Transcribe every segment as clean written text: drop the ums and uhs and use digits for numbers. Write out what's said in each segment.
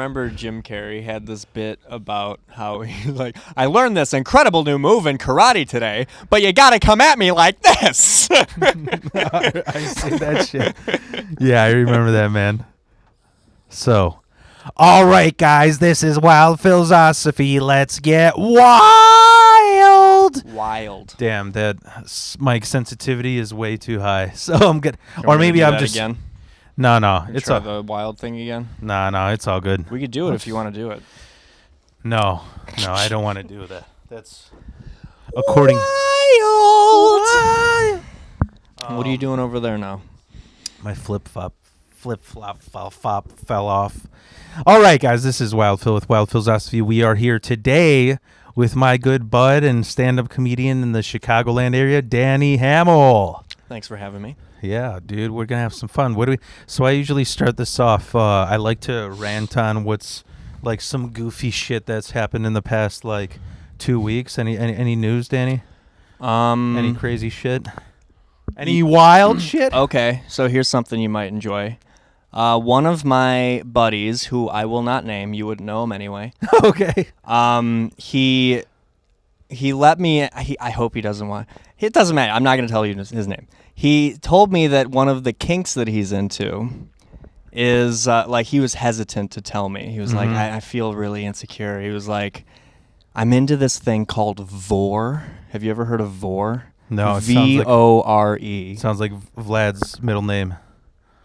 remember Jim Carrey had this bit about how he like, I learned this incredible new move in karate today, but you gotta come at me like this. I see that shit. Yeah, I remember that, man. So, all right, guys, this is Wild Philosophy. Let's get wild. Wild. Damn, that mic sensitivity is way too high. So I'm good. Or maybe I'm just again. No, it's try all the wild thing again. No, it's all good. We could do it if you want to do it. No, I don't want to do that. That's according. Wild. What are you doing over there now? My flip flop fell off. All right, guys, this is Wild Phil with Wild Philosophy. We are here today with my good bud and stand-up comedian in the Chicagoland area, Danny Hamel. Thanks for having me. Yeah, dude, we're gonna have some fun. So I usually start this off. I like to rant on what's like some goofy shit that's happened in the past like 2 weeks. Any news, Danny? Any crazy shit? Any wild shit? Okay, so here's something you might enjoy. One of my buddies, who I will not name, you wouldn't know him anyway. Okay. He let me. I hope he doesn't want. It doesn't matter. I'm not gonna tell you his name. He told me that one of the kinks that he's into is like he was hesitant to tell me. He was like, I feel really insecure. He was like, I'm into this thing called vor. Have you ever heard of vor? No. VORE. Sounds like Vlad's middle name.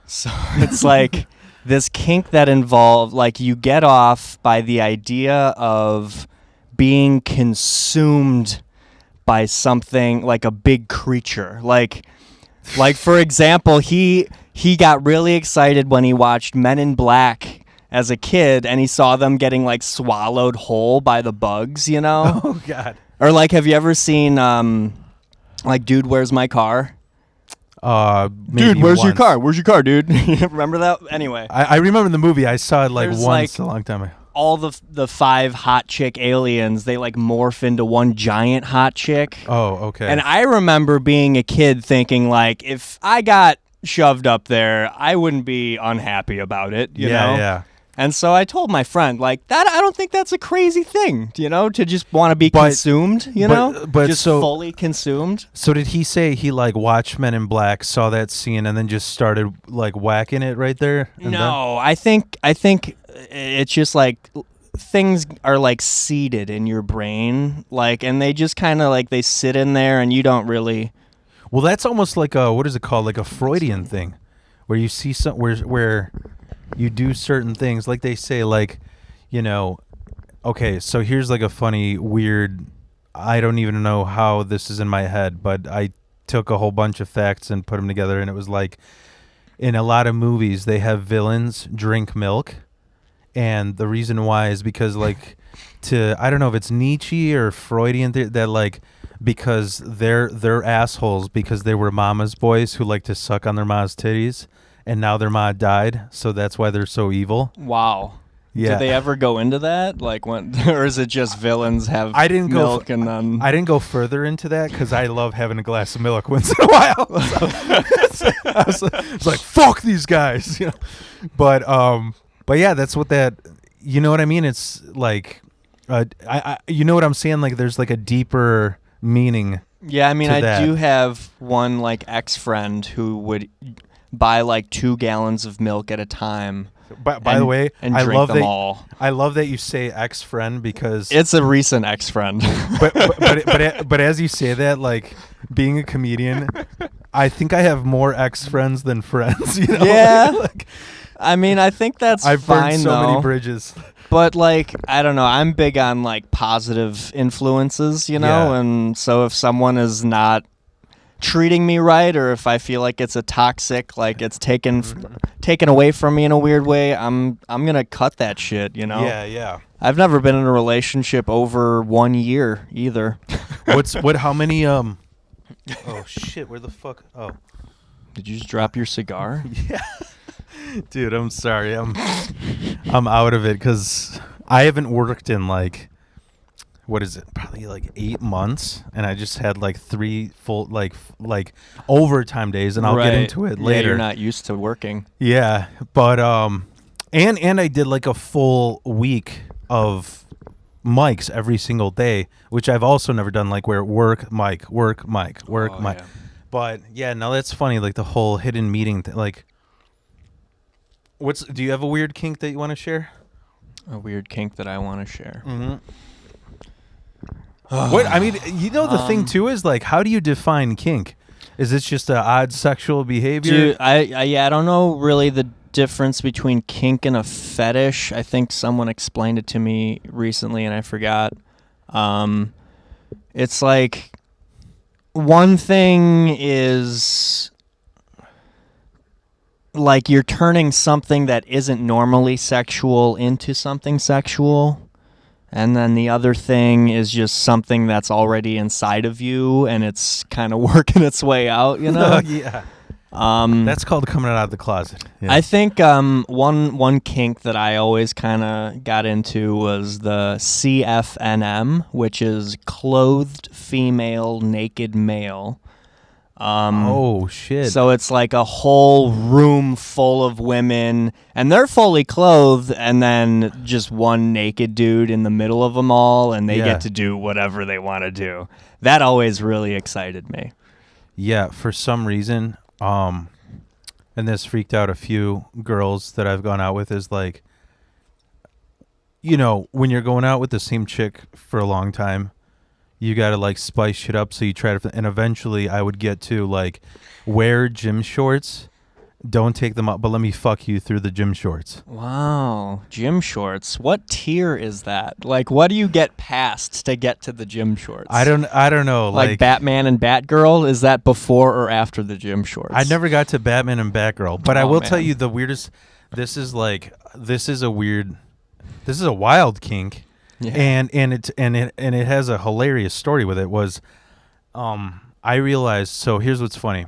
So it's like this kink that involved like you get off by the idea of being consumed by something like a big creature. Like for example, he got really excited when he watched Men in Black as a kid and he saw them getting like swallowed whole by the bugs, you know? Oh God. Or like have you ever seen like Dude, Where's My Car? Dude, where's your car? Where's your car, dude? Remember that? Anyway. I remember the movie. I saw it like There's, once like, a long time ago. All the 5 hot chick aliens, they like morph into one giant hot chick. Oh, okay. And I remember being a kid thinking like if I got shoved up there, I wouldn't be unhappy about it, you know? Yeah. And so I told my friend like that I don't think that's a crazy thing, you know, to just want to be consumed, you know? But just so, fully consumed. So did he say he like watched Men in Black, saw that scene and then just started like whacking it right there? No, I think it's just like things are like seeded in your brain, like, and they just kind of like they sit in there, and you don't really. Well, that's almost like a what is it called? Like a Freudian thing, where you see some where you do certain things, like they say, like, you know. Okay, so here's like a funny, weird. I don't even know how this is in my head, but I took a whole bunch of facts and put them together, and it was like, in a lot of movies, they have villains drink milk. And the reason why is because, like, I don't know if it's Nietzsche or Freudian that like because they're assholes because they were mama's boys who like to suck on their ma's titties, and now their ma died, so that's why they're so evil. Wow. Yeah. Did they ever go into that? Like when, or is it just villains have milk and then? I didn't go further into that because I love having a glass of milk once in a while. So, it's like fuck these guys, you know. But yeah, that's what that. You know what I mean? It's like, you know what I'm saying? Like, there's like a deeper meaning. Yeah, I mean, I do have one like ex-friend who would buy like 2 gallons of milk at a time. By the way, I love them all. I love that you say ex-friend because it's a recent ex-friend. but as you say that, like being a comedian, I think I have more ex-friends than friends. You know? Yeah. Like, I mean, I think that's I've fine burned so though. many bridges. But like, I don't know. I'm big on like positive influences, you know, and so if someone is not treating me right, or if I feel like it's a toxic, like it's taken away from me in a weird way, I'm gonna cut that shit, you know. Yeah. I've never been in a relationship over 1 year either. How many Oh shit! Where the fuck? Oh, did you just drop your cigar? Yeah. Dude, I'm sorry. I'm out of it because I haven't worked in like, what is it? Probably like 8 months, and I just had like 3 full like overtime days, and I'll get into it later. Yeah, you're not used to working. Yeah, but And I did like a full week of mics every single day, which I've also never done, like where work mic, work mic, work mic. Yeah. But yeah, no, that's funny. Like the whole hidden meeting thing. Like, do you have a weird kink that you want to share? A weird kink that I want to share. Mm-hmm. What I mean, the thing too is like, how do you define kink? Is this just an odd sexual behavior? Dude, I don't know really the difference between kink and a fetish. I think someone explained it to me recently and I forgot. It's like one thing is like you're turning something that isn't normally sexual into something sexual. And then the other thing is just something that's already inside of you and it's kind of working its way out, you know? Yeah. That's called coming out of the closet. Yeah. I think one kink that I always kind of got into was the CFNM, which is clothed female naked male. Oh shit! So it's like a whole room full of women, and they're fully clothed, and then just one naked dude in the middle of them all, and they get to do whatever they want to do. That always really excited me. Yeah, for some reason, and this freaked out a few girls that I've gone out with, is like, when you're going out with the same chick for a long time, you got to like spice shit up. So you try to, and eventually I would get to like wear gym shorts, don't take them up, but let me fuck you through the gym shorts. Wow. Gym shorts. What tier is that? Like, what do you get past to get to the gym shorts? I don't know. Like Batman and Batgirl? Is that before or after the gym shorts? I never got to Batman and Batgirl, but I will tell you the weirdest, this is a wild kink. Yeah. And it has a hilarious story with it. Was I realized, so here's what's funny.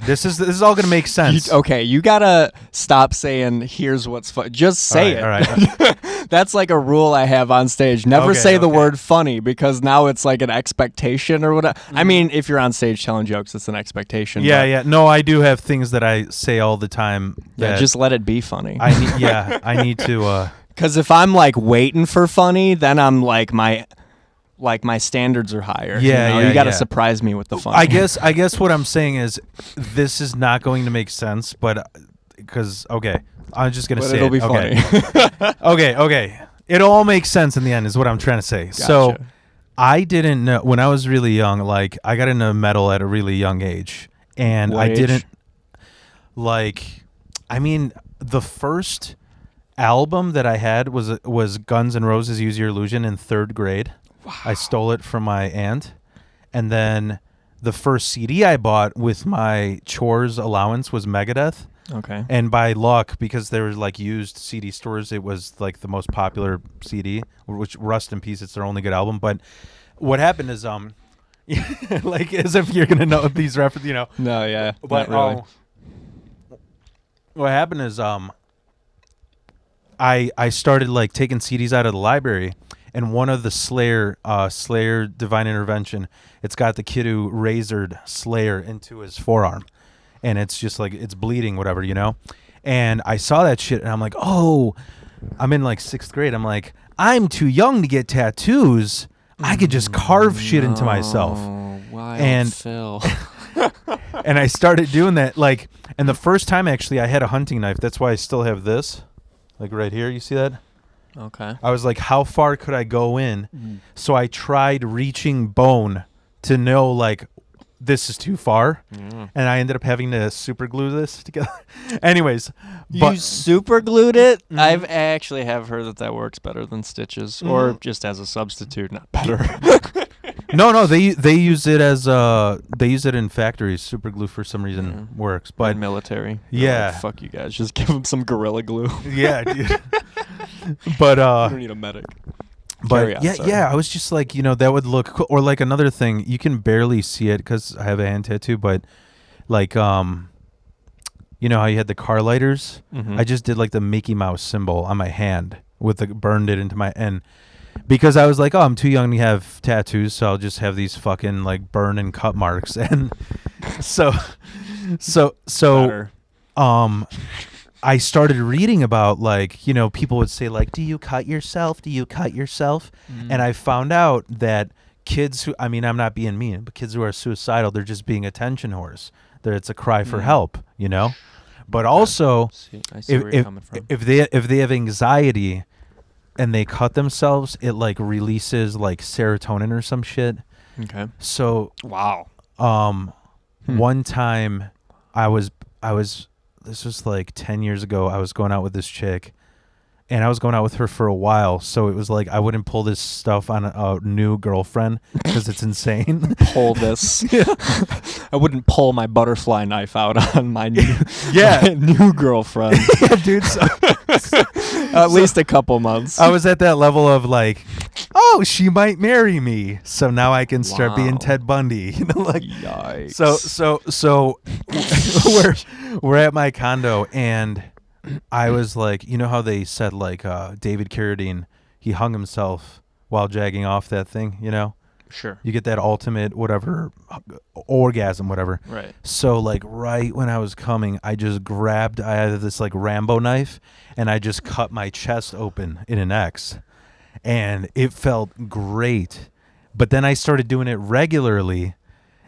This is all gonna make sense. You gotta stop saying here's what's funny. Just say it. All right. That's like a rule I have on stage. Never say the word funny, because now it's like an expectation or whatever. Mm-hmm. I mean, if you're on stage telling jokes, it's an expectation. Yeah. No, I do have things that I say all the time. Yeah, just let it be funny. I need to. Because if I'm like waiting for funny, then I'm like my standards are higher. Yeah, you got to surprise me with the funny. I guess what I'm saying is this is not going to make sense, but because I'm just gonna say it'll be funny. Okay, it all makes sense in the end, is what I'm trying to say. Gotcha. So I didn't know when I was really young. Like I got into metal at a really young age, and what age? Didn't like. I mean, the first album that I had was Guns N' Roses' Use Your Illusion in 3rd grade. Wow. I stole it from my aunt. And then the first CD I bought with my chores allowance was Megadeth. Okay. And by luck, because there was like used CD stores, it was like the most popular CD, which, rust in peace, it's their only good album. But what happened is like as if you're gonna know these references, No, yeah. But not really. What happened is I started like taking CDs out of the library, and one of the Slayer Divine Intervention, it's got the kid who razored Slayer into his forearm, and it's just like it's bleeding, whatever, And I saw that shit, and I'm like, oh, I'm in like 6th grade. I'm like, I'm too young to get tattoos. I could just carve shit into myself. Wild Phil. And I started doing that, like, and the first time actually I had a hunting knife. That's why I still have this. Like right here, you see that? Okay. I was like, how far could I go in? So I tried reaching bone to know, like, this is too far. And I ended up having to super glue this together. Anyways. You super glued it? I actually have heard that works better than stitches, or just as a substitute, not better. No, they use it as they use it in factories. Super glue for some reason works, but and military. Yeah, like, fuck you guys. Just give them some Gorilla Glue. Yeah, dude. But you don't need a medic. But yeah, I was just like, that would look cool. Or like another thing, you can barely see it because I have a hand tattoo, but like you know how you had the car lighters? I just did like the Mickey Mouse symbol on my hand burned it into my end. Because I was like, oh, I'm too young to have tattoos, so I'll just have these fucking like burn and cut marks. And so Better. I started reading about like, you know, people would say like, do you cut yourself? Do you cut yourself? And I found out that kids who, I mean, I'm not being mean, but kids who are suicidal, they're just being attention whores. That it's a cry for help, you know? But also, I see where you're coming from. if they have anxiety and they cut themselves, it like releases like serotonin or some shit. Okay. So wow. One time I was this was like 10 years ago. I was going out with this chick, and I was going out with her for a while. So it was like I wouldn't pull this stuff on a new girlfriend because it's insane. Pull this. I wouldn't pull my butterfly knife out on my new, my new girlfriend. Yeah, dude. At least a couple months. I was at that level of like, oh, she might marry me, so now I can start being Ted Bundy. You know, like, yikes. So we're at my condo, and I was like, you know how they said like David Carradine, he hung himself while jagging off that thing, you know? Sure. You get that ultimate whatever orgasm, whatever. Right. So like right when I was coming, I had this like Rambo knife, and I just cut my chest open in an X, and it felt great. But then I started doing it regularly,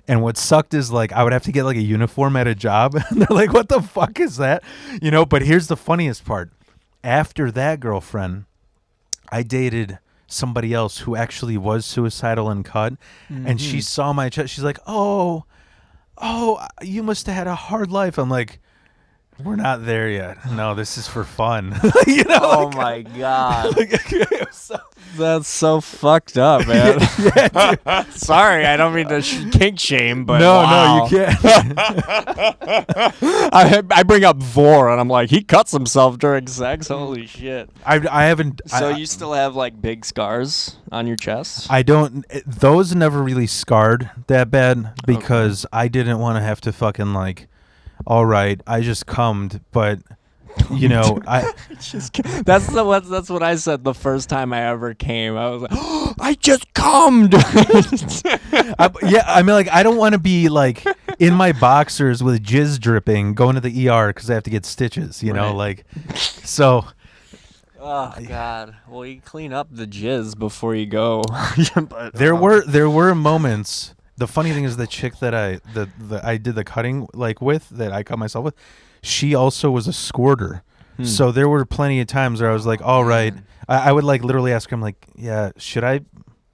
and what sucked is like I would have to get like a uniform at a job, and they're like, "What the fuck is that?" You know. But here's the funniest part: after that girlfriend, I dated somebody else who actually was suicidal and cut, and she saw my chest. She's like, "Oh, you must have had a hard life." I'm like, "We're not there yet. No, this is for fun." You know? Oh my god. That's so fucked up, man. Yeah, sorry, I don't mean to kink shame, but no, wow. you can't. I bring up Vor, and I'm like, he cuts himself during sex. Holy shit! I haven't. So you still have like big scars on your chest? I don't. Those never really scarred that bad because I didn't want to have to fucking like. All right, I just cummed, but you know, that's what I said the first time I ever came. I was like, oh, I just cummed. Yeah, I mean, like, I don't want to be like in my boxers with jizz dripping, going to the ER because I have to get stitches. You know, like, so. Oh God! Well, you clean up the jizz before you go. But, there were moments. The funny thing is the chick that I did the cutting like with, that I cut myself with, she also was a squirter. So there were plenty of times where I was like, all right. I would like literally ask him like, yeah, should I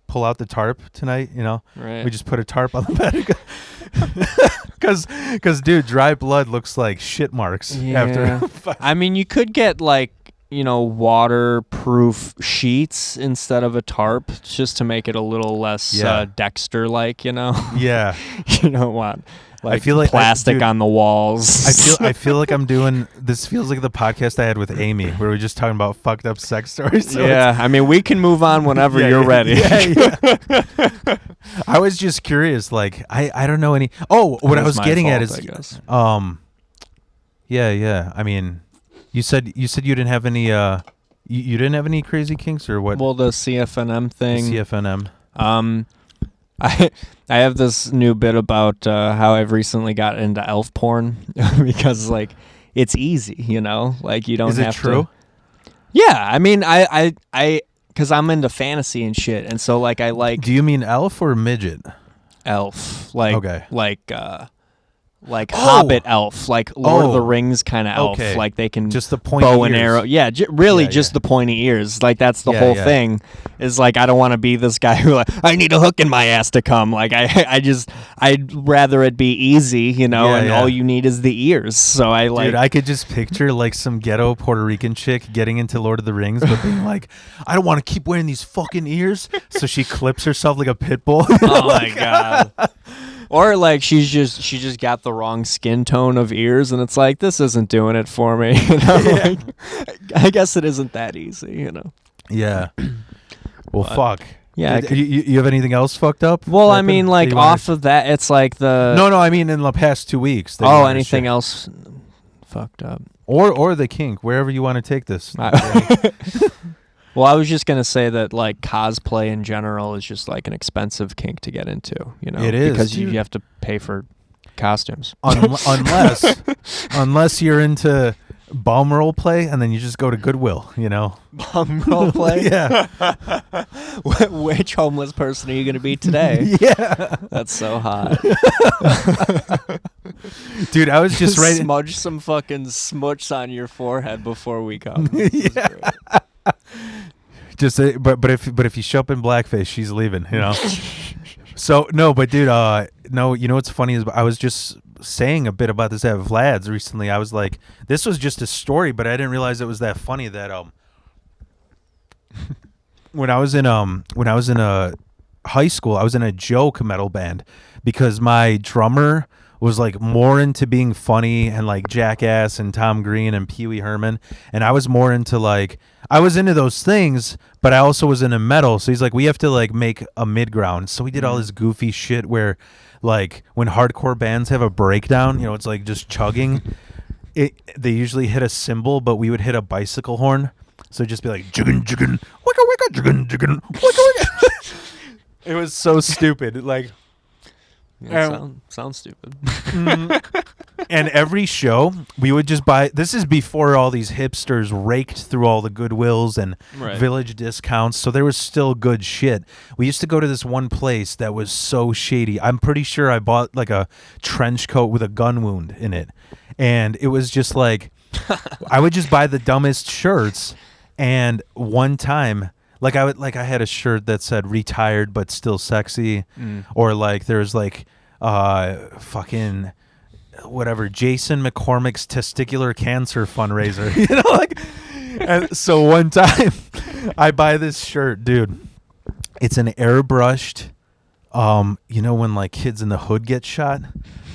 pull out the tarp tonight? You know, we just put a tarp on the bed. Because dude, dry blood looks like shit marks after. I mean, you could get like, you know, waterproof sheets instead of a tarp just to make it a little less Dexter-like, you know? Yeah. You don't want like, I feel like plastic on the walls. I feel like I'm doing this. Feels like the podcast I had with Amy where we were just talking about fucked up sex stories. So I mean, we can move on whenever you're ready. Yeah. I was just curious, like I don't know any. Oh, what I was getting at is, yeah. I mean, you said you didn't have any you didn't have any crazy kinks or what? Well, the CFNM thing. CFNM. I have this new bit about how I've recently got into elf porn because like it's easy, you know, like you don't have to. Is it true? Yeah, I mean, I because I'm into fantasy and shit, and so like I like. Do you mean elf or midget? Elf, like okay, like Hobbit elf, like Lord of the Rings kind of elf, like they can just the pointy bow and ears. arrow. Yeah, just the pointy ears. Like that's the whole thing. Is like I don't want to be this guy who like I need a hook in my ass to come. Like I'd rather it be easy, you know, and all you need is the ears. So I like. Dude, I could just picture like some ghetto Puerto Rican chick getting into Lord of the Rings, but being like, I don't want to keep wearing these fucking ears. So she clips herself like a pit bull. Oh my god. Or like she just got the wrong skin tone of ears, and it's like this isn't doing it for me. You know? Like, I guess it isn't that easy, you know. Yeah. Well, fuck. Yeah. You have anything else fucked up? Well, I mean, like off of that, it's like the. No. I mean, in the past 2 weeks. Anything else fucked up? Or the kink, wherever you want to take this. Well, I was just going to say that, like, cosplay in general is just, like, an expensive kink to get into, you know? It is. Because you have to pay for costumes. Unless you're into bum role play, and then you just go to Goodwill, you know? Bum role play? Yeah. Which homeless person are you going to be today? Yeah. That's so hot. Dude, I was just right. Smudge some fucking smuts on your forehead before we come. Yeah. Just but if you show up in blackface, she's leaving, you know. So no, but dude, no, you know what's funny is I was just saying a bit about this at Vlad's recently. I was like, this was just a story, but I didn't realize it was that funny that when I was in high school, I was in a joke metal band because my drummer was like more into being funny and like Jackass and Tom Green and Pee Wee Herman, and I was more into like I was into those things, but I also was into metal. So he's like, we have to like make a mid ground. So we did all this goofy shit where like when hardcore bands have a breakdown, you know, it's like just chugging. They usually hit a cymbal, but we would hit a bicycle horn. So it'd just be like jiggin jiggin, wicka wicka jiggin jiggin, wicka wicka. It was so stupid. Like. Yeah, sounds stupid. And every show, we would just buy. This is before all these hipsters raked through all the Goodwills and Village discounts, so there was still good shit. We used to go to this one place that was so shady. I'm pretty sure I bought like a trench coat with a gun wound in it, and it was just like I would just buy the dumbest shirts. And one time, like I had a shirt that said "retired but still sexy," or like there's like fucking whatever Jason McCormick's testicular cancer fundraiser, you know, like. And so one time, I buy this shirt, dude. It's an airbrushed, you know, when like kids in the hood get shot.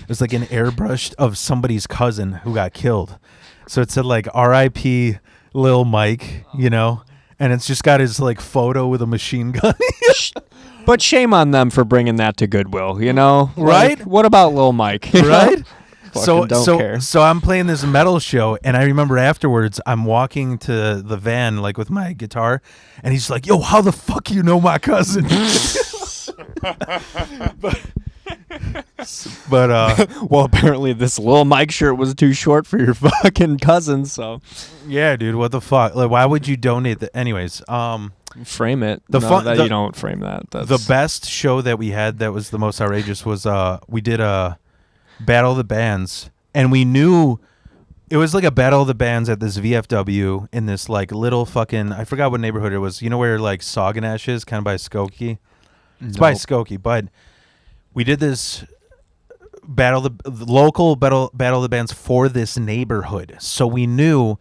It's like an airbrushed of somebody's cousin who got killed. So it said like R.I.P. Lil Mike, you know. And it's just got his like photo with a machine gun. But shame on them for bringing that to Goodwill, you know? Right? Like, what about Lil Mike? Right? Don't care. So I'm playing this metal show, and I remember afterwards I'm walking to the van like with my guitar, and he's like, "Yo, how the fuck you know my cousin?" but well, apparently this Lil Mike shirt was too short for your fucking cousin, so yeah, dude, what the fuck? Like, why would you donate that? Anyways, frame it. You don't frame that. That's... The best show that we had that was the most outrageous was we did a Battle of the Bands, and we knew it was like a Battle of the Bands at this VFW in this like little fucking, I forgot what neighborhood it was. You know where like Sauganash is, kind of by Skokie? It's by Skokie, but we did this local battle of the bands for this neighborhood. So we knew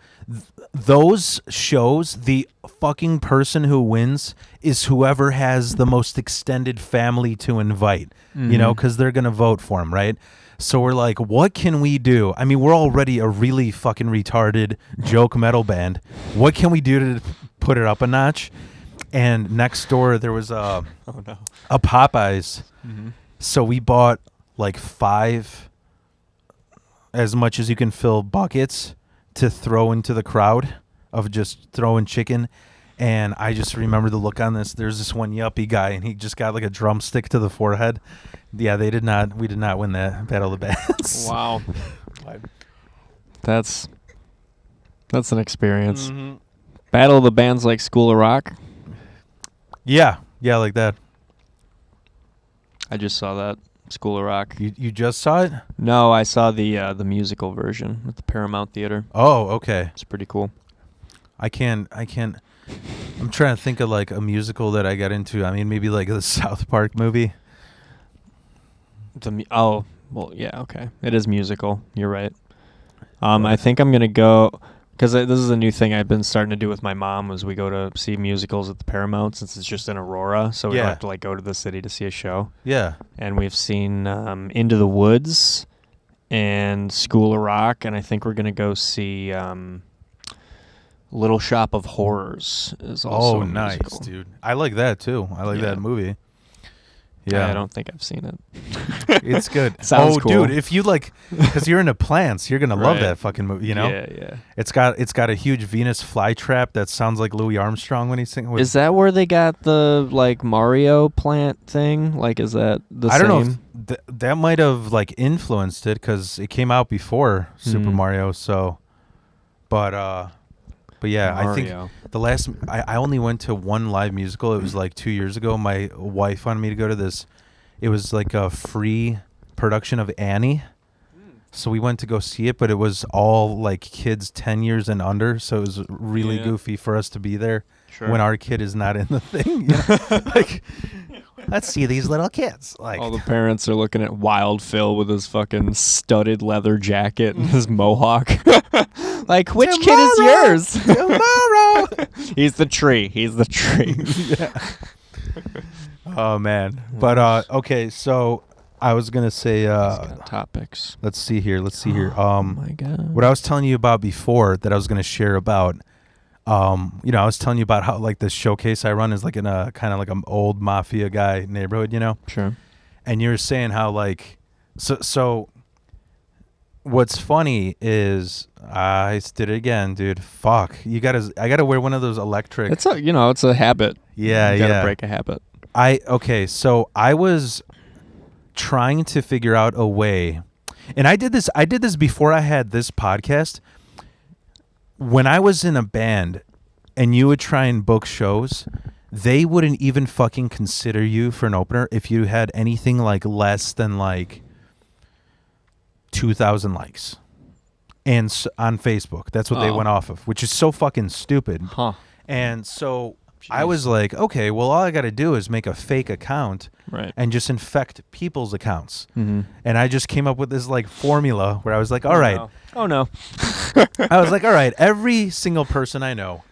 those shows, the fucking person who wins is whoever has the most extended family to invite, you know, because they're going to vote for him, right? So we're like, what can we do? I mean, we're already a really fucking retarded joke metal band. What can we do to put it up a notch? And next door there was a Popeyes. So we bought like 5, as much as you can fill buckets to throw into the crowd of just throwing chicken. And I just remember the look on this. There's this one yuppie guy, and he just got like a drumstick to the forehead. Yeah, we did not win that Battle of the Bands. Wow. That's an experience. Battle of the Bands like School of Rock? Yeah, like that. I just saw that. School of Rock. You just saw it? No, I saw the musical version at the Paramount Theater. Oh, okay. It's pretty cool. I can't. I'm trying to think of like a musical that I got into. I mean, maybe like the South Park movie. Well, yeah, okay. It is musical. You're right. I think I'm gonna go because this is a new thing I've been starting to do with my mom. Was we go to see musicals at the Paramount since it's just in Aurora, so we don't have to like go to the city to see a show. Yeah. And we've seen Into the Woods and School of Rock, and I think we're gonna go see Little Shop of Horrors. Is also a nice, musical. Dude. I like that too. I like that movie. Yeah, I don't think I've seen it. It's good. Sounds cool. Dude, if you like, because you're into plants, you're gonna love that fucking movie. You know? Yeah. It's got a huge Venus flytrap that sounds like Louis Armstrong when he's singing. Is that where they got the like Mario plant thing? Like, is that the same? I don't know. If that might have like influenced it because it came out before Super Mario. So, But yeah, I think Mario. the last I only went to one live musical. It was like 2 years ago. My wife wanted me to go to this. It was like a free production of Annie. So we went to go see it, but it was all like kids 10 years and under. So it was really Yeah. goofy for us to be there Sure. when our kid is not in the thing. You know? Like, let's see these little kids. Like, All the parents are looking at Wild Phil with his fucking studded leather jacket and his mohawk. Like, which kid is yours? tomorrow. He's the tree. He's the tree. Oh man. But okay, so I was gonna say Topics. let's see here. Oh my god. What I was telling you about before that I was gonna share about you know, I was telling you about how like the showcase I run is like in a kind of like an old mafia guy neighborhood, you know? Sure. And you were saying how like so what's funny is I did it again, dude. Fuck. I gotta wear one of those electric. It's a habit. Yeah, You gotta yeah. break a habit. So I was trying to figure out a way, and I did this before I had this podcast. When I was in a band and you would try and book shows, they wouldn't even fucking consider you for an opener if you had anything like less than like 2,000 likes and on Facebook. That's what they Oh. went off of, which is so fucking stupid. Huh. And so I was like, okay, well, all I got to do is make a fake account Right. and just infect people's accounts. Mm-hmm. And I just came up with this like formula where I was like, all right, Oh no. I was like, all right, every single person I know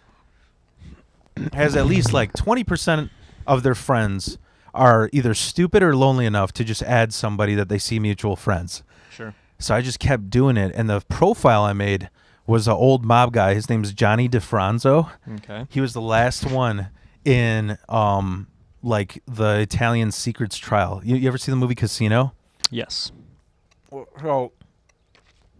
has at least like 20% of their friends are either stupid or lonely enough to just add somebody that they see mutual friends. Sure. So I just kept doing it. And the profile I made was an old mob guy. His name's Johnny DeFranzo. Okay. He was the last one in like the Italian secrets trial. You ever see the movie Casino? Yes. So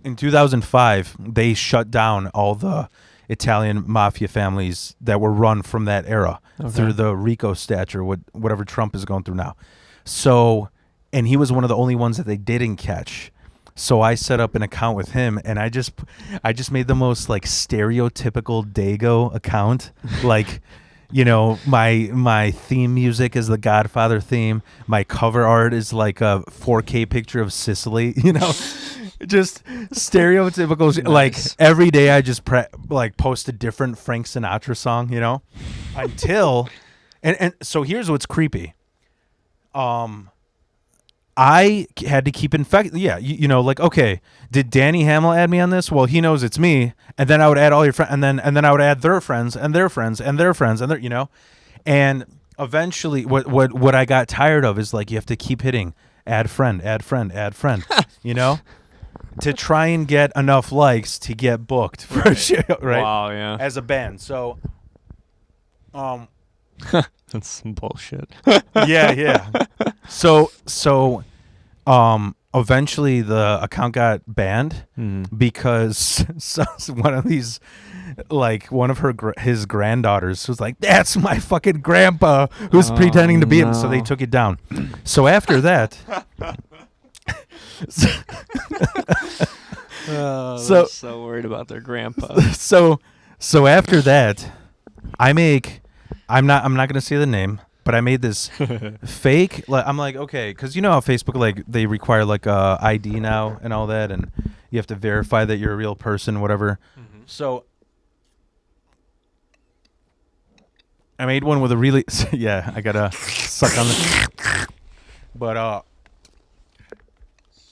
in 2005, they shut down all the Italian mafia families that were run from that era through the RICO statute, whatever Trump is going through now. So, and he was one of the only ones that they didn't catch. So I set up an account with him, and I just made the most like stereotypical Dago account, like, you know, my theme music is the Godfather theme. My cover art is like a 4K picture of Sicily, you know, just stereotypical. Nice. Like every day I just post a different Frank Sinatra song, you know, until, and so here's what's creepy. I had to keep infecting. Yeah, you know, like, okay, did Danny Hamel add me on this? Well, he knows it's me, and then I would add all your friends, and then I would add their friends and their friends and their friends and their, you know, and eventually, what I got tired of is like you have to keep hitting add friend, you know, to try and get enough likes to get booked for a show, right? Wow. Yeah. As a band, so, That's some bullshit. yeah. So, eventually the account got banned because one of these, like one of his granddaughters was like, "That's my fucking grandpa who's pretending to be him." So they took it down. So after that, they're so worried about their grandpa. so after that, I'm not gonna say the name, but I made this fake. Like, I'm like, okay, because you know how Facebook, like, they require like a ID now and all that, and you have to verify that you're a real person, whatever. So I made one with a really yeah. I gotta suck on the. But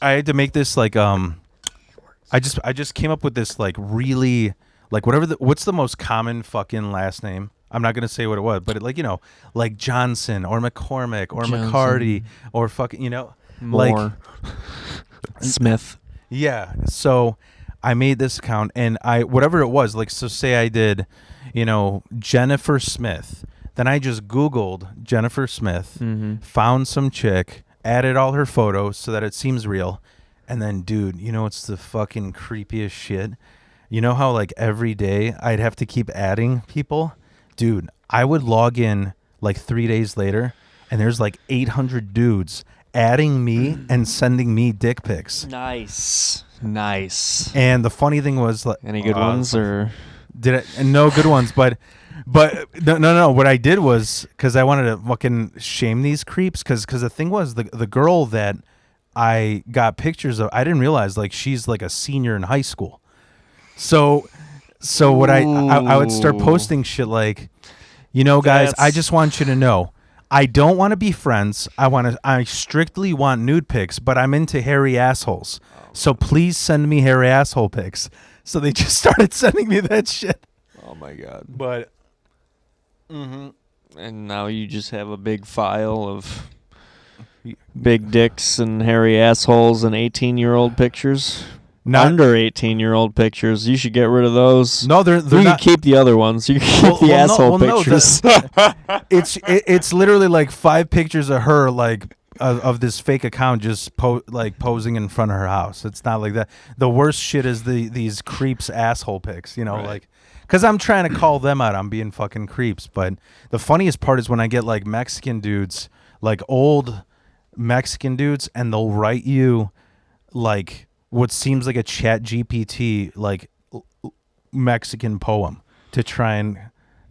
I had to make this like I just came up with this like really like what's the most common fucking last name? I'm not gonna say what it was, but like, you know, like Johnson or McCormick or McCarty or fucking, you know, More. like Smith. yeah. So I made this account, and whatever it was, like, so say I did, you know, Jennifer Smith. Then I just Googled Jennifer Smith, found some chick, added all her photos so that it seems real, and then, dude, you know what's the fucking creepiest shit? You know how like every day I'd have to keep adding people? Dude, I would log in like 3 days later, and there's like 800 dudes adding me and sending me dick pics. Nice. And the funny thing was, like, Any good ones or and no good ones, but no. What I did was, because I wanted to fucking shame these creeps, because the thing was, the girl that I got pictures of, I didn't realize, like, she's like a senior in high school. So what I would start posting shit like, guys, I just want you to know, I don't want to be friends. I strictly want nude pics, but I'm into hairy assholes. So please send me hairy asshole pics. So they just started sending me that shit. oh my god. But And now you just have a big file of big dicks and hairy assholes and 18-year-old pictures. Under 18-year-old pictures. You should get rid of those. No, they're you not. can keep the other ones. You can keep the asshole pictures. It's literally like 5 pictures of her, like, of this fake account just posing in front of her house. It's not like that. The worst shit is these creeps asshole pics, Right. like, because I'm trying to call them out on being fucking creeps. But the funniest part is when I get like Mexican dudes, like old Mexican dudes, and they'll write you like what seems like a Chat GPT like Mexican poem to try and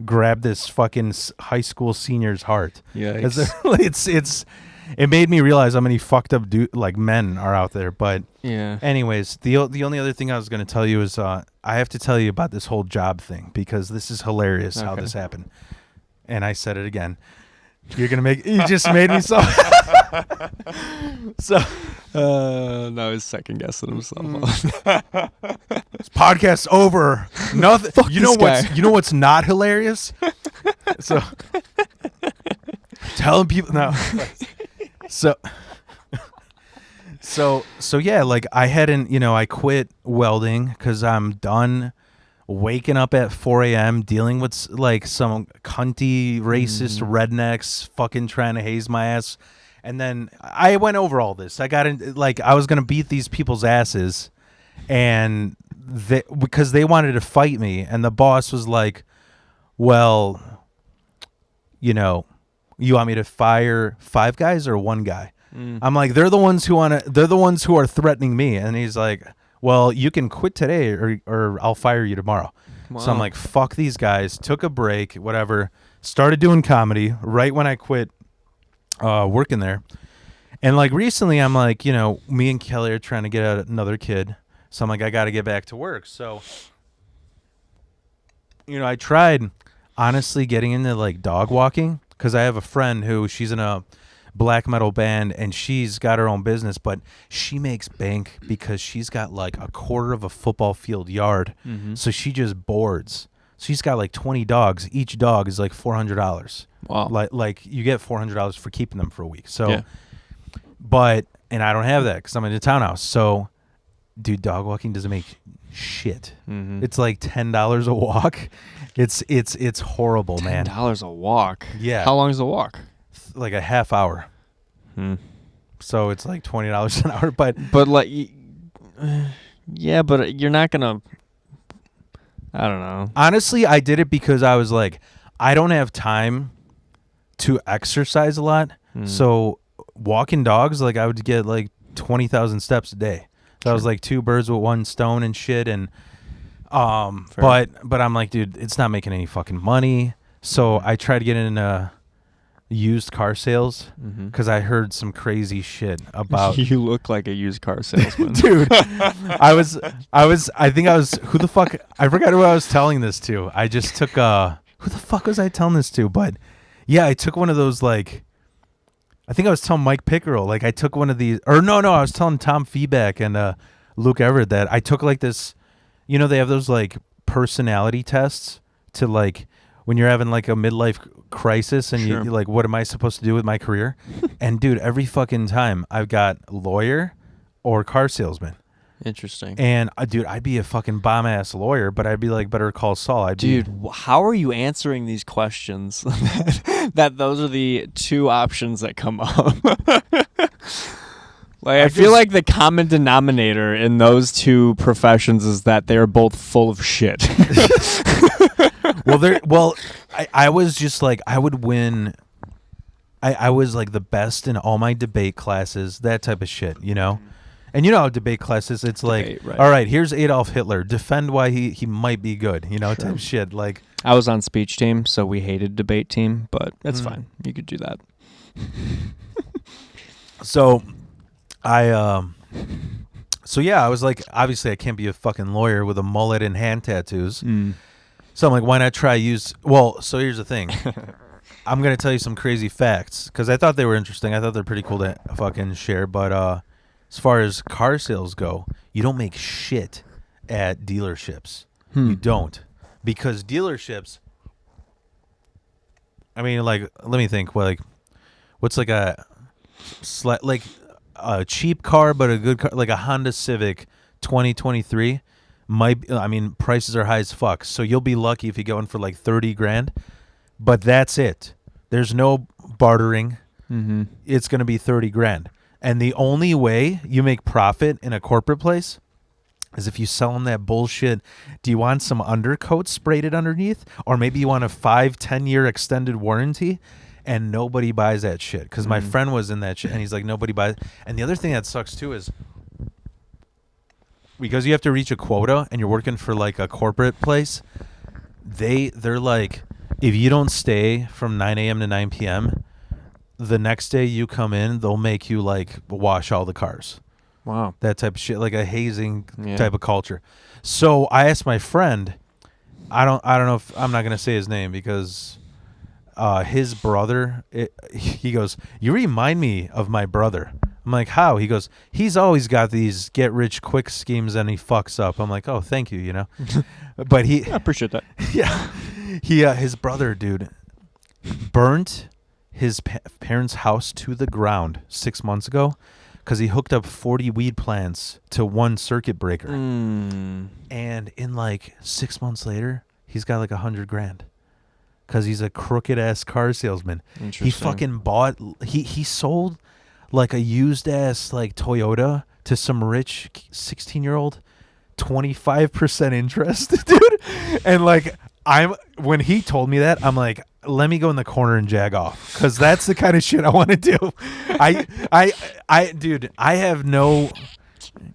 grab this fucking high school senior's heart. Yeah, it made me realize how many fucked up men are out there. But yeah. anyways, the only other thing I was going to tell you is I have to tell you about this whole job thing, because this is hilarious how this happened. And I said it again. You just made me so. So Now he's second guessing himself. this podcast's over. Nothing. Fuck You know this guy. what's not hilarious? So telling people no. So yeah, like I hadn't, I quit welding because I'm done waking up at 4 a.m. dealing with like some cunty racist rednecks fucking trying to haze my ass. And then I went over all this. I got in, like, I was going to beat these people's asses, and because they wanted to fight me, and the boss was like, well, you want me to fire 5 guys or 1 guy? I'm like, they're the ones who are threatening me. And he's like, well, you can quit today or I'll fire you tomorrow. Wow. So I'm like, fuck these guys. Took a break, whatever. Started doing comedy right when I quit working there. And like recently I'm like, me and Kelly are trying to get out another kid. So I'm like, I got to get back to work. So, I tried honestly getting into like dog walking, because I have a friend who, she's in a black metal band and she's got her own business, but she makes bank because she's got like a quarter of a football field yard. So she just boards. So she's got like 20 dogs. Each dog is like $400. Wow. Like you get $400 for keeping them for a week. So, yeah. and I don't have that because I'm in a townhouse. So, dude, dog walking doesn't make shit. It's like $10 a walk. It's horrible, man. $10 a walk. Yeah. How long is the walk? Like a half hour. So it's like $20 an hour. But like, yeah, but you're not gonna. I don't know. Honestly, I did it because I was like, I don't have time to exercise a lot. So walking dogs, like I would get like 20,000 steps a day. So I was like 2 birds with 1 stone and shit. And but I'm like, dude, it's not making any fucking money. So I tried to get into used car sales because I heard some crazy shit about. You look like a used car salesman. Dude, I think I was, who the fuck, I forgot who I was telling this to. I just took who the fuck was I telling this to? But yeah, I took one of those, like, I think I was telling Mike Pickerel, like I took one of these, or no, I was telling Tom Feeback and Luke Everett that I took like this, they have those like personality tests to like when you're having like a midlife crisis and you're like, what am I supposed to do with my career? And dude, every fucking time I've got lawyer or car salesman. Interesting. And dude, I'd be a fucking bomb ass lawyer, but I'd be like, Better Call Saul. How are you answering these questions? that those are the 2 options that come up. Like I feel like the common denominator in those 2 professions is that they're both full of shit. I was just like, I would win. I was like the best in all my debate classes, that type of shit, you know? And you know how debate classes, it's Debate, like, right. all right, here's Adolf Hitler. Defend why he might be good, you know, Sure. type shit. Like, I was on speech team, so we hated debate team, but that's Mm. fine. You could do that. so I I was like, obviously I can't be a fucking lawyer with a mullet and hand tattoos. So I'm like, why not try so here's the thing. I'm going to tell you some crazy facts because I thought they were interesting. I thought they're pretty cool to fucking share. But as far as car sales go, you don't make shit at dealerships. You don't. Because dealerships, I mean, like, let me think. Like, what's like a cheap car but a good car, like a Honda Civic 2023 prices are high as fuck. So you'll be lucky if you go in for like 30 grand. But that's it. There's no bartering. Mm-hmm. It's going to be 30 grand. And the only way you make profit in a corporate place is if you sell them that bullshit. Do you want some undercoat sprayed it underneath? Or maybe you want a 5-10 year extended warranty? And nobody buys that shit. Because my friend was in that shit. And he's like, nobody buys. And the other thing that sucks too is because you have to reach a quota and you're working for like a corporate place, they're like, if you don't stay from 9 a.m. to 9 p.m., the next day you come in, they'll make you like wash all the cars. Wow. That type of shit, like a hazing Yeah. type of culture. So I asked my friend, I don't know if I'm not going to say his name because his brother, he goes, you remind me of my brother. I'm like, how? He goes, he's always got these get rich quick schemes and he fucks up. I'm like, oh, thank you, you know. But I appreciate that. yeah. His brother, dude, burnt his parents' house to the ground 6 months ago because he hooked up 40 weed plants to one circuit breaker. And in like 6 months later, he's got like 100 grand because he's a crooked ass car salesman. He fucking bought, he sold like a used ass like Toyota to some rich 16-year-old, 25% interest, dude. And like, when he told me that, I'm like, let me go in the corner and jag off because that's the kind of shit I want to do. Dude, I have no.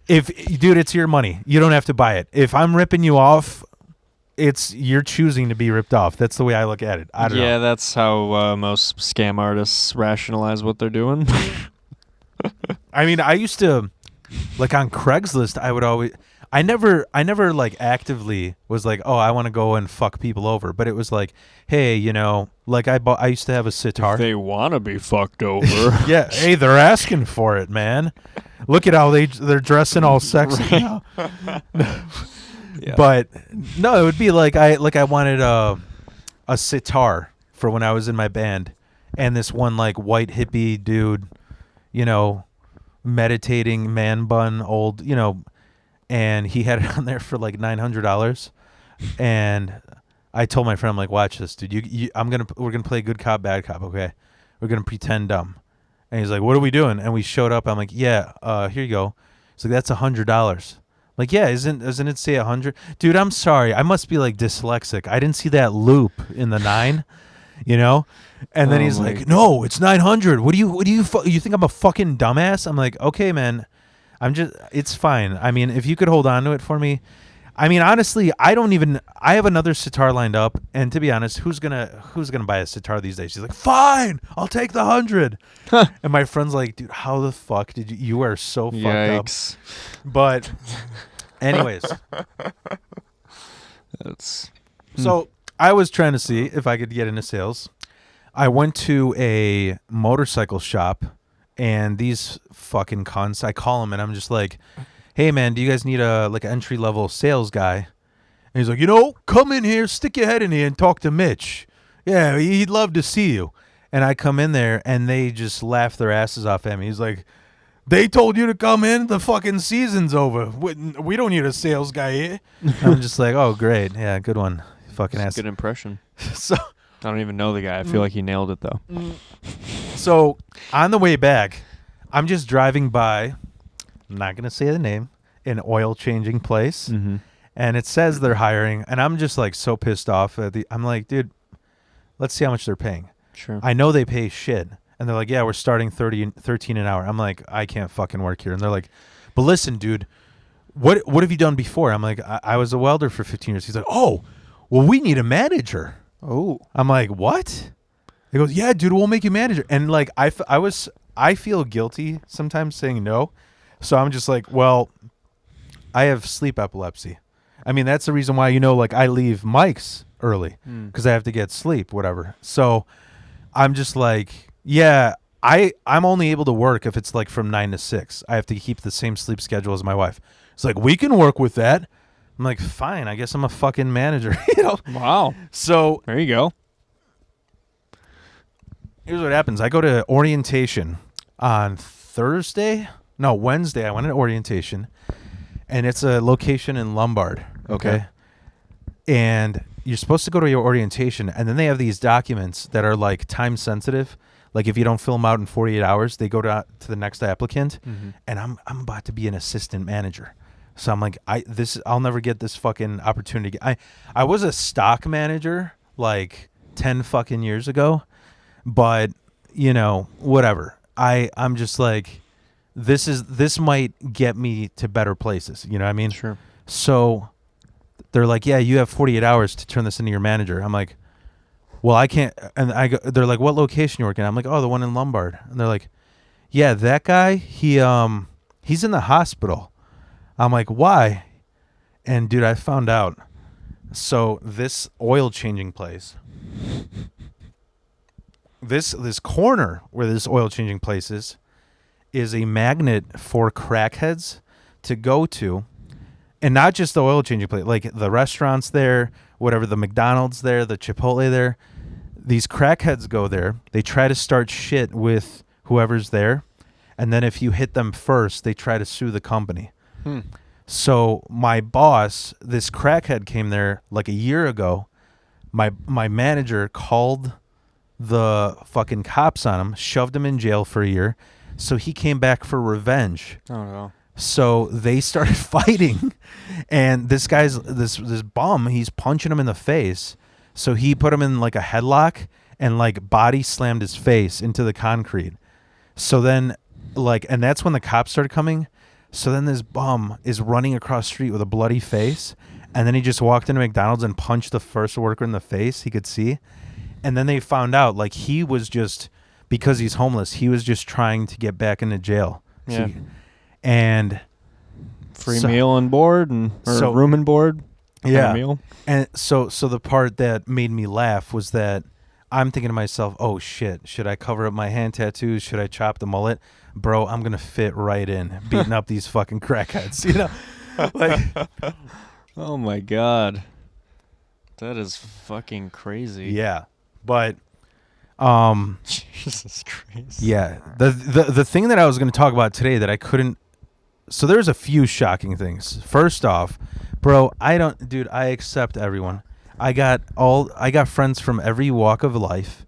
It's your money. You don't have to buy it. If I'm ripping you off, you're choosing to be ripped off. That's the way I look at it. I don't know. Yeah, that's how most scam artists rationalize what they're doing. I mean, I used to, like on Craigslist, I never like actively was like, oh, I want to go and fuck people over. But it was like, hey, you know, like I used to have a sitar. If they want to be fucked over. Yeah, hey, they're asking for it, man. Look at how they're dressing all sexy now. Yeah. But no, it would be like I wanted a sitar for when I was in my band, and this one like white hippie dude, you know, meditating man bun old, you know. And he had it on there for like $900, and I told my friend, I'm like, watch this, dude. We're gonna play good cop, bad cop. Okay, we're gonna pretend dumb. And he's like, what are we doing? And we showed up. I'm like, yeah, here you go. He's like, that's $100. Like, yeah, doesn't it say 100? Dude, I'm sorry, I must be like dyslexic. I didn't see that loop in the 9, you know. And then he's like, no, it's 900. What do you think I'm a fucking dumbass? I'm like, okay, man. It's fine. I mean, if you could hold on to it for me. I mean, honestly, I have another sitar lined up, and to be honest, who's gonna buy a sitar these days? She's like, fine, I'll take the 100. And my friend's like, dude, how the fuck did you are so fucked Yikes. up. But anyways. So I was trying to see if I could get into sales. I went to a motorcycle shop. And these fucking cunts, I call them and I'm just like, hey man, do you guys need a like entry level sales guy? And he's like, you know, come in here, stick your head in here and talk to Mitch. Yeah, he'd love to see you. And I come in there and they just laugh their asses off at me. He's like, they told you to come in? The fucking season's over. We don't need a sales guy here. I'm just like, oh great. Yeah, good one. Fucking ass. Good impression. So I don't even know the guy. I feel like he nailed it though. So on the way back, I'm just driving by, I'm not going to say the name, an oil changing place. Mm-hmm. And it says they're hiring. And I'm just like so pissed off. I'm like, dude, let's see how much they're paying. Sure. I know they pay shit. And they're like, yeah, we're starting 13 an hour. I'm like, I can't fucking work here. And they're like, but listen, dude, what have you done before? I'm like, I was a welder for 15 years. He's like, oh, well, we need a manager. Oh. I'm like, what? He goes, yeah, dude, we'll make you manager. And like, I feel guilty sometimes saying no. So I'm just like, well, I have sleep epilepsy. I mean, that's the reason why, like I leave mics early because I have to get sleep, whatever. So I'm just like, yeah, I'm only able to work if it's like from 9 to 6. I have to keep the same sleep schedule as my wife. It's like, we can work with that. I'm like, fine, I guess I'm a fucking manager. Wow. So there you go. Here's what happens. I go to orientation on Wednesday. I went to orientation, and it's a location in Lombard. Okay. And you're supposed to go to your orientation, and then they have these documents that are like time sensitive. Like if you don't fill them out in 48 hours, they go to the next applicant. And I'm about to be an assistant manager. So I'm like, I'll never get this fucking opportunity. I was a stock manager like 10 fucking years ago, but whatever. I'm just like, this might get me to better places. You know what I mean? Sure. So they're like, yeah, you have 48 hours to turn this into your manager. I'm like, well, I can't. And they're like, what location you working at? I'm like, oh, the one in Lombard. And they're like, yeah, that guy, he's in the hospital. I'm like, why? And dude, I found out. So this oil changing place, this corner where this oil changing place is a magnet for crackheads to go to. And not just the oil changing place, like the restaurants there, whatever, the McDonald's there, the Chipotle there. These crackheads go there. They try to start shit with whoever's there. And then if you hit them first, they try to sue the company. So my boss, this crackhead came there like a year ago. My manager called the fucking cops on him, shoved him in jail for a year. So he came back for revenge. Oh, no. So they started fighting, and this guy's this bum, he's punching him in the face. So he put him in like a headlock and like body slammed his face into the concrete. So then and that's when the cops started coming. So then this bum is running across the street with a bloody face, and then he just walked into McDonald's and punched the first worker in the face he could see. And then they found out like he was just, because he's homeless, he was just trying to get back into jail. Yeah. And free meal and board or room and board. Yeah. Meal. And so the part that made me laugh was that I'm thinking to myself, oh shit, should I cover up my hand tattoos? Should I chop the mullet? Bro, I'm going to fit right in beating up these fucking crackheads, like, oh my God. That is fucking crazy. Yeah. But Jesus Christ. Yeah. The thing that I was going to talk about today that I couldn't. So there's a few shocking things. First off, bro, I accept everyone. I got friends from every walk of life.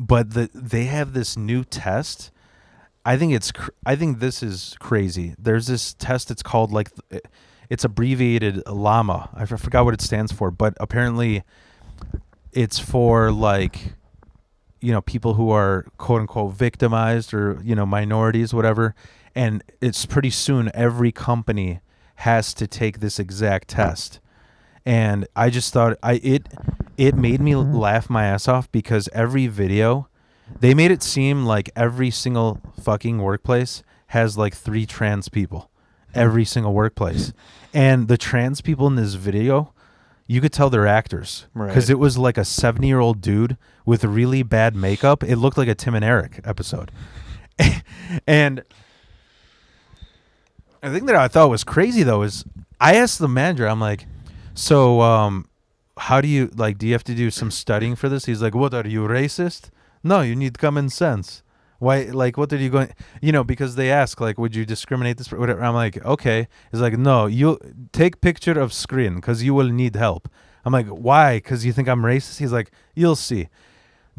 But they have this new test. I think this is crazy. There's this test. It's called it's abbreviated LLAMA. I forgot what it stands for, but apparently it's for people who are quote unquote victimized or, minorities, whatever. And it's pretty soon every company has to take this exact test. And I just thought it made me laugh my ass off because every video, they made it seem like every single fucking workplace has 3 trans people. Every single workplace. And the trans people in this video, you could tell they're actors. Because it was like a 70-year-old dude with really bad makeup. It looked like a Tim and Eric episode. And the thing that I thought was crazy, though, is I asked the manager, I'm like, so how do you you have to do some studying for this? He's like, what, are you racist? No, you need common sense. Why, what are you going, because they ask, would you discriminate this, whatever. I'm like, okay. He's like, no, you take picture of screen because you will need help. I'm like, why? Because you think I'm racist? He's like, you'll see.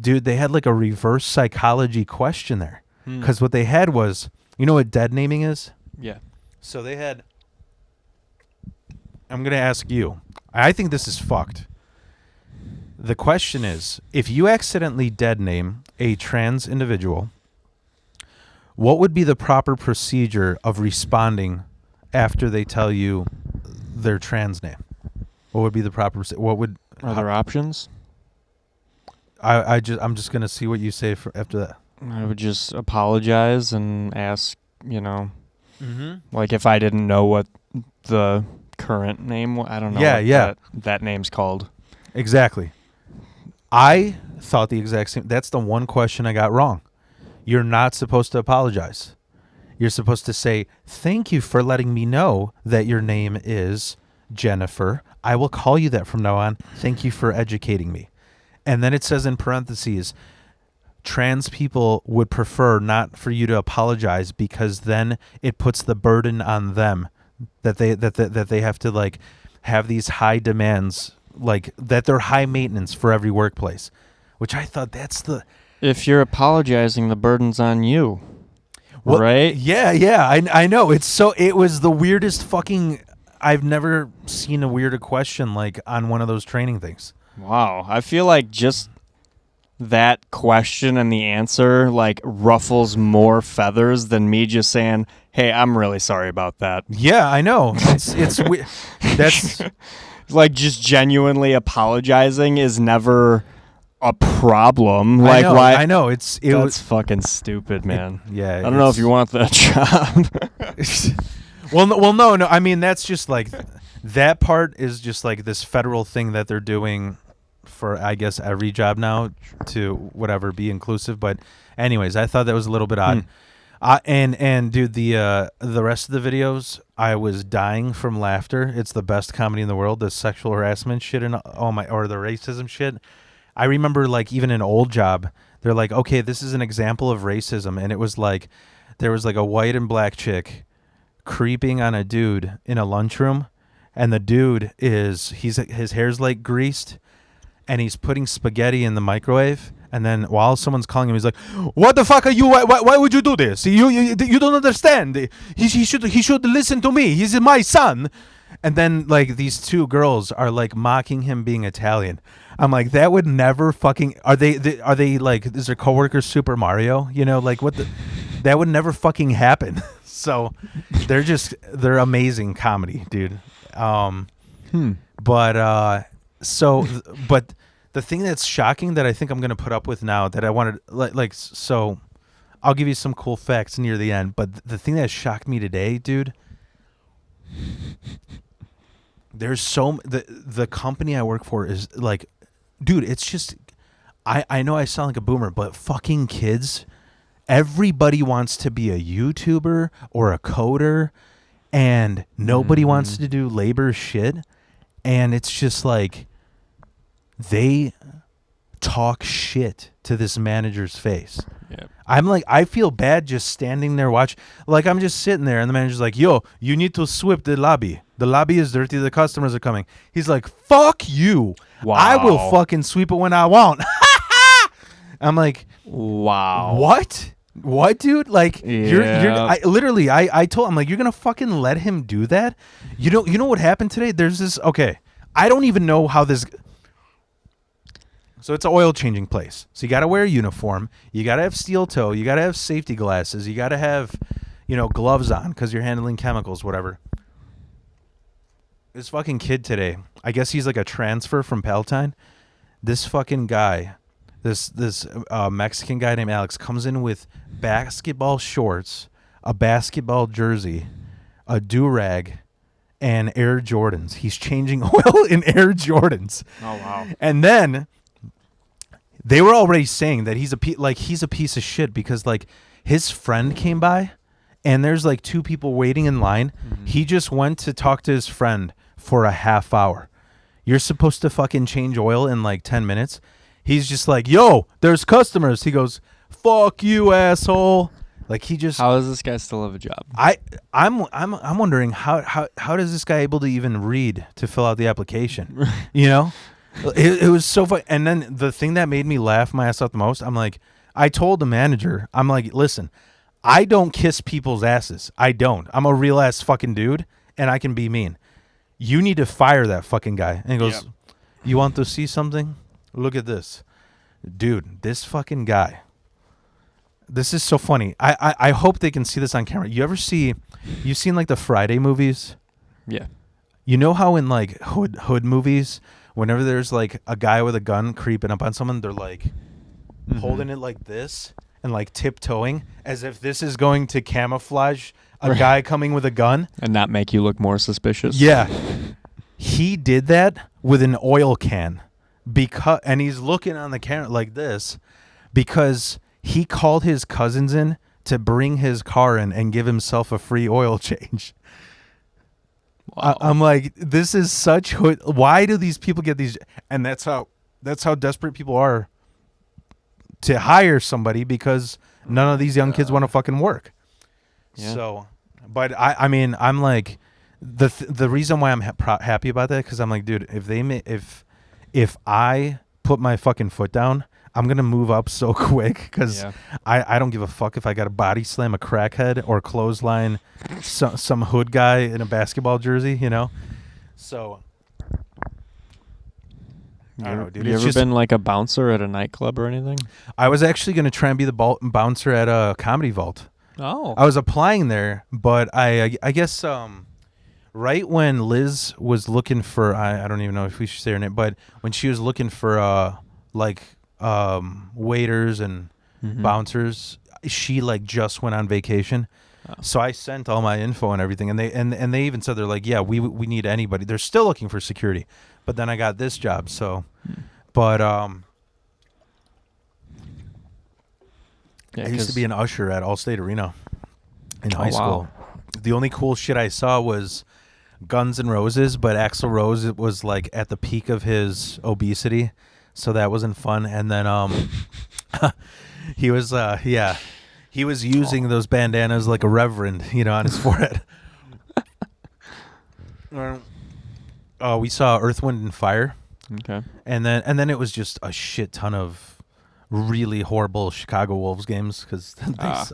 Dude, they had a reverse psychology question there. Because what they had was, you know what dead naming is? Yeah. So they had, I'm going to ask you, I think this is fucked. The question is, if you accidentally dead name a trans individual, what would be the proper procedure of responding after they tell you their trans name? What would be the proper? What would Are there options? I'm just gonna see what you say for after that. I would just apologize and ask, like if I didn't know what the current name, I don't know. Yeah. That name's called. Exactly. I thought the exact same. That's the one question I got wrong. You're not supposed to apologize. You're supposed to say, thank you for letting me know that your name is Jennifer. I will call you that from now on. Thank you for educating me. And then it says in parentheses, trans people would prefer not for you to apologize because then it puts the burden on them that they have to like have these high demands, like that they're high maintenance for every workplace, which I thought that's the... If you're apologizing, the burden's on you. Well, right? Yeah. I know. It was the weirdest fucking... I've never seen a weirder question like on one of those training things. Wow. I feel like just that question and the answer like ruffles more feathers than me just saying, hey, I'm really sorry about that. Yeah, I know. It's that's like just genuinely apologizing is never a problem. Like why? I know. That's fucking stupid, man. I don't know if you want that job. Well, no. I mean, that's just like that part is just like this federal thing that they're doing for, I guess, every job now to whatever be inclusive. But anyways, I thought that was a little bit odd. And dude, the rest of the videos, I was dying from laughter. It's the best comedy in the world. The sexual harassment shit and or the racism shit. I remember like even an old job, they're like, okay, this is an example of racism, and it was like there was like a white and black chick creeping on a dude in a lunchroom, and the dude his hair's like greased, and he's putting spaghetti in the microwave, and then while someone's calling him, he's like, what the fuck are you, why would you do this? You don't understand. He should listen to me. He's my son. And then like these two girls are like mocking him being Italian. I'm like, that would never fucking... Are they like, is their coworker Super Mario? You know, like what the... That would never fucking happen. So they're amazing comedy, dude. But the thing that's shocking that I think I'm going to put up with now that I wanted, so I'll give you some cool facts near the end. But the thing that shocked me today, dude, there's the company I work for is like, dude, it's just, I know I sound like a boomer, but fucking kids, everybody wants to be a YouTuber or a coder, and nobody wants to do labor shit. And it's just like, they talk shit to this manager's face. Yep. I'm like, I feel bad just standing there watch. Like, I'm just sitting there, and the manager's like, yo, you need to sweep the lobby. The lobby is dirty. The customers are coming. He's like, fuck you. Wow. I will fucking sweep it when I want. I'm like, wow. What, dude? Like, yeah. I told him, like, you're going to fucking let him do that? You know what happened today? There's this, okay, I don't even know how this... So it's an oil changing place. So you got to wear a uniform. You got to have steel toe. You got to have safety glasses. You got to have, gloves on because you're handling chemicals, whatever. This fucking kid today, I guess he's like a transfer from Palatine. This fucking guy, this Mexican guy named Alex comes in with basketball shorts, a basketball jersey, a do-rag, and Air Jordans. He's changing oil in Air Jordans. Oh, wow. And then... they were already saying that he's a piece of shit because like his friend came by and there's like two people waiting in line. Mm-hmm. He just went to talk to his friend for a half hour. You're supposed to fucking change oil in like 10 minutes. He's just like, yo, there's customers. He goes, fuck you, asshole. Like he just... How does this guy still have a job? I'm wondering how does this guy able to even read to fill out the application? You know? It was so funny. And then the thing that made me laugh my ass off the most, I'm like, I told the manager, I'm like, listen, I don't kiss people's asses. I don't. I'm a real ass fucking dude, and I can be mean. You need to fire that fucking guy. And he goes, You want to see something? Look at this. Dude, this fucking guy. This is so funny. I hope they can see this on camera. You've seen like the Friday movies? Yeah. You know how in like hood movies, whenever there's like a guy with a gun creeping up on someone, they're like holding it like this and like tiptoeing as if this is going to camouflage a guy coming with a gun and not make you look more suspicious. Yeah. He did that with an oil can and he's looking on the camera like this because he called his cousins in to bring his car in and give himself a free oil change. Wow. I'm like, this is such hood. Why do these people get these? And that's how desperate people are to hire somebody because none of these young kids want to fucking work. Yeah. So, but I mean, I'm like, the reason why I'm happy about that because I'm like, dude, if I put my fucking foot down, I'm gonna move up so quick because I don't give a fuck if I got to body slam a crackhead or clothesline some hood guy in a basketball jersey, you know. So I don't know, dude. You ever been like a bouncer at a nightclub or anything? I was actually gonna try and be the bouncer at a Comedy Vault. Oh, I was applying there, but I guess right when Liz was looking for I don't even know if we should say her name, but when she was looking for waiters and bouncers, she like just went on vacation. So I sent all my info and everything, and they even said they're like, yeah, we need anybody. They're still looking for security, but then I got this job. So, but I used to be an usher at Allstate Arena in high school. The only cool shit I saw was Guns N' Roses, but Axl Rose was like at the peak of his obesity. So that wasn't fun. And then he was using those bandanas like a reverend, you know, on his forehead. We saw Earth, Wind and Fire. Okay. And then it was just a shit ton of really horrible Chicago Wolves games because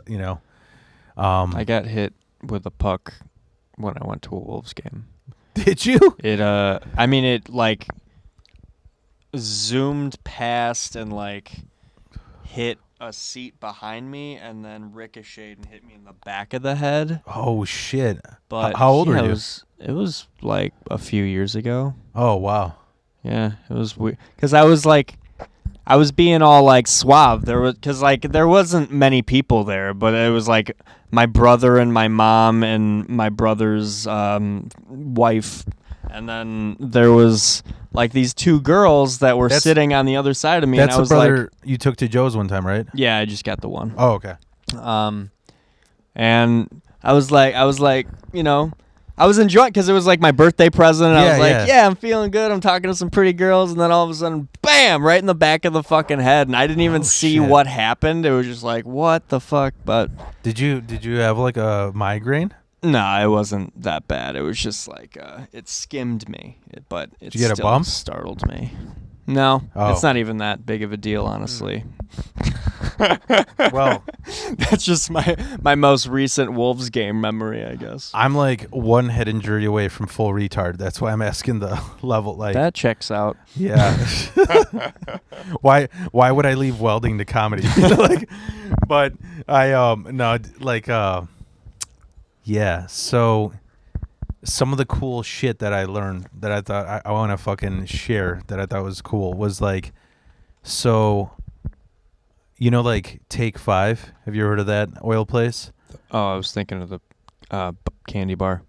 you know. I got hit with a puck when I went to a Wolves game. Did you? It like zoomed past and like hit a seat behind me and then ricocheted and hit me in the back of the head. Oh shit. But how old were you? It was like a few years ago. Oh wow. Yeah, it was weird cuz I was being all like suave. There wasn't many people there, but it was like my brother and my mom and my brother's wife, and then there was like these two girls that were sitting on the other side of me. That's and I was the brother like, you took to Joe's one time, right? Yeah, I just got the one. Oh, okay. And I was like, you know, I was enjoying because it was like my birthday present. And I was like, yeah, I'm feeling good. I'm talking to some pretty girls, and then all of a sudden, bam, right in the back of the fucking head, and I didn't even see what happened. It was just like, what the fuck? But did you have like a migraine? No, it wasn't that bad. It was just like it skimmed me, but it Did you get a bump? Startled me. No, it's not even that big of a deal, honestly. Well, that's just my most recent Wolves game memory, I guess. I'm like one head injury away from full retard. That's why I'm asking the level. Like that checks out. Yeah. Why would I leave welding to comedy? Like, but I no like yeah. So some of the cool shit that I learned that I thought I want to fucking share that I thought was cool was like, so, you know, like Take 5. Have you heard of that oil place? Oh, I was thinking of the candy bar.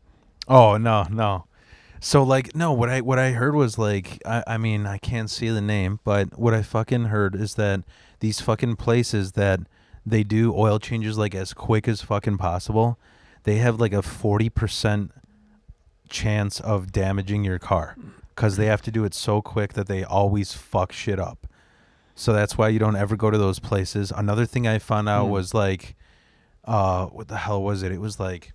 Oh, no. So like, no, what I heard was like, I mean, I can't see the name, but what I fucking heard is that these fucking places that they do oil changes like as quick as fucking possible, they have like a 40% chance of damaging your car because they have to do it so quick that they always fuck shit up. So that's why you don't ever go to those places. Another thing I found out was like, what the hell was it? It was like,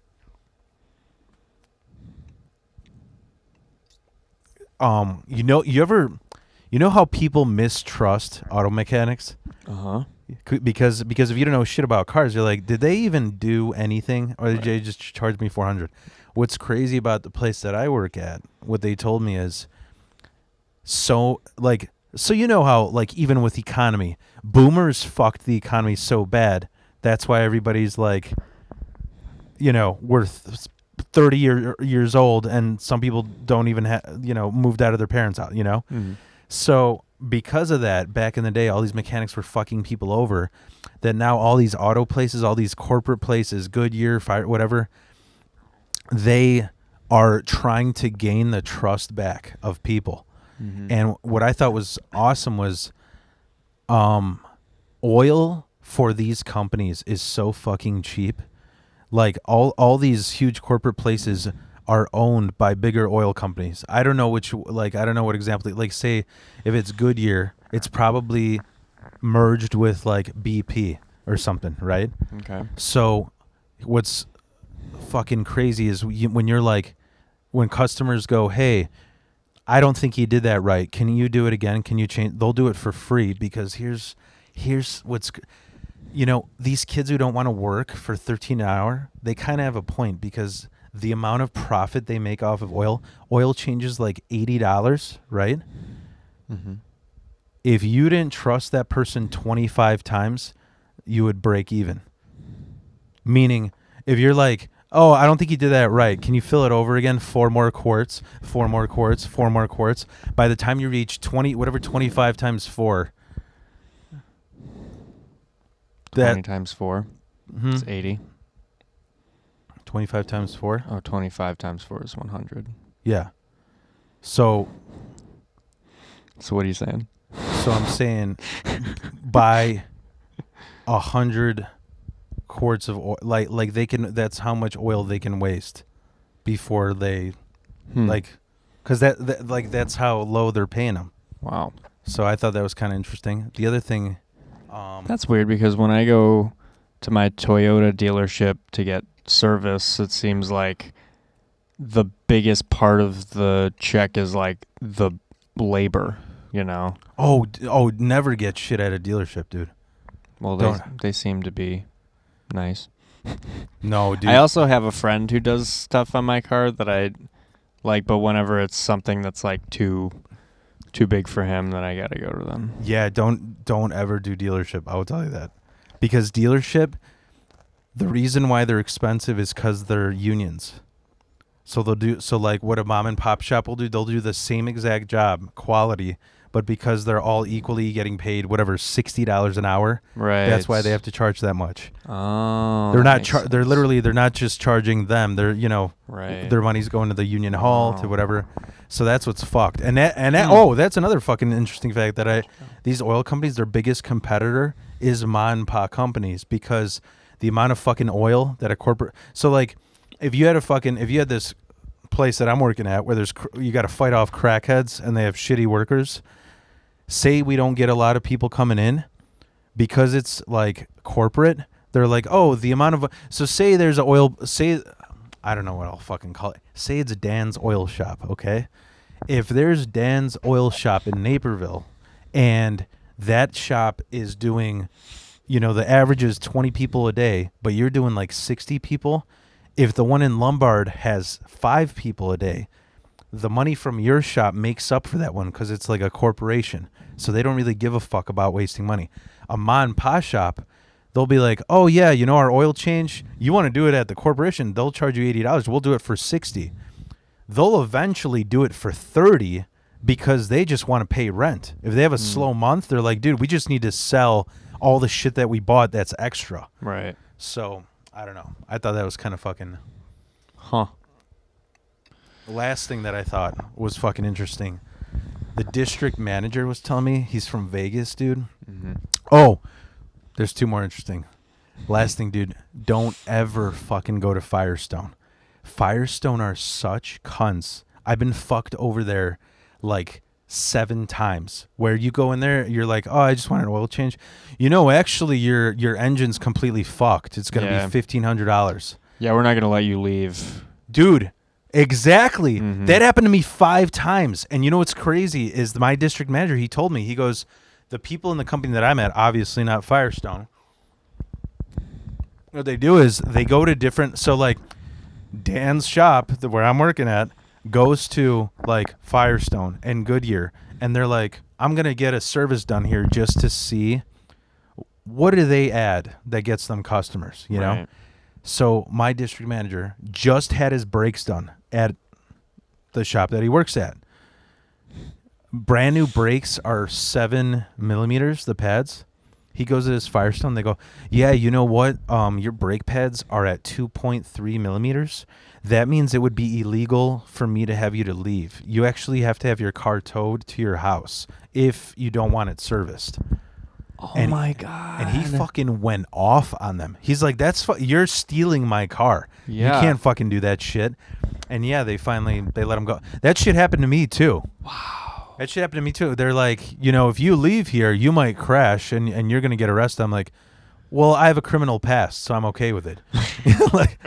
you know how people mistrust auto mechanics? Uh-huh. Because if you don't know shit about cars, you're like, did they even do anything, or did they just charge me $400? What's crazy about the place that I work at, what they told me is, so like So you know how, like, even with economy, boomers fucked the economy so bad. That's why everybody's like, worth 30 years old, and some people don't even moved out of their parents' house. Mm-hmm. So because of that, back in the day, all these mechanics were fucking people over. That now all these auto places, all these corporate places, Goodyear, Fire, whatever, they are trying to gain the trust back of people. Mm-hmm. And what I thought was awesome was oil for these companies is so fucking cheap. Like all these huge corporate places are owned by bigger oil companies. I don't know what example, like say if it's Goodyear, it's probably merged with like BP or something, right? Okay. So what's fucking crazy is when customers go, hey, I don't think you did that right. Can you do it again? Can you change? They'll do it for free because here's what's, these kids who don't want to work for $13 an hour, they kind of have a point because the amount of profit they make off of oil changes like $80, right? Mm-hmm. If you didn't trust that person 25 times, you would break even. Meaning, if you're like, oh, I don't think you did that right. Can you fill it over again? 4 more quarts, 4 more quarts, 4 more quarts. By the time you reach 25 times 4. 20 times 4. Mm-hmm. It's 80. 25 times 4? Oh, 25 times 4 is 100. Yeah. So what are you saying? So I'm saying buy 100 quarts of oil. Like they can. That's how much oil they can waste before they because that's how low they're paying them. Wow. So I thought that was kind of interesting. The other thing, that's weird because when I go to my Toyota dealership to get service, it seems like the biggest part of the check is like the labor. Oh, never get shit at a dealership, dude. Well, they seem to be nice. No, dude. I also have a friend who does stuff on my car that I like, but whenever it's something that's like too big for him, then I gotta go to them. Yeah, don't ever do dealership. I will tell you that. Because dealership, the reason why they're expensive is because they're unions. So like what a mom and pop shop will do, they'll do the same exact job, quality, but because they're all equally getting paid whatever $60 an hour, right? That's why they have to charge that much. Oh, they're not. They're not just charging them. They're right. Their money's going to the union hall to whatever. So that's what's fucked. And that's another fucking interesting fact that these oil companies, their biggest competitor is mom and pop companies because the amount of fucking oil that a corporate. So like, if you had this place that I'm working at where you got to fight off crackheads and they have shitty workers. Say we don't get a lot of people coming in because it's like corporate. They're like, oh, the amount of say there's I don't know what I'll fucking call it. Say it's Dan's Oil Shop, okay? If there's Dan's Oil Shop in Naperville and that shop is doing, the average is 20 people a day, but you're doing like 60 people. If the one in Lombard has 5 people a day, the money from your shop makes up for that one because it's like a corporation. So they don't really give a fuck about wasting money. A mom and pop shop, they'll be like, oh, yeah, our oil change, you want to do it at the corporation, they'll charge you $80. We'll do it for $60. They'll eventually do it for $30 because they just want to pay rent. If they have a slow month, they're like, dude, we just need to sell all the shit that we bought that's extra. Right. So, I don't know. I thought that was kind of fucking... Huh. The last thing that I thought was fucking interesting. The district manager was telling me he's from Vegas, dude. Mm-hmm. Oh, there's 2 more interesting. Last thing, dude. Don't ever fucking go to Firestone. Firestone are such cunts. I've been fucked over there like 7 times. Where you go in there, you're like, oh, I just want an oil change. Actually, your engine's completely fucked. It's going to be $1,500. Yeah, we're not going to let you leave. Dude. Exactly. Mm-hmm. That happened to me 5 times. And you know what's crazy is my district manager, he told me, he goes, the people in the company that I'm at, obviously not Firestone, what they do is they go to different, so like Dan's shop where I'm working at, goes to like Firestone and Goodyear, and they're like, I'm gonna get a service done here just to see what do they add that gets them customers, you know? Right. So my district manager just had his brakes done at the shop that he works at. Brand new brakes are 7 millimeters, the pads. He goes to his Firestone. They go, yeah, you know what? Your brake pads are at 2.3 millimeters. That means it would be illegal for me to have you to leave. You actually have to have your car towed to your house if you don't want it serviced. Oh my God. And he fucking went off on them. He's like, you're stealing my car. Yeah. You can't fucking do that shit. And yeah, they let him go. That shit happened to me too. Wow. That shit happened to me too. They're like, if you leave here, you might crash and you're going to get arrested. I'm like, well, I have a criminal past, so I'm okay with it. Like,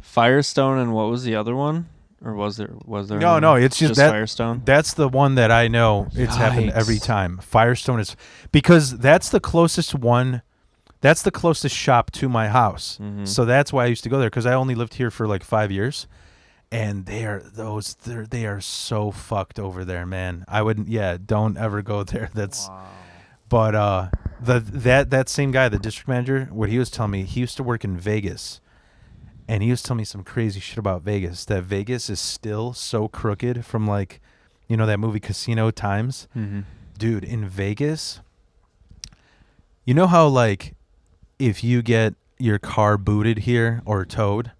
Firestone, and what was the other one? Or was there No, it's just that Firestone? That's the one that I know. It's happened every time. Firestone is because that's the closest one. That's the closest shop to my house. Mm-hmm. So that's why I used to go there, because I only lived here for like 5 years, and they are so fucked over there, man. I wouldn't. Yeah, don't ever go there. That's. Wow. But that same guy, the district manager, what he was telling me, he used to work in Vegas. And he was telling me some crazy shit about Vegas, that Vegas is still so crooked from, like, that movie Casino Times? Mm-hmm. Dude, in Vegas, you know how, like, if you get your car booted here or towed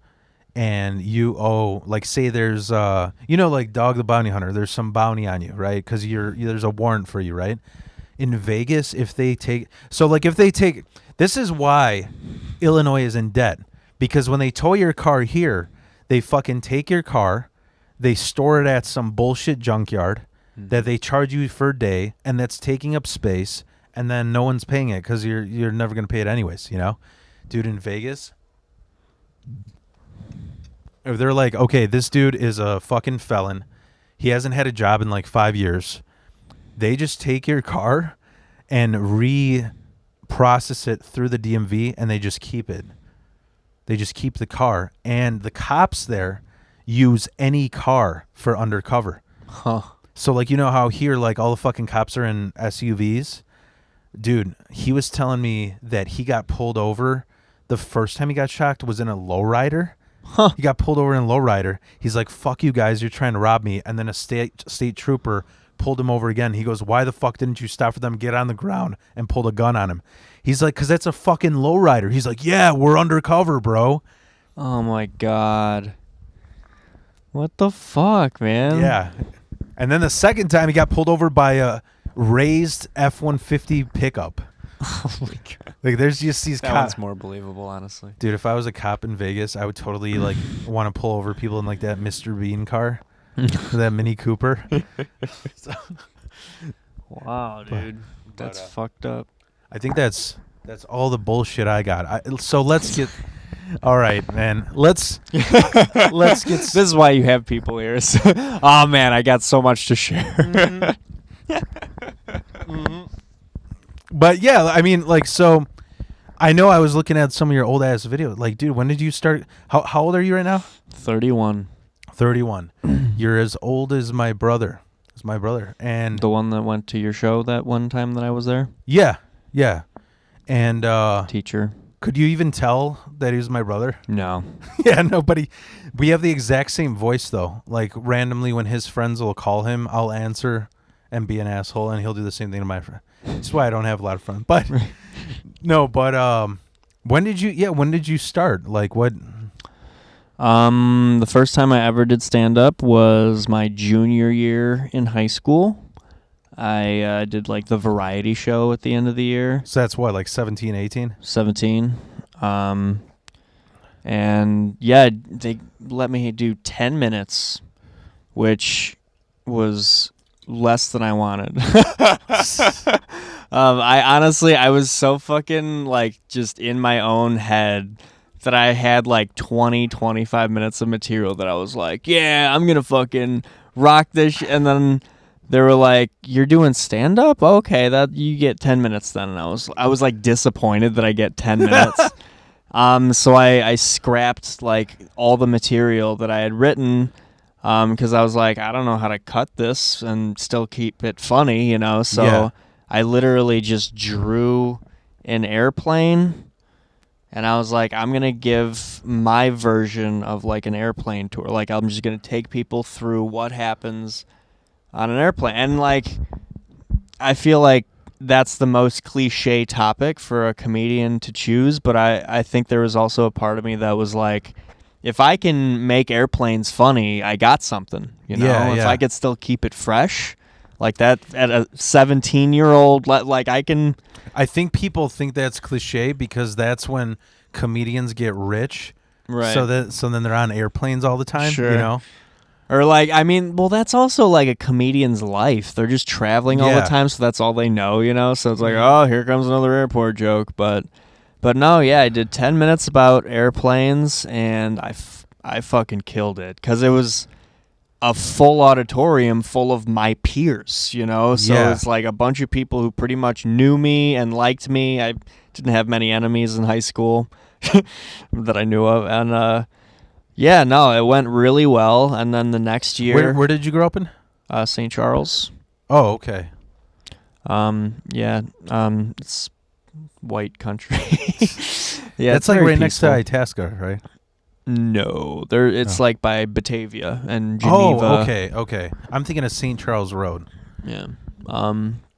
and you owe, like, say there's, like Dog the Bounty Hunter, there's some bounty on you, right? Because there's a warrant for you, right? In Vegas, if they take, this is why Illinois is in debt. Because when they tow your car here, they fucking take your car, they store it at some bullshit junkyard that they charge you for a day, and that's taking up space, and then no one's paying it because you're never going to pay it anyways, Dude, in Vegas, if they're like, okay, this dude is a fucking felon. He hasn't had a job in like 5 years. They just take your car and reprocess it through the DMV, and they just keep it. They just keep the car, and the cops there use any car for undercover. Huh. So, like, how here, like, all the fucking cops are in SUVs? Dude, he was telling me that he got pulled over. The first time he got shocked was in a lowrider. Huh. He got pulled over in a lowrider. He's like, fuck you guys, you're trying to rob me. And then a state trooper pulled him over again. He goes, why the fuck didn't you stop for them, get on the ground, and pulled a gun on him? He's like, because that's a fucking lowrider. He's like, yeah, we're undercover, bro. Oh my God. What the fuck, man? Yeah. And then the second time he got pulled over by a raised F-150 pickup. Oh my God. Like, there's just these That cops. one's more believable, honestly. Dude, if I was a cop in Vegas, I would totally, like, want to pull over people in, like, that Mr. Bean car. That Mini Cooper. Wow, dude. That's fucked up. I think that's all the bullshit I got. So let's get... All right, man. Let's get... This is why you have people here. Oh, man, I got so much to share. Mm-hmm. But, yeah, I mean, like, so... I know I was looking at some of your old-ass videos. Like, dude, when did you start... How old are you right now? 31. 31. You're as old as my brother. And The one that went to your show that one time that I was there? yeah. And Teacher. could you even tell that he was my brother? No. Yeah, nobody. We have the exact same voice though. Like, randomly when his friends will call him, I'll answer and be an asshole, and he'll do the same thing to my friend. That's why I don't have a lot of friends. But no, but when did you start? Like, what? The first time I ever did stand-up was my junior year in high school. I did, like, the variety show at the end of the year. So that's what, like 17, 18? 17. And, yeah, they let me do 10 minutes, which was less than I wanted. I was so fucking, like, just in my own head that I had like 25 minutes of material that I was like, yeah, I'm gonna fucking rock this and then they were like, you're doing stand-up? Okay, that you get 10 minutes then. And I was like disappointed that I get 10 minutes. So I scrapped like all the material that I had written because I was like, I don't know how to cut this and still keep it funny, you know. So Yeah. I literally just drew an airplane. And I was like, I'm going to give my version of like an airplane tour. Like, I'm just going to take people through what happens on an airplane. And like, I feel like that's the most cliche topic for a comedian to choose. But I think there was also a part of me that was like, if I can make airplanes funny, I got something, you know? Yeah, If yeah. I could still keep it fresh like that at a 17-year-old, like I can... I think people think that's cliche because that's when comedians get rich. Right. So then they're on airplanes all the time, Sure. you know? Or like, I mean, well, that's also like a comedian's life. They're just traveling all the Yeah. time, so that's all they know, you know? So it's like, oh, here comes another airport joke. But no, yeah, I did 10 minutes about airplanes, and I fucking killed it. Because it was a full auditorium full of my peers, you know? So Yeah. it's like a bunch of people who pretty much knew me and liked me. I didn't have many enemies in high school that I knew of. And, yeah, no, it went really well. And then the next year... Where did you grow up in? St. Charles. Oh, okay. Yeah, it's white country. Yeah, That's it's like very right next to peaceful. Itasca, right? No, it's Oh. like by Batavia and Geneva. Oh, okay. I'm thinking of St. Charles Road. Yeah.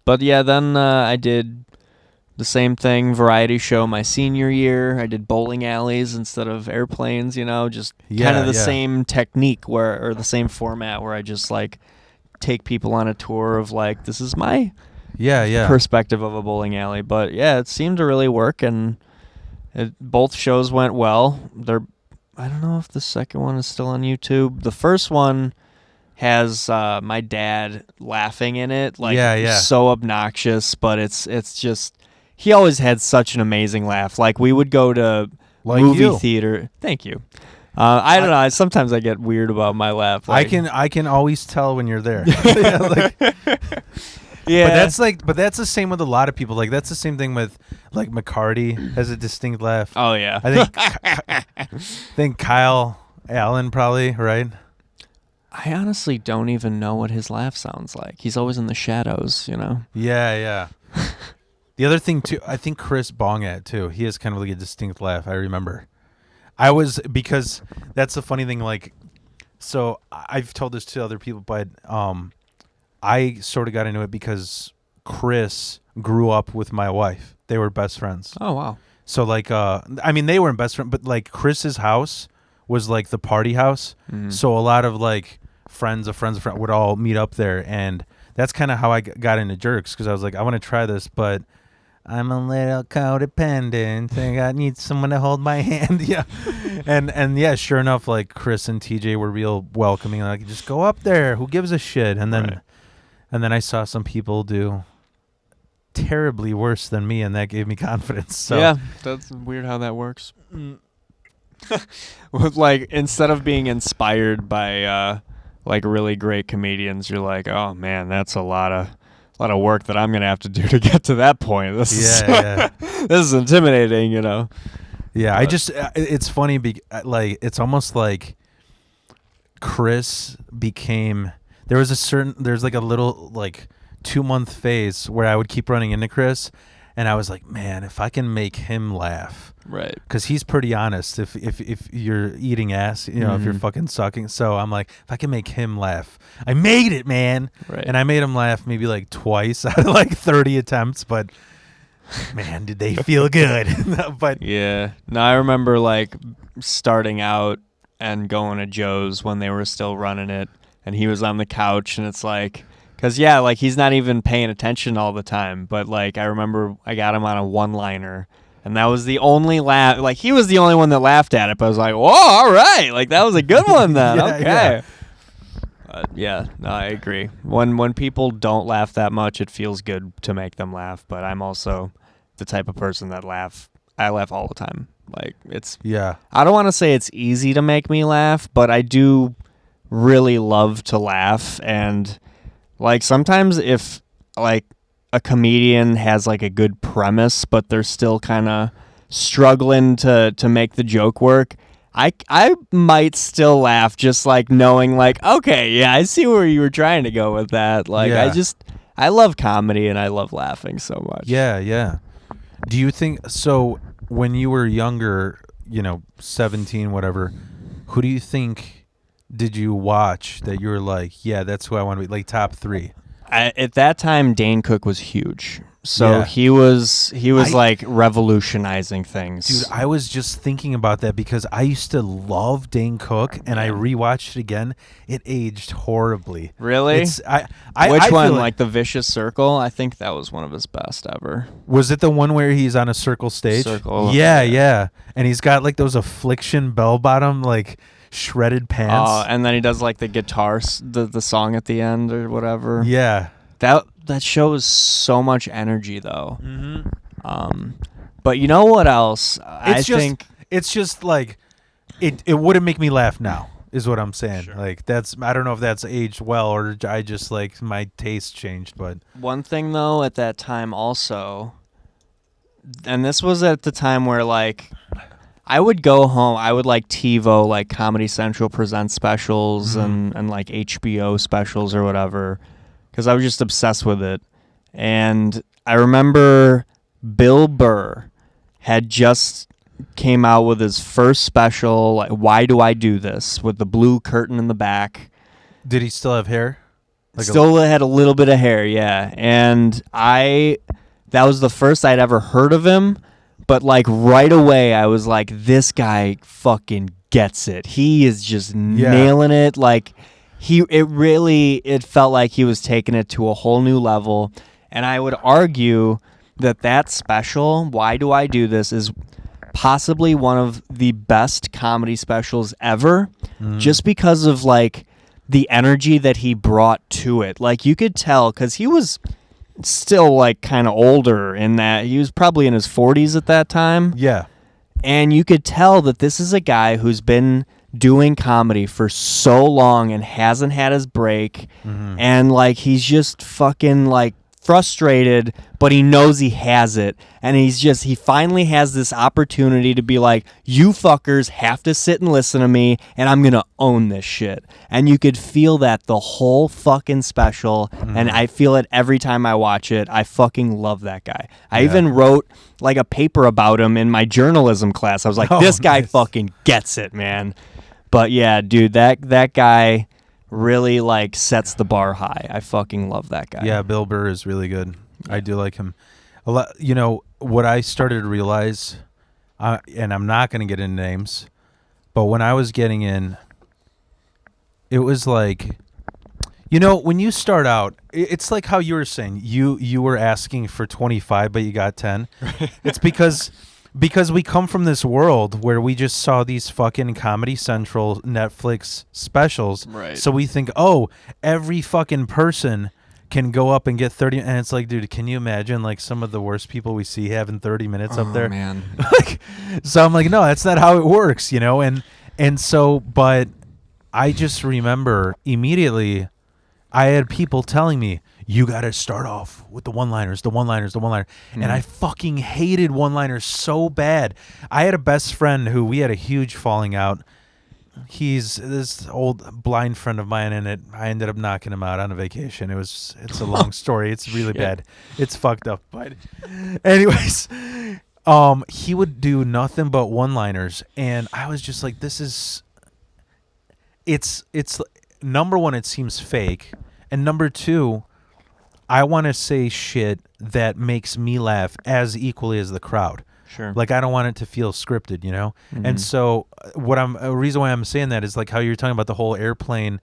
But yeah, then I did the same thing, variety show my senior year. I did bowling alleys instead of airplanes, you know, just kind of the same technique or the same format where I just like take people on a tour of like, this is my perspective of a bowling alley. But yeah, it seemed to really work, and both shows went well. I don't know if the second one is still on YouTube. The first one has my dad laughing in it, like so obnoxious, but it's just, he always had such an amazing laugh. Like, we would go to movie theater. Thank you. I don't know. Sometimes I get weird about my laugh. Like, I can always tell when you're there. Yeah, But that's the same with a lot of people. Like, that's the same thing with like McCarty has a distinct laugh. Oh yeah. I think Kyle Allen probably, right? I honestly don't even know what his laugh sounds like. He's always in the shadows, you know. Yeah. The other thing too, I think Chris Bongat too. He has kind of like a distinct laugh. I remember. Because that's the funny thing. Like, so I've told this to other people, but I sort of got into it because Chris grew up with my wife. They were best friends. Oh wow. So like, I mean, they weren't best friends, but like Chris's house was like the party house. Mhm. So a lot of like friends of friends would all meet up there, and that's kind of how I got into Jerks, because I was like, I want to try this, but I'm a little codependent. I need someone to hold my hand. Yeah. And yeah, sure enough, like Chris and TJ were real welcoming. Like, just go up there. Who gives a shit? And then I saw some people do terribly worse than me, and that gave me confidence. So yeah, that's weird how that works. With like, instead of being inspired by like really great comedians, you're like, oh man, that's a lot of work that I'm gonna have to do to get to that point. This is intimidating, you know. Yeah, But it's funny. It's almost like Chris became. There's like a little like 2-month phase where I would keep running into Chris, and I was like, man, if I can make him laugh, right? Because he's pretty honest. If you're eating ass, you know, if you're fucking sucking. So I'm like, if I can make him laugh, I made it, man. Right. And I made him laugh maybe like twice out of like 30 attempts, but man, did they feel good. But yeah, no, I remember like starting out and going to Joe's when they were still running it, and he was on the couch, and it's like, because yeah, like he's not even paying attention all the time, but like I remember I got him on a one-liner, and that was the only laugh. Like, he was the only one that laughed at it, but I was like, whoa, all right, like that was a good one then. Yeah, Okay. yeah. Yeah, no, I agree. When people don't laugh that much, it feels good to make them laugh. But I'm also the type of person that I laugh all the time. Like, I don't want to say it's easy to make me laugh, but I do really love to laugh. And like, sometimes if like a comedian has like a good premise, but they're still kind of struggling to make the joke work, I might still laugh just like knowing like, okay, yeah, I see where you were trying to go with that. Like I love comedy and I love laughing so much. Yeah. Do you think so when you were younger, 17 whatever, who do you think did you watch that you were like, yeah, that's who I want to be, like top 3? At that time Dane Cook was huge. So Yeah. he was like revolutionizing things. Dude, I was just thinking about that because I used to love Dane Cook, and I rewatched it again. It aged horribly. Really? Which Which one? feel Like The Vicious Circle? I think that was one of his best ever. Was it the one where he's on a circle stage? Circle. Yeah. And he's got like those Affliction bell bottom like shredded pants. Oh, and then he does like the guitar, the song at the end or whatever. Yeah. That show is so much energy though. Mm-hmm. But you know what else? I think it's just like it wouldn't make me laugh now, is what I'm saying. Sure. Like I don't know if that's aged well or I just like my taste changed, but one thing though at that time also, and this was at the time where like I would go home, I would like TiVo, like Comedy Central presents specials and like HBO specials or whatever, because I was just obsessed with it. And I remember Bill Burr had just came out with his first special, like Why Do I Do This, with the blue curtain in the back. Did he still have hair? Like still had a little bit of hair, yeah. And that was the first I'd ever heard of him. But like right away, I was like, this guy fucking gets it. He is just nailing it. Like it felt like he was taking it to a whole new level. And I would argue that special, Why Do I Do This, is possibly one of the best comedy specials ever, just because of like the energy that he brought to it. Like you could tell, because he was still like kind of older in that he was probably in his 40s at that time. Yeah. And you could tell that this is a guy who's been doing comedy for so long and hasn't had his break. And like he's just fucking like frustrated, but he knows he has it, and he finally has this opportunity to be like, you fuckers have to sit and listen to me, and I'm gonna own this shit. And you could feel that the whole fucking special, and I feel it every time I watch it. I fucking love that guy. I even wrote like a paper about him in my journalism class. I was like, this guy fucking gets it, man. But yeah, dude, that guy really like sets the bar high. I fucking love that guy. Yeah, Bill Burr is really good. Yeah. I do like him a lot. You know what I started to realize, and I'm not going to get into names, but when I was getting in, it was like, when you start out, it's like how you were saying, you were asking for 25 but you got 10. It's because we come from this world where we just saw these fucking Comedy Central, Netflix specials. Right. So we think, every fucking person can go up and get 30. And it's like, dude, can you imagine like some of the worst people we see having 30 minutes up there? Man. So I'm like, no, that's not how it works, And so, but I just remember immediately I had people telling me, you got to start off with the one-liners. And I fucking hated one-liners so bad. I had a best friend who we had a huge falling out. He's this old blind friend of mine, and I ended up knocking him out on a vacation. It's a long story. It's really bad. It's fucked up. But anyways, he would do nothing but one-liners. And I was just like, it's number one, it seems fake. And number two, I want to say shit that makes me laugh as equally as the crowd. Sure. Like I don't want it to feel scripted, And so a reason why I'm saying that is like how you're talking about the whole airplane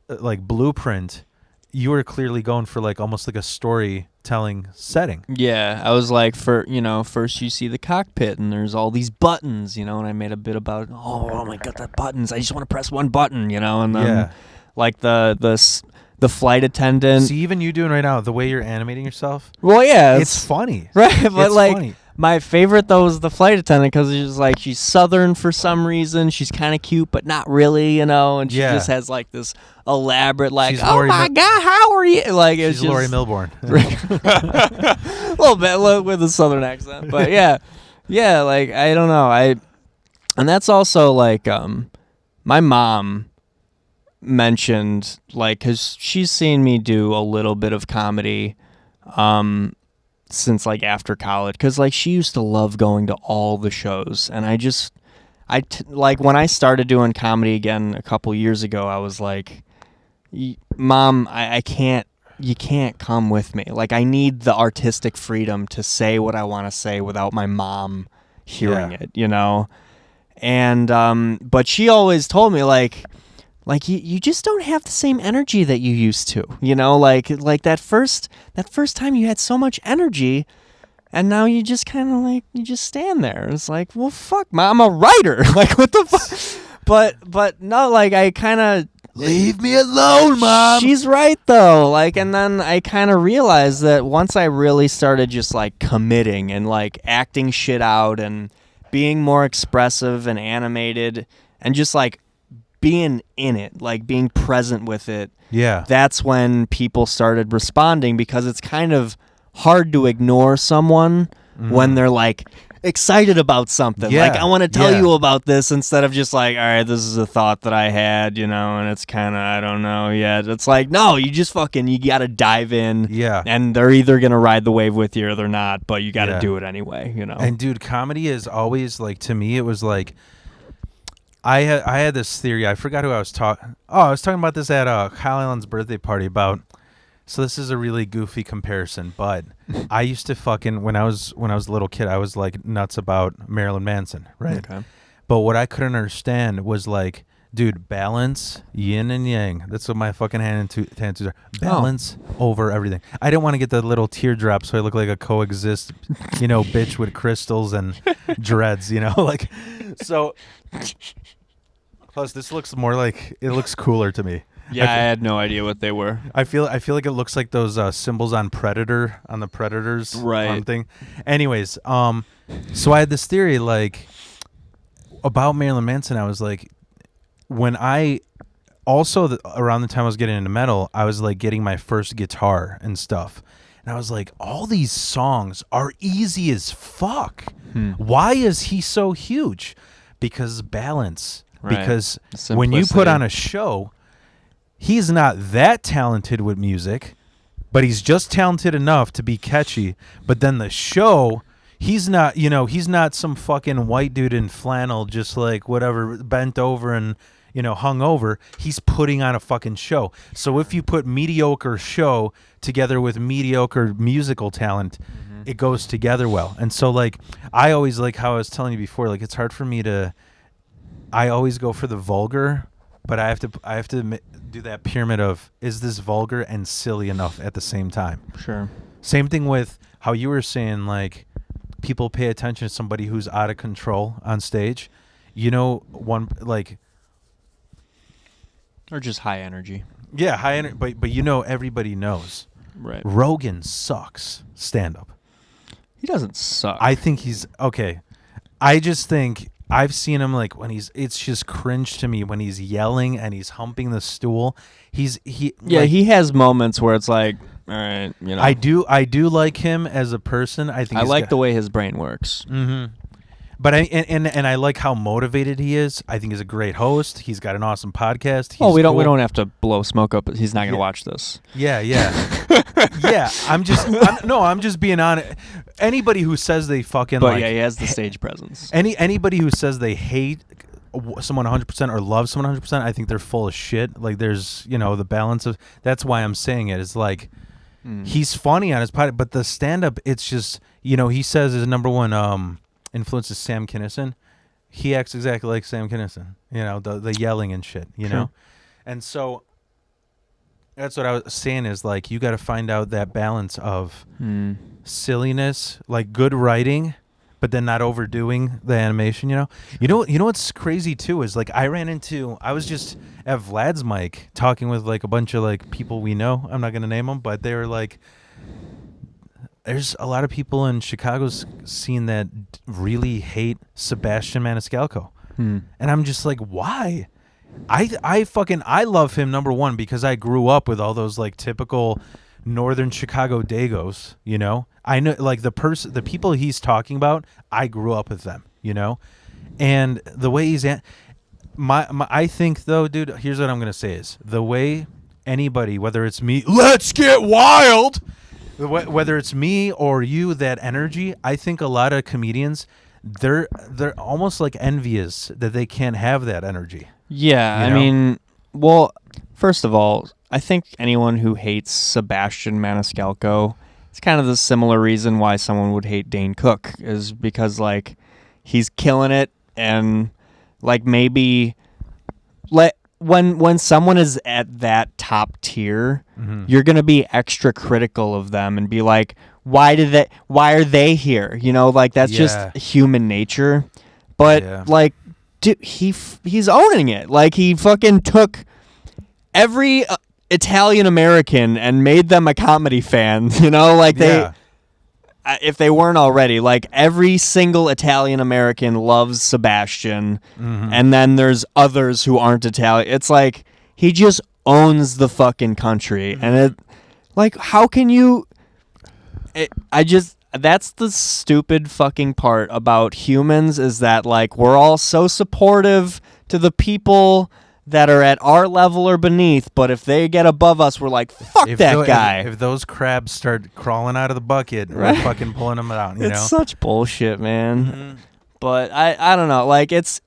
like blueprint. You were clearly going for like almost like a storytelling setting. Yeah, I was like, first you see the cockpit and there's all these buttons, and I made a bit about, oh my god, the buttons. I just want to press one button, and then like the flight attendant. See, even you doing right now, the way you're animating yourself. Well, yeah, it's funny, right? But it's like, funny. My favorite though is the flight attendant because she's like, she's Southern for some reason. She's kind of cute, but not really, and she just has like this elaborate, like, she's oh my god, how are you? Like, it's she's just Lori Milbourne, a little bit with a Southern accent, but yeah, like I don't know, And that's also like my mom mentioned, like, because she's seen me do a little bit of comedy since like after college, because like she used to love going to all the shows, and like when I started doing comedy again a couple years ago, I was like, Mom, I can't, you can't come with me. Like, I need the artistic freedom to say what I want to say without my mom hearing it, you know? And but she always told me like you just don't have the same energy that you used to, you know, like that first time you had so much energy, and now you just kind of like, you just stand there. It's like, well, fuck, Mom, I'm a writer. Like, what the fuck? But no, like, I kind of, leave me alone, Mom. she's right though. Like, and then I kind of realized that once I really started just like committing and like acting shit out and being more expressive and animated and just like being in it, like being present with it. Yeah. That's when people started responding, because it's kind of hard to ignore someone when they're like excited about something. Yeah. Like, I want to tell you about this, instead of just like, all right, this is a thought that I had, you know, and it's kind of, I don't know yet. It's like, no, you just fucking, you got to dive in. Yeah. And they're either going to ride the wave with you or they're not, but you got to do it anyway, you know? And dude, comedy is always like, to me, it was like, I had this theory. I forgot who I was talking. Oh, I was talking about this at Kyle Allen's birthday party about. So this is a really goofy comparison, but I used to fucking when I was a little kid, I was like nuts about Marilyn Manson, right? Okay. But what I couldn't understand was like, dude, balance, yin and yang. That's what my fucking tattoos are. Balance over everything. I didn't want to get the little teardrop, so I look like a coexist, you know, bitch with crystals and dreads, you know, like. So, plus this looks more like, it looks cooler to me. Yeah, I had no idea what they were. I feel like it looks like those symbols on Predator, on the Predator's arm thing. Anyways, so I had this theory like about Marilyn Manson. I was like, when I also around the time I was getting into metal, I was like getting my first guitar and stuff, and I was like, all these songs are easy as fuck. Why is he so huge? Because balance. Right. Because when you put on a show, he's not that talented with music, but he's just talented enough to be catchy. But then the show, he's not, you know, he's not some fucking white dude in flannel, just like whatever, bent over and, you know, hung over. He's putting on a fucking show. So if you put mediocre show together with mediocre musical talent, it goes together well. And so like, I always, like how I was telling you before, like it's hard for me to, I always go for the vulgar, but I have to do that pyramid of, is this vulgar and silly enough at the same time? Sure. Same thing with how you were saying, like, people pay attention to somebody who's out of control on stage. You know, one, like... Or just high energy. Yeah, high energy, but you know, everybody knows. Right. Rogan sucks stand-up. He doesn't suck. I think he's... Okay. I just think... I've seen him like when it's just cringe to me when he's yelling and he's humping the stool. He has moments where it's like, all right, you know. I do like him as a person. I think I like the way his brain works. Mm-hmm. But I like how motivated he is. I think he's a great host. He's got an awesome podcast. We don't have to blow smoke up. He's not going to watch this. Yeah. Yeah. I'm just being honest. Anybody who says they fucking he has the stage presence. Anybody who says they hate someone 100% or love someone 100%, I think they're full of shit. Like there's, you know, the balance of, that's why I'm saying it is like, he's funny on his podcast, but the stand-up, it's just, you know, he says his number one influence is Sam Kinison. He acts exactly like Sam Kinison, you know, the yelling and shit, you know? And so that's what I was saying is like, you got to find out that balance of silliness, like good writing, but then not overdoing the animation, you know? You know what's crazy too is like I was just at Vlad's mic talking with like a bunch of like people we know. I'm not going to name them, but they were like, there's a lot of people in Chicago's scene that really hate Sebastian Maniscalco. And I'm just like, why? I love him, number one, because I grew up with all those like typical northern Chicago Dagos, you know? I know like the people he's talking about, I grew up with them, you know? And the way he's I think though, dude, here's what I'm gonna say is the way anybody, whether it's me, let's get wild, whether it's me or you, that energy, I think a lot of comedians, they're almost like envious that they can't have that energy. Yeah, You know? I mean, well, first of all, I think anyone who hates Sebastian Maniscalco, it's kind of the similar reason why someone would hate Dane Cook, is because like he's killing it, and like maybe when someone is at that top tier, you're gonna be extra critical of them and be like, why are they here? You know, like that's just human nature. But like, dude, he's owning it. Like he fucking took every Italian American and made them a comedy fan. You know, like they. If they weren't already, like every single Italian American loves Sebastian, and then there's others who aren't Italian. It's like he just owns the fucking country, and it, like, how can you? That's the stupid fucking part about humans, is that like we're all so supportive to the people that are at our level or beneath, but if they get above us, we're like, fuck that guy. If those crabs start crawling out of the bucket, we're fucking pulling them out. You know? It's such bullshit, man. But I don't know. Like it's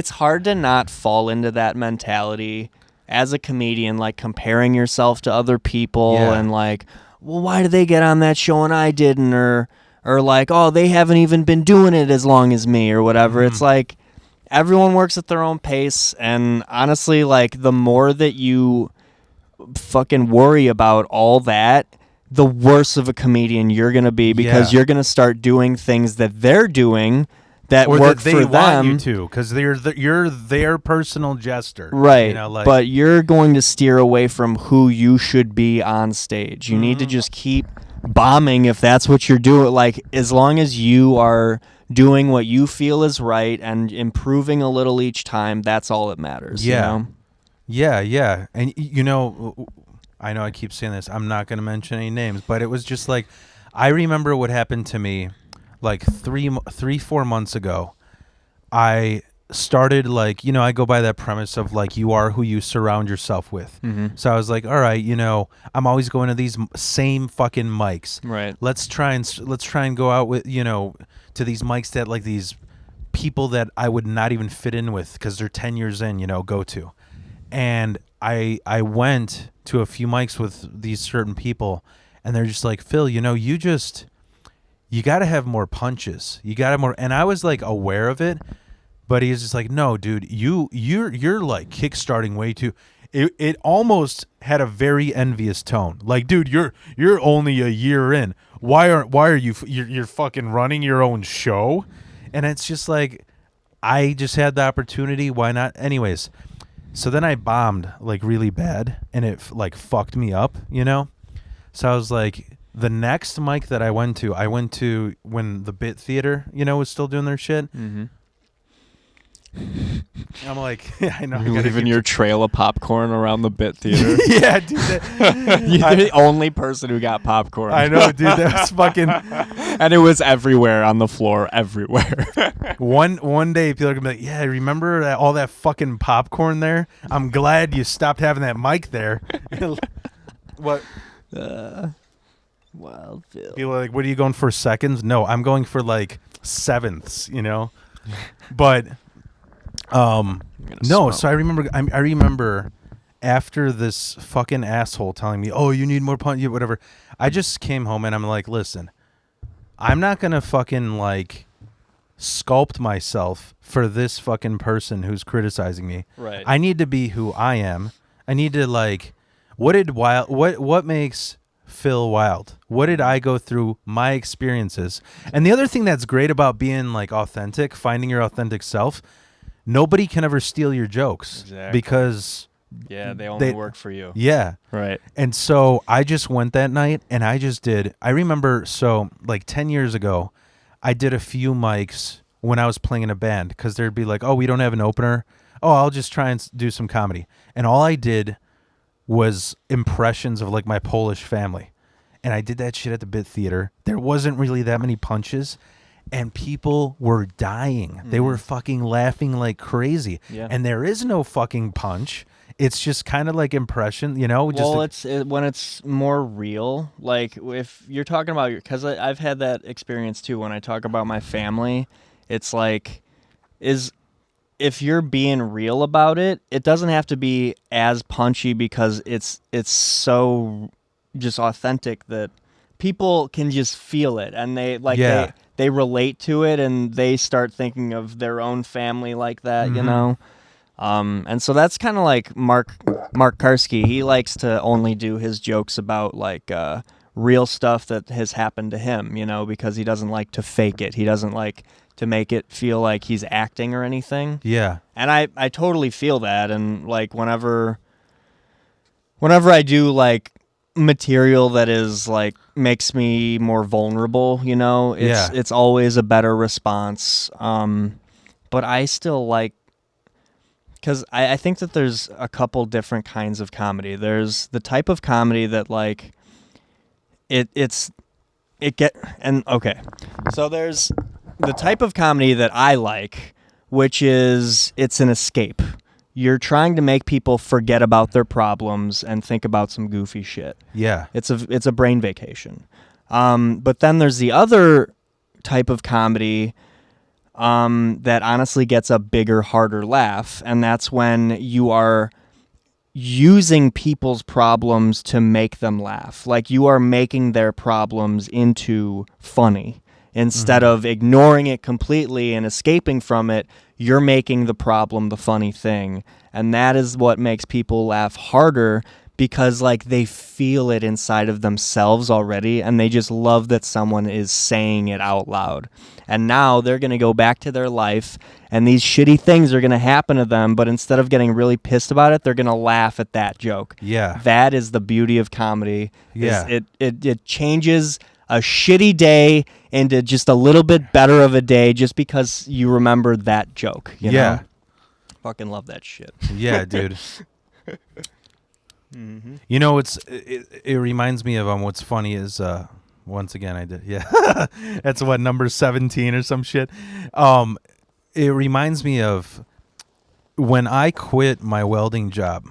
hard to not fall into that mentality as a comedian, like comparing yourself to other people and like, well, why did they get on that show and I didn't, or like, oh, they haven't even been doing it as long as me or whatever. It's like, everyone works at their own pace, and honestly, like, the more that you fucking worry about all that, the worse of a comedian you're gonna be, because you're gonna start doing things that they're doing that or work that they for want them. you to, because you're their personal jester, right? You know, like, but you're going to steer away from who you should be on stage. You need to just keep bombing if that's what you're doing. Like, as long as you are doing what you feel is right and improving a little each time, that's all that matters. Yeah. You know? Yeah. And, you know, I know I keep saying this. I'm not going to mention any names, but it was just like, I remember what happened to me like 4 months ago. I started, like, you know, I go by that premise of like, you are who you surround yourself with. So I was like, all right, you know, I'm always going to these same fucking mics. Right. Let's try and go out with, you know, to these mics that like these people that I would not even fit in with because they're 10 years in, you know, go to. And I went to a few mics with these certain people, and they're just like, Phil, you know, you got to have more punches. You got to more. And I was like aware of it, but he's just like, no, dude, you're like kickstarting way too. It almost had a very envious tone. Like, dude, you're only a year in. Why are you're fucking running your own show? And it's just like, I just had the opportunity. Why not? Anyways, so then I bombed like really bad, and it like fucked me up, you know? So I was like, the next mic that I went to when the Bit Theater, you know, was still doing their shit. I'm like, I know. You're leaving your trail of popcorn around the Bit Theater. Yeah, dude. You're the only person who got popcorn. I know, dude. That was fucking. And it was everywhere on the floor, everywhere. One day, people are gonna be like, "Yeah, remember all that fucking popcorn there? I'm glad you stopped having that mic there." What? Well, Phil. People are like, "What are you going for, seconds?" No, I'm going for like sevenths. You know, but. No, so I remember after this fucking asshole telling me, "Oh, you need more punch," whatever. I just came home and I'm like, "Listen, I'm not going to fucking like sculpt myself for this fucking person who's criticizing me. Right. I need to be who I am. I need to like what makes Phil wild? What did I go through? My experiences." And the other thing that's great about being like authentic, finding your authentic self, nobody can ever steal your jokes. Exactly. Because they only work for you. Yeah. Right. And so I just went that night and I just did. I remember, so like 10 years ago, I did a few mics when I was playing in a band, because there'd be like, "Oh, we don't have an opener. Oh, I'll just try and do some comedy." And all I did was impressions of like my Polish family. And I did that shit at the Bit Theater. There wasn't really that many punches. and people were dying. They were fucking laughing like crazy. Yeah. And there is no fucking punch. It's just kind of like impression, you know? Just Well, when it's more real. Like if you're talking about because I've had that experience too. When I talk about my family, it's like if you're being real about it, it doesn't have to be as punchy because it's so just authentic that people can just feel it and they relate to it and they start thinking of their own family like that, you know. And so that's kind of like Mark Karski. He likes to only do his jokes about like real stuff that has happened to him, you know, because he doesn't like to fake it. He doesn't like to make it feel like he's acting or anything. Yeah. And I totally feel that. And like whenever I do like material that is like makes me more vulnerable, you know, it's always a better response. But I still like, because I think that there's a couple different kinds of comedy. There's the type of comedy that like so there's the type of comedy that I like, which is it's an escape. You're trying to make people forget about their problems and think about some goofy shit. Yeah. It's a brain vacation. But then there's the other type of comedy that honestly gets a bigger, harder laugh, and that's when you are using people's problems to make them laugh. Like you are making their problems into funny. Instead of ignoring it completely and escaping from it, you're making the problem the funny thing. And that is what makes people laugh harder because like they feel it inside of themselves already and they just love that someone is saying it out loud. And now they're going to go back to their life and these shitty things are going to happen to them, but instead of getting really pissed about it, they're going to laugh at that joke. Yeah. That is the beauty of comedy. Yeah. It changes a shitty day into just a little bit better of a day just because you remember that joke. You know? Fucking love that shit. Yeah, dude. You know, it reminds me of what's funny is once again I did that's what number 17 or some shit. It reminds me of when I quit my welding job.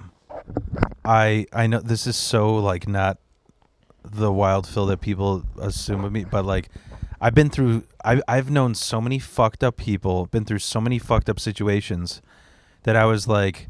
I know this is so like not the wild Phil that people assume of me, but like I've known so many fucked up people, been through so many fucked up situations that I was like,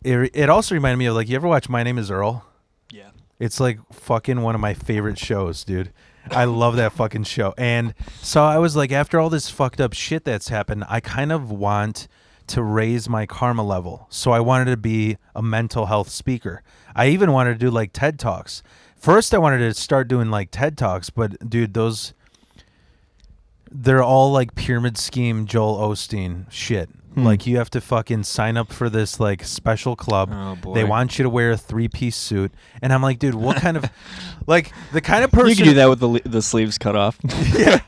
it also reminded me of like, you ever watch My Name is Earl? Yeah. It's like fucking one of my favorite shows, dude. I love that fucking show. And so I was like, after all this fucked up shit that's happened, I kind of want to raise my karma level. So I wanted to be a mental health speaker. I even wanted to do like TED Talks. First, I wanted to start doing like TED Talks, but dude, they're all like pyramid scheme Joel Osteen shit. Like you have to fucking sign up for this like special club. Oh, boy. They want you to wear a 3-piece suit. And I'm like, dude, what kind of like the kind of person You can do that with the sleeves cut off. Yeah.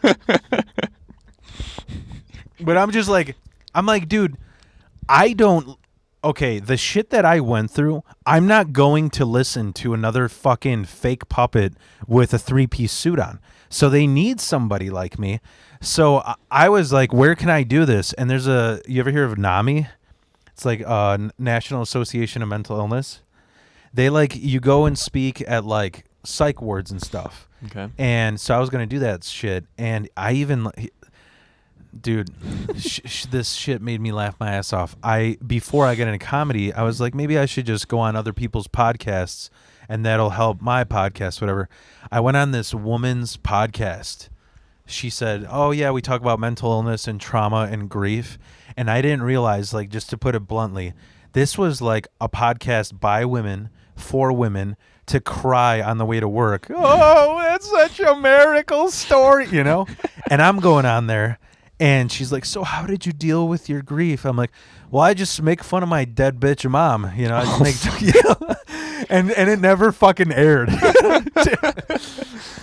But I'm like, dude, the shit that I went through, I'm not going to listen to another fucking fake puppet with a 3-piece suit on. So they need somebody like me. So I was like, where can I do this? And you ever hear of NAMI? It's like National Association of Mental Illness. They like, you go and speak at like psych wards and stuff. Okay. And so I was going to do that shit. And I even, dude, this shit made me laugh my ass off. Before I got into comedy, I was like, maybe I should just go on other people's podcasts and that'll help my podcast, whatever. I went on this woman's podcast. She said, oh yeah, we talk about mental illness and trauma and grief. And I didn't realize, like, just to put it bluntly, this was like a podcast by women, for women, to cry on the way to work. Oh, that's such a miracle story, you know? And I'm going on there. And she's like, so how did you deal with your grief? I'm like, well, I just make fun of my dead bitch mom. You know, I just make, you know? And it never fucking aired.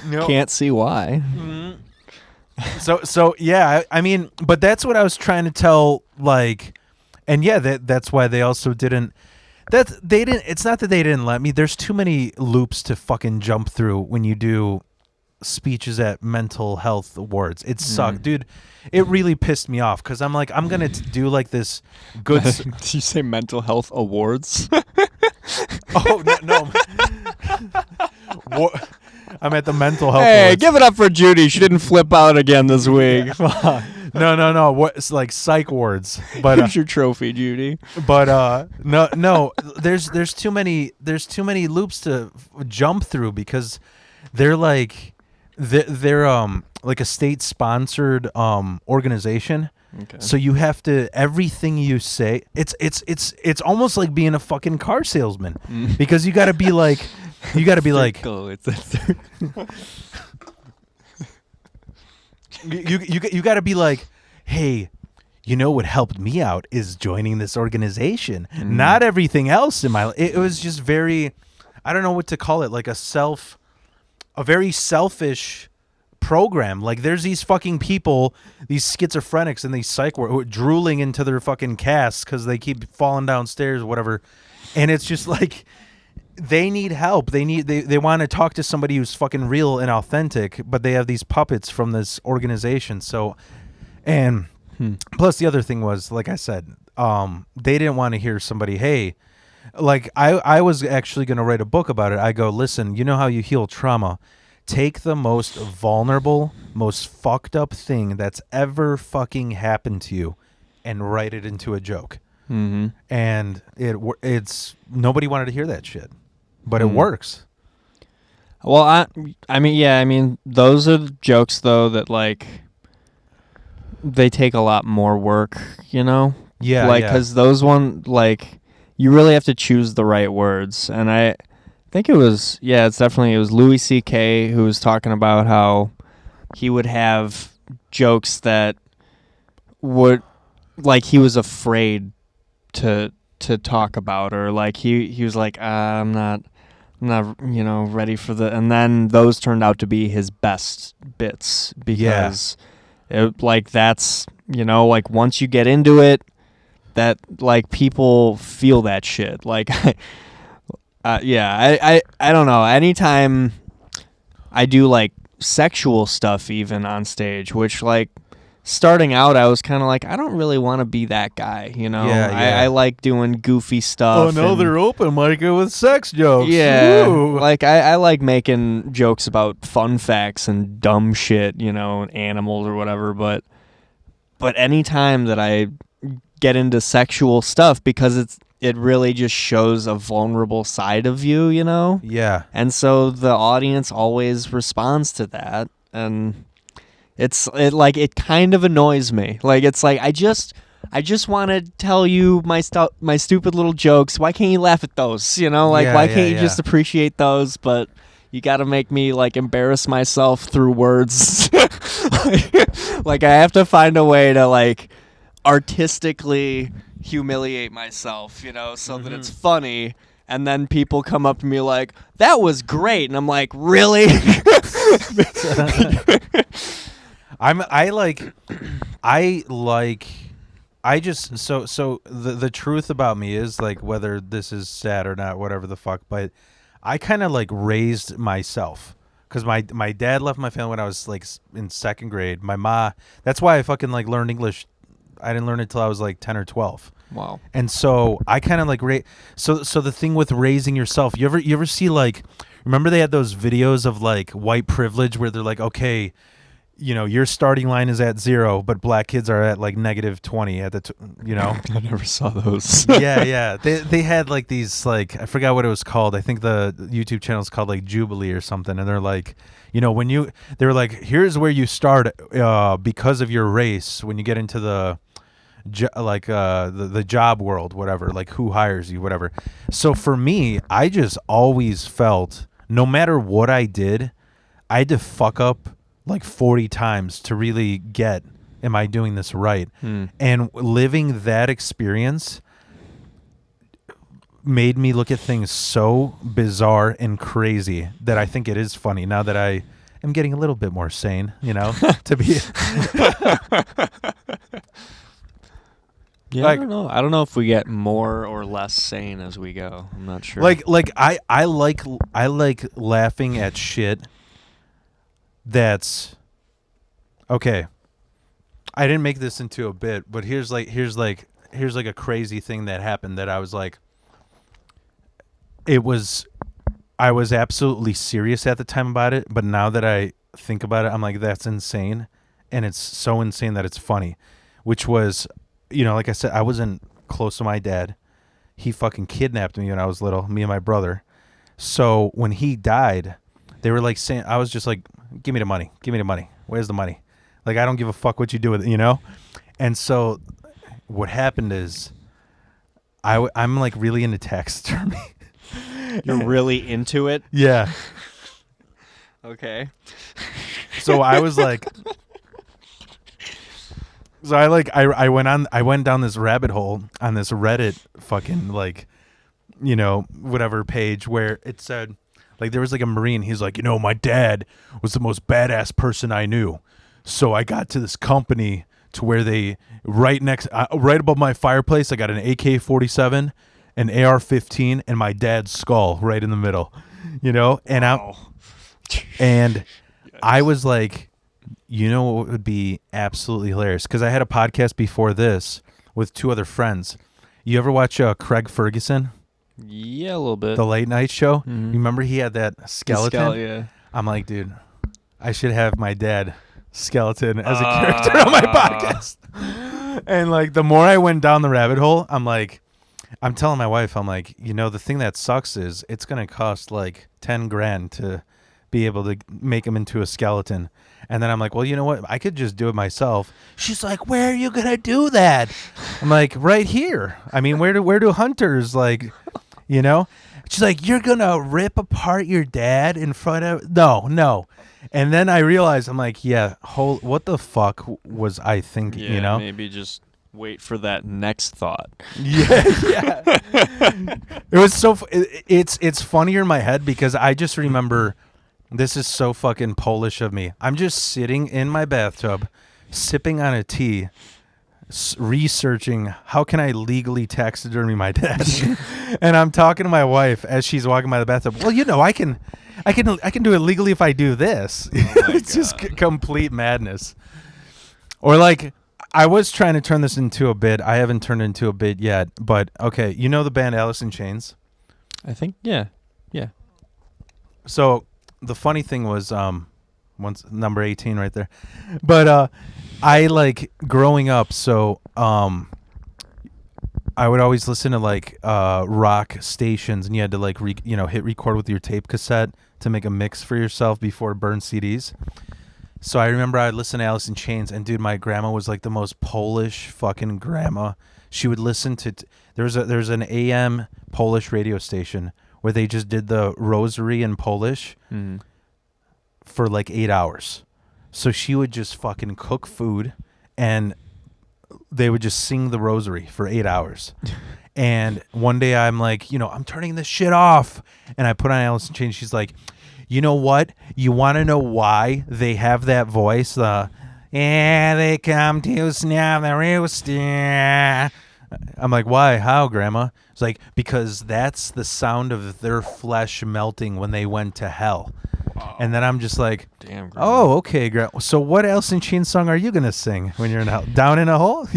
Nope. Can't see why. Mm-hmm. So yeah, I mean, but that's what I was trying to tell, like, and yeah, that's why they also didn't. It's not that they didn't let me. There's too many loops to fucking jump through when you do speeches at mental health awards. It sucked, dude. It really pissed me off because I'm like, I'm gonna do like this good. Did you say mental health awards? Oh no. What? I'm at the mental health. Hey, awards. give it up for Judy. She didn't flip out again this week. No. What? It's like psych wards. But Here's your trophy, Judy. But no. There's too many loops to jump through because they're like like a state sponsored organization. Okay. So you have to, everything you say, it's almost like being a fucking car salesman because you got to be like It's a circle. you got to be like, hey, you know what helped me out is joining this organization. Not everything else in my life. It was just very, I don't know what to call it, like a very selfish program. Like there's these fucking people, these schizophrenics and these psych who are drooling into their fucking casts because they keep falling downstairs or whatever. And it's just like, they need help. They want to talk to somebody who's fucking real and authentic, but they have these puppets from this organization. So, and plus the other thing was, like I said, they didn't want to hear somebody, hey, like I was actually going to write a book about it. I go, listen, you know how you heal trauma? Take the most vulnerable, most fucked up thing that's ever fucking happened to you and write it into a joke. Mm-hmm. And it's nobody wanted to hear that shit, but it works. Well, I mean, those are the jokes though that like they take a lot more work, you know? Yeah, like because those like you really have to choose the right words, and I think it was it was Louis C.K. who was talking about how he would have jokes that would like he was afraid to talk about, or like he was like I'm not ready for the, and then those turned out to be his best bits because it, like that's like once you get into it, that like people feel that shit like I don't know, anytime I do like sexual stuff even on stage, which like starting out I was kind of like I don't really want to be that guy, I like doing goofy stuff. Oh no, they're open mic with sex jokes. Yeah. Woo. Like I like making jokes about fun facts and dumb shit, animals or whatever, but anytime that I get into sexual stuff, because it really just shows a vulnerable side of you, Yeah. And so the audience always responds to that, and it kind of annoys me. Like it's like I just want to tell you my stupid little jokes. Why can't you laugh at those? Why can't you just appreciate those? But you got to make me like embarrass myself through words. like I have to find a way to like artistically humiliate myself, so that it's funny. And then people come up to me like, that was great. And I'm like, really? The truth about me is like, whether this is sad or not, whatever the fuck, but I kind of like raised myself because my dad left my family when I was like in second grade. My ma, that's why I fucking like learned English. I didn't learn it till I was like 10 or 12. Wow. And so I kind of like so the thing with raising yourself, you ever see like, remember they had those videos of like white privilege where they're like, okay, your starting line is at 0, but black kids are at like -20 at the, I never saw those. yeah. They had like these, like, I forgot what it was called. I think the YouTube channel is called like Jubilee or something. And they're like, they were like, here's where you start because of your race when you get into the job world, whatever, like who hires you, whatever. So for me, I just always felt no matter what I did, I had to fuck up like 40 times to really get, am I doing this right? And living that experience made me look at things so bizarre and crazy that I think it is funny now that I am getting a little bit more sane, to be. Yeah, like, I don't know if we get more or less sane as we go. I'm not sure. Like I like laughing at shit that's okay. I didn't make this into a bit, but here's like a crazy thing that happened that I was like, I was absolutely serious at the time about it, but now that I think about it, I'm like, that's insane. And it's so insane that it's funny, which was, like I said, I wasn't close to my dad. He fucking kidnapped me when I was little, me and my brother. So when he died, they were like saying, I was just like, give me the money. Give me the money. Where's the money? Like, I don't give a fuck what you do with it, And so what happened is I'm like really into taxidermy. You're really into it? Yeah. Okay. So I was like, I went down this rabbit hole on this Reddit fucking like, whatever page where it said, like, there was like a Marine. He's like, my dad was the most badass person I knew. So I got to this company to where they right above my fireplace, I got an AK-47, an AR-15, and my dad's skull right in the middle, and wow. I was like, what would be absolutely hilarious? Because I had a podcast before this with two other friends. You ever watch Craig Ferguson? Yeah, a little bit. The late night show? Mm-hmm. You remember he had that skeleton? Yeah. I'm like, dude, I should have my dad skeleton as a character on my podcast. And like, the more I went down the rabbit hole, I'm like, I'm telling my wife, I'm like, the thing that sucks is it's going to cost like $10,000 to be able to make him into a skeleton. And then I'm like, well, you know what? I could just do it myself. She's like, where are you going to do that? I'm like, right here. I mean, where do hunters like, She's like, you're going to rip apart your dad in front of, no. And then I realized, I'm like, yeah, what the fuck was I thinking, Maybe just wait for that next thought. Yeah. It was so, it's funnier in my head because I just remember, this is so fucking Polish of me. I'm just sitting in my bathtub, sipping on a tea, researching how can I legally taxidermy my dad. And I'm talking to my wife as she's walking by the bathtub. Well, I can do it legally if I do this. It's just complete madness. Or like, I was trying to turn this into a bit. I haven't turned it into a bit yet, but okay. The band Alice in Chains? I think, yeah. So the funny thing was, once number 18 right there, but I like growing up. So I would always listen to like rock stations, and you had to like hit record with your tape cassette to make a mix for yourself before burn CDs. So I remember I'd listen to Alice in Chains, and dude, my grandma was like the most Polish fucking grandma. She would listen to there's an AM Polish radio station where they just did the rosary in Polish for like 8 hours. So she would just fucking cook food, and they would just sing the rosary for 8 hours. And one day I'm like, I'm turning this shit off. And I put on Alice in Chains. She's like, you know what? You want to know why they have that voice? They come to snap the rooster. I'm like, why? How, Grandma? It's like, because that's the sound of their flesh melting when they went to hell. And then I'm just like, damn, oh, okay, Grandma. So what Alice in Chains song are you going to sing when you're in hell? Down in a hole?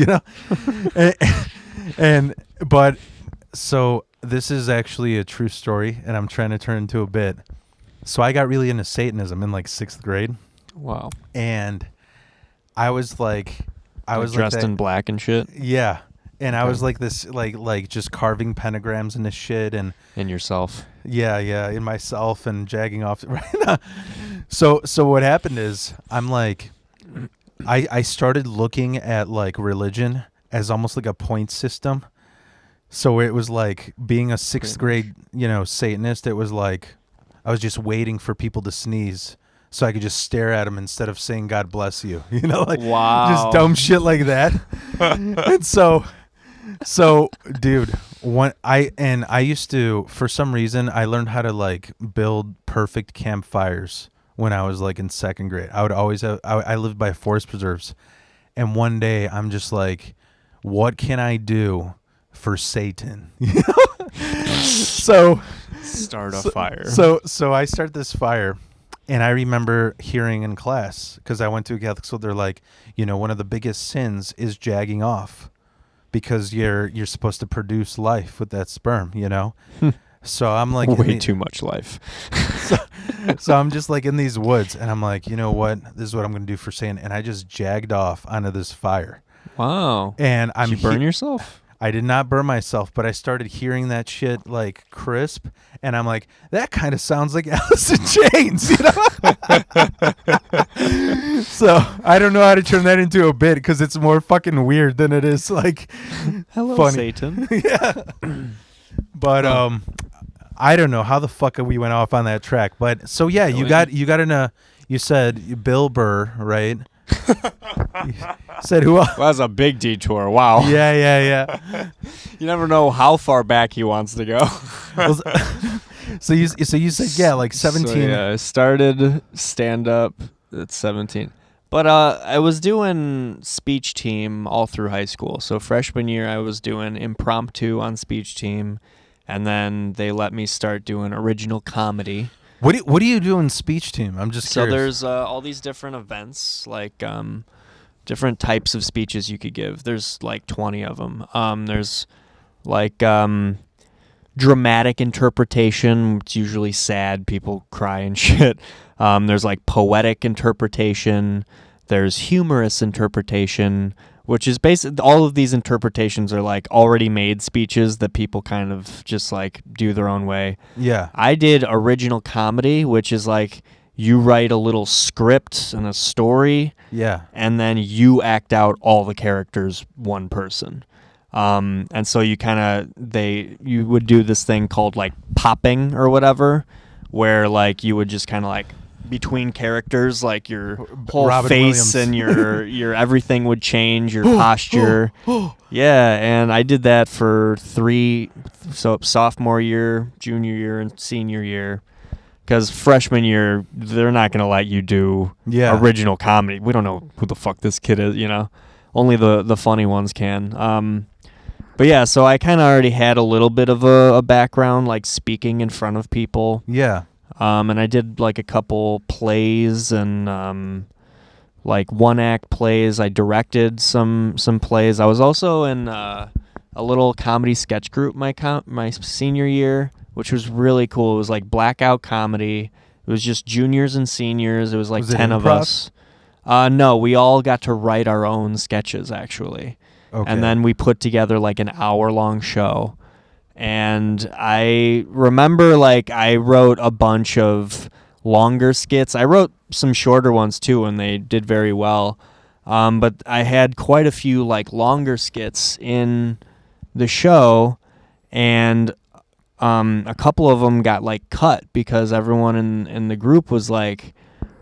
But so this is actually a true story, and I'm trying to turn into a bit. So I got really into Satanism in like 6th grade. Wow. And I was like, dressed in black and shit. Yeah. And I was like this, like just carving pentagrams and this shit, and in yourself. Yeah, in myself and jagging off. Right. So what happened is, I'm like, I started looking at like religion as almost like a point system. So it was like being a 6th grade, Satanist. It was like I was just waiting for people to sneeze so I could just stare at them instead of saying God bless you. Wow. Just dumb shit like that. And so dude, I used to, for some reason, I learned how to like build perfect campfires when I was like in 2nd grade. I would always have, I lived by forest preserves. And one day I'm just like, what can I do for Satan? So start a fire. So I start this fire, And I remember hearing in class, because I went to a Catholic school, they're like, one of the biggest sins is jagging off, because you're supposed to produce life with that sperm, So I'm like, way too much life. so I'm just like in these woods, and I'm like, you know what? This is what I'm going to do for Satan. And I just jagged off onto this fire. Wow. And Did you burn yourself? I did not burn myself, but I started hearing that shit like crisp, and I'm like, that kind of sounds like Alice in Chains, So I don't know how to turn that into a bit, because it's more fucking weird than it is like Hello, funny. Satan. Yeah. But I don't know how the fuck we went off on that track, but so yeah, you got in a. You said Bill Burr, right? You said who else? Well, that's a big detour. Wow. Yeah. You never know how far back he wants to go. So you said like 17. So, yeah, I started stand up at 17. But I was doing speech team all through high school. So freshman year I was doing impromptu on speech team, and then they let me start doing original comedy. What do you do in speech team? I'm just curious. So there's all these different events, like different types of speeches you could give. There's like 20 of them. There's like dramatic interpretation. It's usually sad. People cry and shit. There's like poetic interpretation. There's humorous interpretation, which is basically all of these interpretations are like already made speeches that people kind of just like do their own way. Yeah. I did original comedy, which is like you write a little script and a story. Yeah. And then you act out all the characters one person. And so you you would do this thing called like popping or whatever, where like you would just kind of like between characters, like your whole Robin face Williams. and your everything would change, your posture. Yeah, and I did that for sophomore year, junior year, and senior year. Because freshman year, they're not going to let you do original comedy. We don't know who the fuck this kid is, Only the funny ones can. But yeah, so I kind of already had a little bit of a background, like speaking in front of people. Yeah. And I did like a couple plays and like one-act plays. I directed some plays. I was also in a little comedy sketch group my senior year, which was really cool. It was like blackout comedy. It was just juniors and seniors. It was like 10 of us. No, we all got to write our own sketches, actually. Okay. And then we put together like an hour-long show. And I remember like I wrote a bunch of longer skits. I wrote some shorter ones too, and they did very well. But I had quite a few like longer skits in the show, and a couple of them got like cut because everyone in the group was like,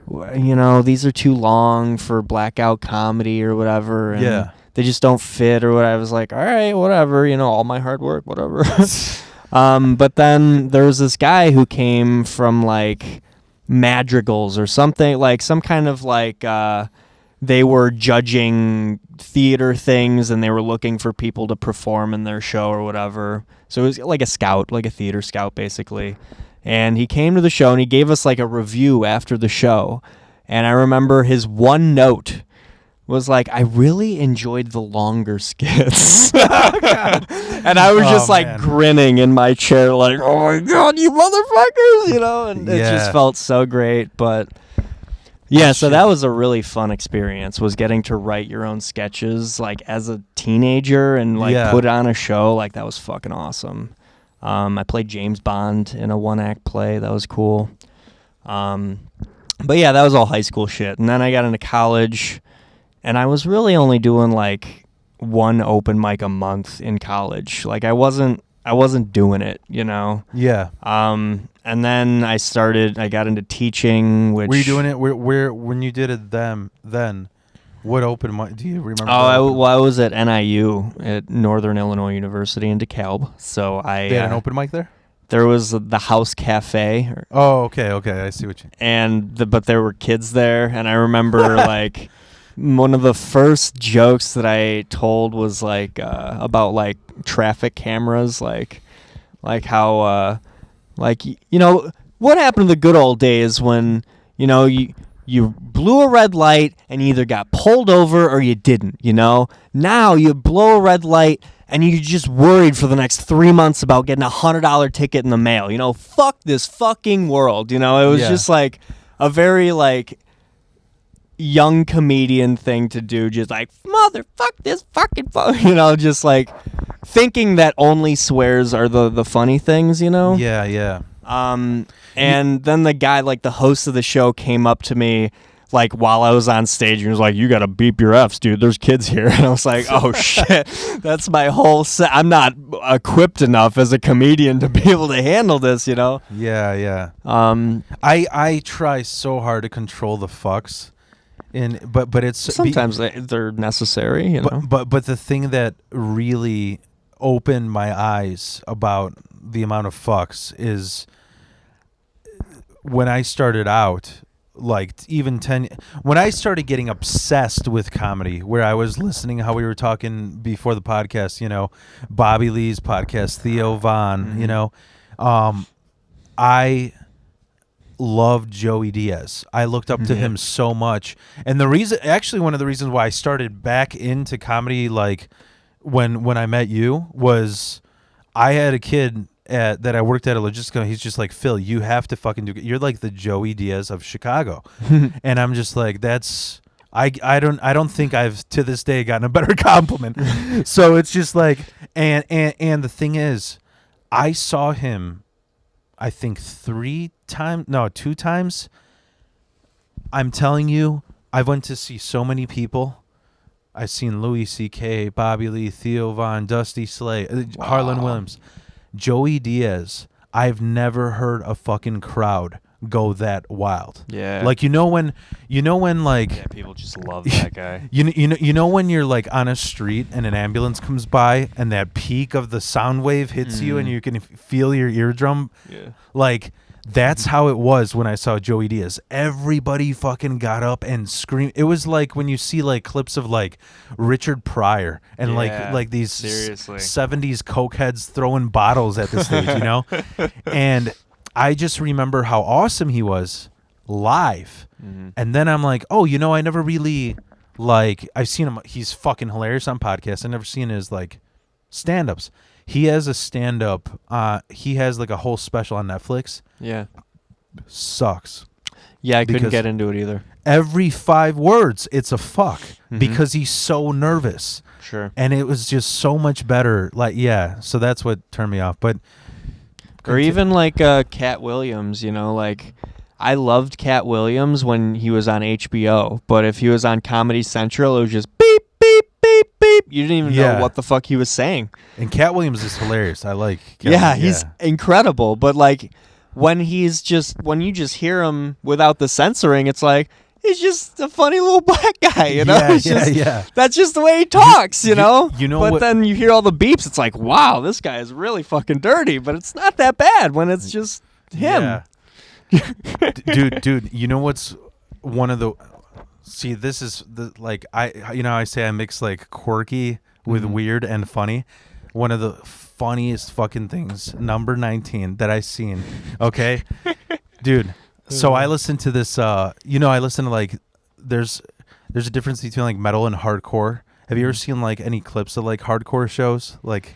these are too long for blackout comedy or whatever. And they just don't fit or what. I was like, all right, whatever, all my hard work, whatever. But then there was this guy who came from like madrigals or something, like some kind of like they were judging theater things and they were looking for people to perform in their show or whatever. So it was like a scout, like a theater scout basically. And he came to the show and he gave us like a review after the show. And I remember his one note was like, I really enjoyed the longer skits. And I was just like grinning in my chair like, oh my God, you motherfuckers, and it just felt so great. But yeah, so that was a really fun experience, was getting to write your own sketches like as a teenager and like put on a show. Like that was fucking awesome. I played James Bond in a one-act play. That was cool. But yeah, that was all high school shit. And then I got into college. And I was really only doing like one open mic a month in college. Like I wasn't doing it, Yeah. And then I got into teaching, which... Were you doing it where when you did it then? What open mic do you remember? I was at NIU at Northern Illinois University in DeKalb. So They had an open mic there? There was the House Cafe. Oh, okay, I see what you... But there were kids there, and I remember like... One of the first jokes that I told was like about like traffic cameras, like how what happened to the good old days when You know, you blew a red light and you either got pulled over or you didn't, you know? Now you blow a red light and you're just worried for the next 3 months about getting a $100 ticket in the mail. You know, fuck this fucking world. You know, it was just like a very like young comedian thing to do. Just like, motherfuck this fucking you know, just like thinking that only swears are the funny things, you know? Yeah, yeah. And then the guy, like the host of the show, came up to me like while I was on stage and was like, "You gotta beep your F's, dude. There's kids here." And I was like, "Oh shit, that's my whole set. I'm not equipped enough as a comedian to be able to handle this, you know." Yeah, yeah. I try so hard to control the fucks, but it's sometimes they're necessary, you know. But the thing that really opened my eyes about the amount of fucks is when I started out, like even when I started getting obsessed with comedy, where I was listening how we were talking before the podcast, you know, Bobby Lee's podcast, Theo Von, you know, I loved Joey Diaz. I looked up to him so much. And one of the reasons why I started back into comedy, like when I met you, was I had a kid that I worked at a logistics company. He's just like, "Phil, you have to fucking you're like the Joey Diaz of Chicago." And I'm just like, that's I don't think I've to this day gotten a better compliment. So it's just like, and the thing is, I saw him, I think 2 times. I'm telling you, I went to see so many people. I've seen Louis C.K., Bobby Lee, Theo Von, Dusty Slay, Harlan Williams. Joey Diaz, I've never heard a fucking crowd go that wild. Yeah. Like, you know when like, yeah, people just love that guy. You know when you're like on a street and an ambulance comes by and that peak of the sound wave hits you and you can feel your eardrum? Yeah. Like, that's how it was when I saw Joey Diaz. Everybody fucking got up and screamed. It was like when you see like clips of like Richard Pryor and like these seriously 70s cokeheads throwing bottles at the stage, you know? And I just remember how awesome he was live. And then I'm like, oh, you know, I never really like, I've seen him. He's fucking hilarious on podcasts. I've never seen his like stand-ups. He has a stand-up. He has like a whole special on Netflix. Yeah. Sucks. Yeah, I couldn't get into it either. Every 5 words, it's a fuck because he's so nervous. Sure. And it was just so much better. Like, yeah. So that's what turned me off. But or even like Cat Williams, you know, like I loved Cat Williams when he was on HBO, but if he was on Comedy Central, it was just beep, beep, beep, beep. You didn't even know what the fuck he was saying. And Cat Williams is hilarious. I like Cat he's incredible. But like when you just hear him without the censoring, it's like he's just a funny little black guy, you know? That's just the way he talks, you know? You know but what, then you hear all the beeps, it's like, wow, this guy is really fucking dirty, but it's not that bad when it's just him. Yeah. dude, you know what's one of the this is the like I say I mix like quirky with weird and funny. One of the funniest fucking things, number 19 that I seen. Okay, dude. So I listen to this. I listen to like there's a difference between like metal and hardcore. Have you ever seen like any clips of like hardcore shows, like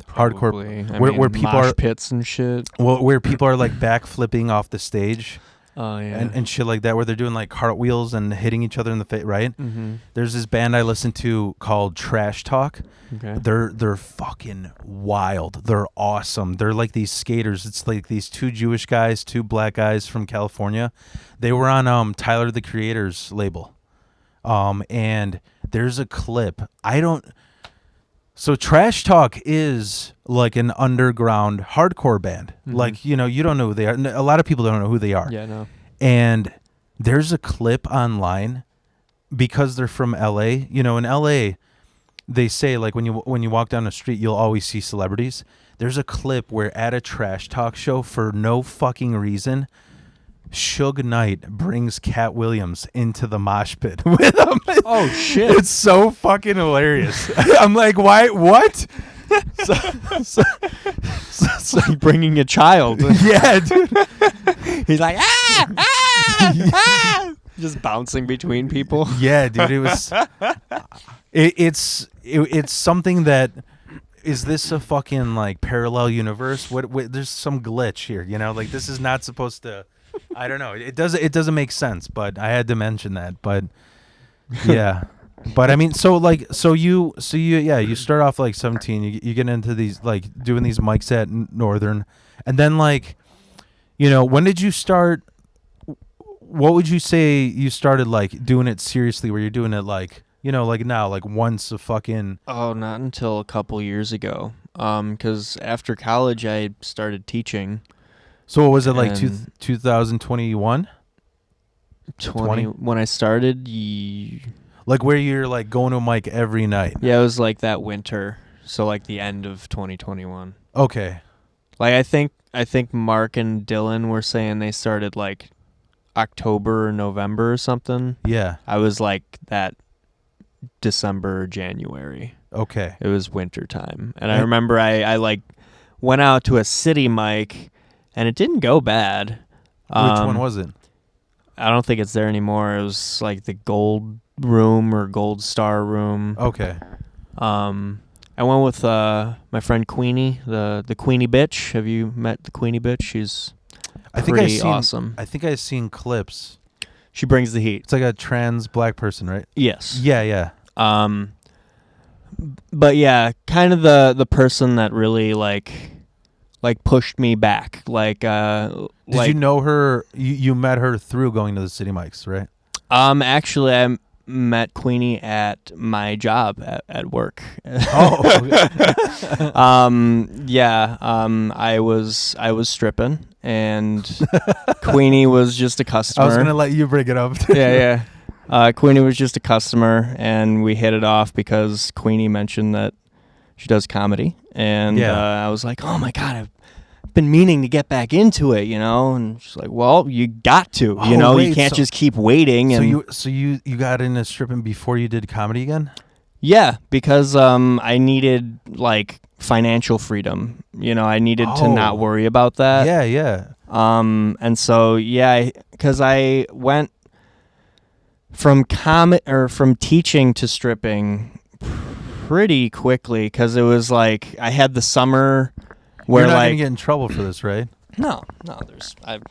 Probably. hardcore, where people mosh are pits and shit? Well, where people are like backflipping off the stage. Oh yeah, and shit like that, where they're doing like cartwheels and hitting each other in the face, right? There's this band I listen to called Trash Talk. Okay. They're fucking wild. They're awesome. They're like these skaters. It's like these 2 Jewish guys, 2 black guys from California. They were on Tyler the Creator's label. And there's a clip. So Trash Talk is like an underground hardcore band. Like, you know, you don't know who they are. A lot of people don't know who they are. Yeah, no. And there's a clip online because they're from LA. You know, in LA, they say like when you walk down the street, you'll always see celebrities. There's a clip where at a Trash Talk show, for no fucking reason, Suge Knight brings Cat Williams into the mosh pit with him. Oh shit! It's so fucking hilarious. I'm like, why? What? So bringing a child. Yeah, dude. He's like, ah! Just bouncing between people. Yeah, dude, it was. It's something that. Is this a fucking like parallel universe? What? There's some glitch here, you know. Like this is not supposed to. I don't know. It doesn't make sense. But I had to mention that. But yeah. But I mean, you start off like 17. You get into these like doing these mics at Northern, and then like, you know, when did you start? What would you say you started like doing it seriously? Where you're doing it like. You know, like now, like once a fucking... Oh, not until a couple years ago. Because after college, I started teaching. So what was it like 2021? 20? When I started, like where you're like going to a mic every night? Yeah, it was like that winter. So like the end of 2021. Okay. Like I think Mark and Dylan were saying they started like October or November or something. Yeah. I was like that... December or January. Okay. It was winter time. And I remember I like went out to a city mic and it didn't go bad. Which one was it? I don't think it's there anymore. It was like the Gold Room or Gold Star Room. Okay. I went with my friend Queenie, the Queenie bitch. Have you met the Queenie bitch? She's awesome. I think I've seen clips. She brings the heat. It's like a trans black person, right? Yes. Yeah. But yeah, kind of the person that really like pushed me back. Did you know her? You met her through going to the city mics, right? Actually, I met Queenie at my job at work. Oh. Yeah. I was stripping. And Queenie was just a customer. I was gonna let you bring it up. Yeah. Queenie was just a customer, and we hit it off because Queenie mentioned that she does comedy, and I was like, "Oh my god, I've been meaning to get back into it," you know. And she's like, "Well, you got to, you know, you can't just keep waiting." And so you got into stripping before you did comedy again? Yeah, because I needed like financial freedom. You know, I needed to not worry about that. Yeah. And so because I went from from teaching to stripping pretty quickly because it was like I had the summer where you're not like gonna get in trouble for this, right? No.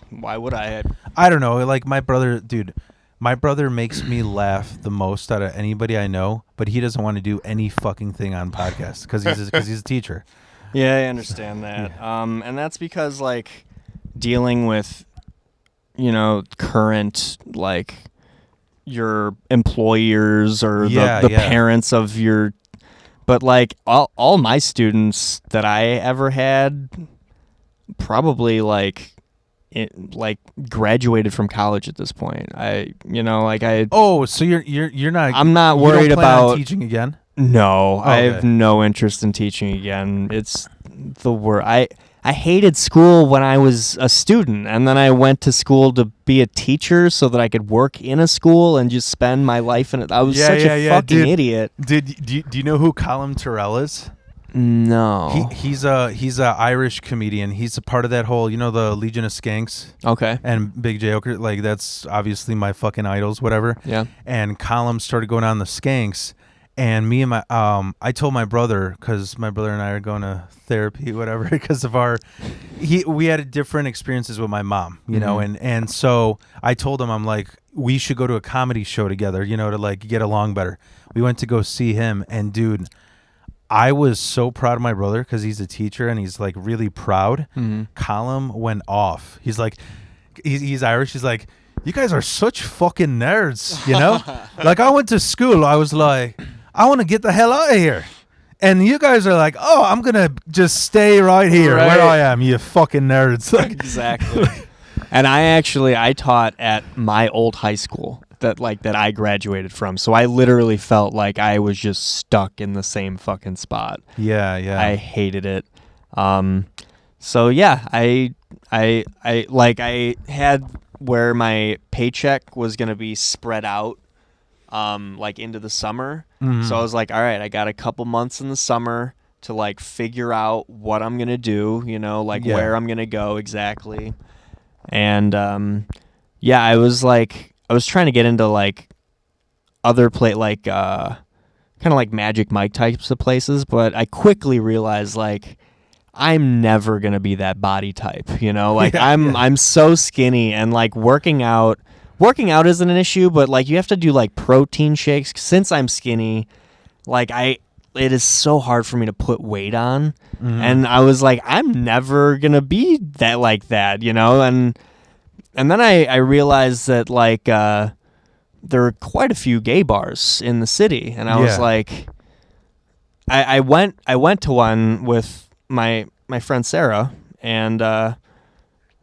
Why would I? I don't know. Like my brother makes me laugh the most out of anybody I know, but he doesn't want to do any fucking thing on podcasts because he's a teacher. Yeah, I understand that. Yeah. And that's because like dealing with, you know, current like your employers or the parents of your, but like all my students that I ever had probably like graduated from college at this point. So you're not. I'm not you worried don't plan about on teaching again. No, okay. I have no interest in teaching again. It's the worst. I hated school when I was a student, and then I went to school to be a teacher so that I could work in a school and just spend my life in it. I was such a fucking idiot. Do you know who Colin Terrell is? No. He's a Irish comedian. He's a part of that whole, you know, the Legion of Skanks. Okay. And Big J Oker, like that's obviously my fucking idols, whatever. Yeah. And Colin started going on the Skanks, and me and my I told my brother, because my brother and I are going to therapy, whatever, because of we had different experiences with my mom, you know, and so I told him, I'm like, we should go to a comedy show together, you know, to like get along better. We went to go see him, and dude, I was so proud of my brother because he's a teacher and he's like really proud. Colin went off. He's like, he's Irish. He's like, you guys are such fucking nerds, you know? Like I went to school. I was like, I want to get the hell out of here. And you guys are like, oh, I'm going to just stay right here where I am, you fucking nerds. Like, exactly. And I taught at my old high school that I graduated from. So I literally felt like I was just stuck in the same fucking spot. Yeah. I hated it. So yeah, I had where my paycheck was going to be spread out like into the summer. So I was like, all right, I got a couple months in the summer to like figure out what I'm going to do, you know, like where I'm going to go exactly. And yeah, I was trying to get into like other kind of like Magic Mike types of places, but I quickly realized like I'm never gonna be that body type, you know. Like I'm so skinny, and like working out isn't an issue, but like you have to do like protein shakes. Since I'm skinny, like it is so hard for me to put weight on, and I was like, I'm never gonna be that like that, you know. And then I realized that like there are quite a few gay bars in the city, and I was like, I went to one with my friend Sarah, and I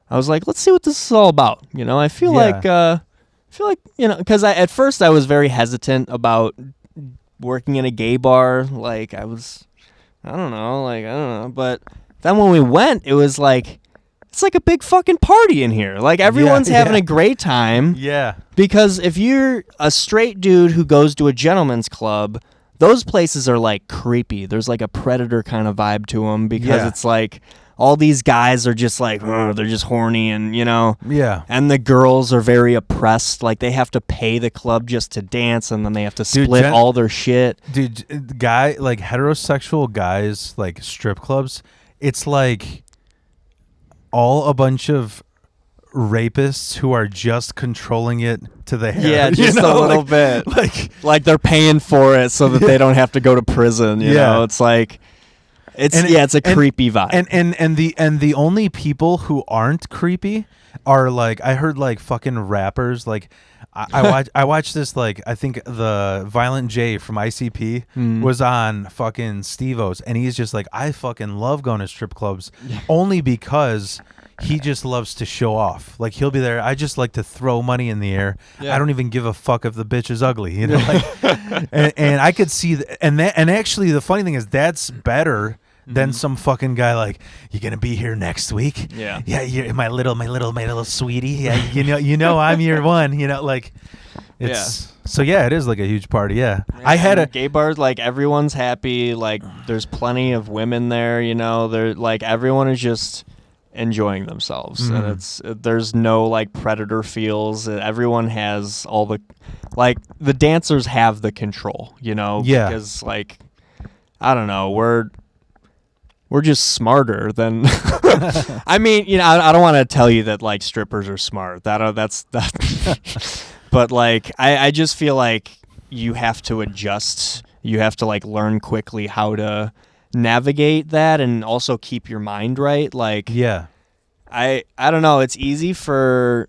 was like, let's see what this is all about. You know, I feel like you know, because at first I was very hesitant about working in a gay bar. Like I don't know, but then when we went, it was like, it's like a big fucking party in here. Like everyone's having a great time. Yeah. Because if you're a straight dude who goes to a gentleman's club, those places are like creepy. There's like a predator kind of vibe to them, because it's like all these guys are just like, they're just horny, and you know. Yeah. And the girls are very oppressed. Like they have to pay the club just to dance, and then they have to split all their shit. Dude, like heterosexual guys, like strip clubs, it's like all a bunch of rapists who are just controlling it to the hair. Yeah, just a little bit. Like they're paying for it so that they don't have to go to prison. You know, it's like, it's a creepy vibe. And the only people who aren't creepy are like, I heard like fucking rappers. Like I watched this, like, I think the Violent J from ICP was on fucking Steve-O's, and he's just like, I fucking love going to strip clubs only because he just loves to show off. Like he'll be there, I just like to throw money in the air. I don't even give a fuck if the bitch is ugly, you know. Like, and I could see and actually the funny thing is that's better than some fucking guy like, you gonna be here next week? Yeah, you're my little sweetie. Yeah, you know I'm your one. You know, like it's so it is like a huge party. Yeah, I had a gay bars. Like everyone's happy. Like there's plenty of women there. You know, they're like, everyone is just enjoying themselves, and there's no like predator feels. Everyone has all the, like, the dancers have the control. You know, because like, I don't know, we're just smarter than I mean, you know, I don't want to tell you that like strippers are smart. That's but like I just feel like you have to adjust. You have to like learn quickly how to navigate that, and also keep your mind right. Like I don't know, it's easy for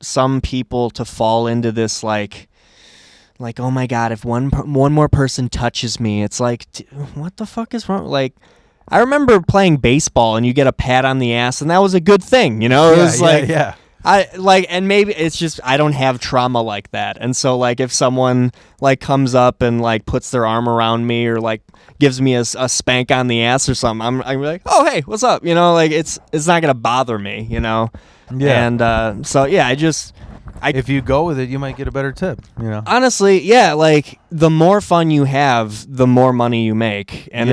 some people to fall into this like, oh my God, if one more person touches me, it's like, what the fuck is wrong? Like, I remember playing baseball and you get a pat on the ass, and that was a good thing, you know? It was I like, and maybe it's just I don't have trauma like that, and so like if someone like comes up and like puts their arm around me, or like gives me a spank on the ass or something, I'm like, oh hey, what's up? You know, like it's not gonna bother me, you know? And so if you go with it, you might get a better tip, you know? Honestly, like the more fun you have, the more money you make, and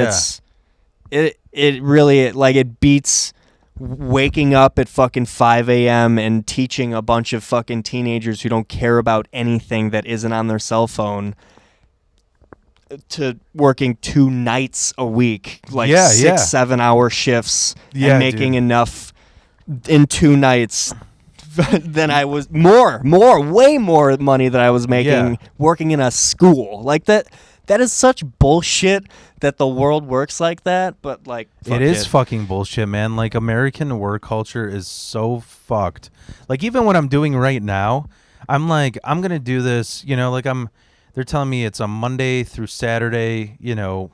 it really, like, it beats waking up at fucking 5 a.m. and teaching a bunch of fucking teenagers who don't care about anything that isn't on their cell phone to working 2 nights a week, like 6-7 hour shifts, and making enough in 2 nights than I was way more money than I was making working in a school. Like that is such bullshit that the world works like that, but like it is fucking bullshit, man. Like American work culture is so fucked. Like even what I'm doing right now, I'm like, I'm gonna do this, you know, like they're telling me it's a Monday through Saturday, you know,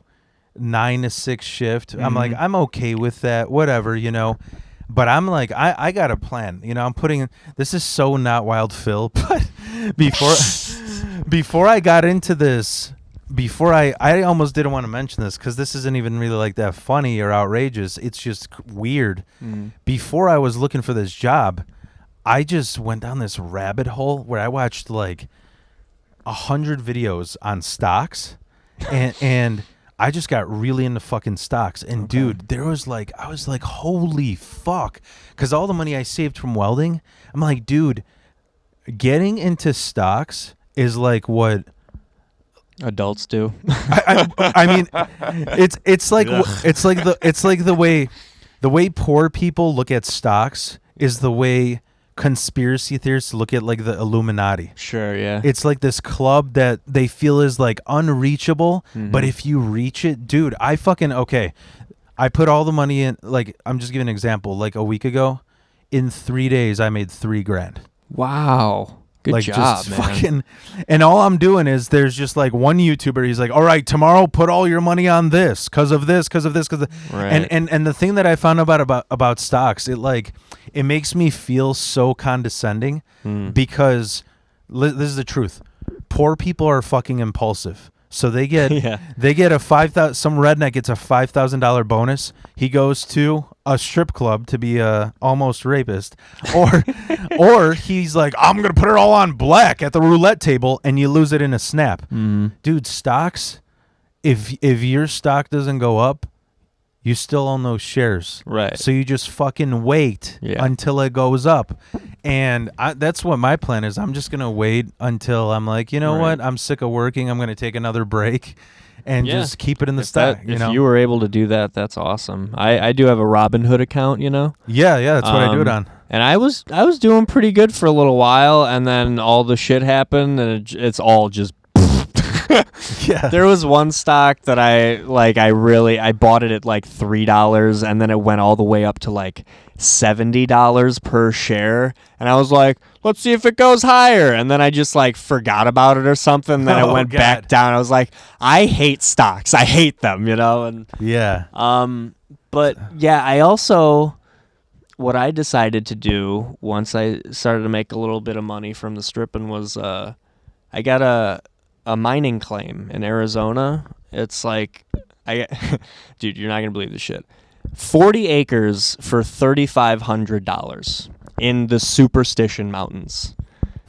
9 to 6 shift. I'm like, I'm okay with that, whatever, you know. But I'm like, I got a plan, you know. I'm putting, this is so not Wild Phil, but before I got into this, I almost didn't want to mention this because this isn't even really like that funny or outrageous. It's just weird. Before I was looking for this job, I just went down this rabbit hole where I watched like 100 videos on stocks, and I just got really into fucking stocks. And dude, I was like, holy fuck, because all the money I saved from welding, I'm like, dude, getting into stocks is like what Adults do. I mean, it's like the way poor people look at stocks is the way conspiracy theorists look at like the Illuminati. Sure, yeah. It's like this club that they feel is like unreachable, but if you reach it, dude, I put all the money in. Like, I'm just giving an example. Like a week ago, in 3 days, I made $3,000. Wow. Good like job, just man. fucking, and all I'm doing is there's just like one YouTuber. He's like, all right, tomorrow put all your money on this because of this, Right. and the thing that I found about stocks, it makes me feel so condescending because this is the truth. Poor people are fucking impulsive. So they get they get a $5,000. Some redneck gets a $5,000 bonus. He goes to a strip club to be a almost rapist, or he's like, I'm gonna put it all on black at the roulette table, and you lose it in a snap. Dude, stocks. If your stock doesn't go up, you still own those shares. Right. So you just fucking wait until it goes up. And that's what my plan is. I'm just going to wait until I'm like, you know what? I'm sick of working. I'm going to take another break and just keep it in the stock. If you were able to do that, that's awesome. I do have a Robinhood account, Yeah, that's what I do it on. And I was doing pretty good for a little while, and then all the shit happened, and it's all just Yeah. There was one stock that I bought it at like $3, and then it went all the way up to like $70 per share, and I was like, let's see if it goes higher, and then I just like forgot about it or something. Then it went back down. I was like, I hate stocks. I hate them, and but yeah, I also, what I decided to do once I started to make a little bit of money from the stripping was I got a mining claim in Arizona. It's like, dude, you're not gonna believe this shit. 40 acres for $3,500 in the Superstition Mountains,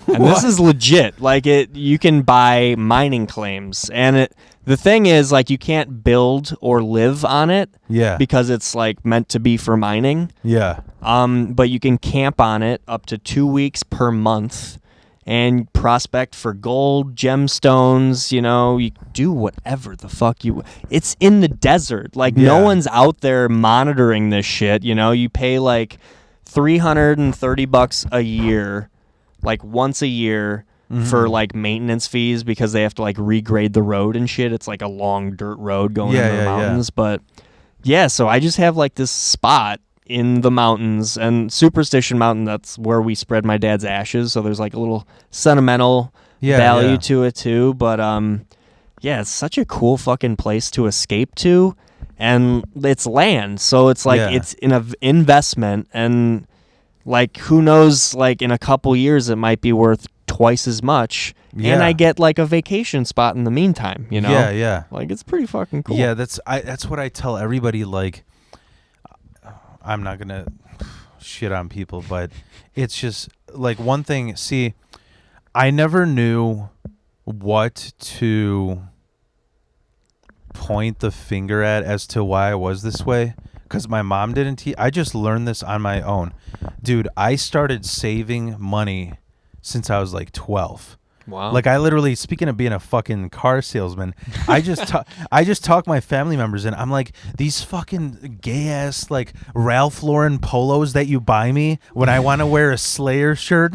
and this is legit. Like, you can buy mining claims, and the thing is, like, you can't build or live on it, because it's like meant to be for mining. But you can camp on it up to 2 weeks per month. And prospect for gold, gemstones, you do whatever the fuck it's in the desert. Like, no one's out there monitoring this shit, you pay like $330 a year, like once a year, for like maintenance fees, because they have to like regrade the road and shit. It's like a long dirt road going into the mountains. But yeah, so I just have like this spot in the mountains, and Superstition Mountain, that's where we spread my dad's ashes, so there's like a little sentimental value to it too. But it's such a cool fucking place to escape to, and it's land, so it's like it's an investment, and like, who knows, like in a couple years it might be worth twice as much, and I get like a vacation spot in the meantime, like, it's pretty fucking cool. That's what I tell everybody. Like, I'm not going to shit on people, but it's just like one thing. See, I never knew what to point the finger at as to why I was this way, because my mom didn't teach. I just learned this on my own. Dude, I started saving money since I was like 12. Wow. Like, I literally, speaking of being a fucking car salesman, I just talk my family members, and I'm like, these fucking gay ass like Ralph Lauren polos that you buy me when I want to wear a Slayer shirt,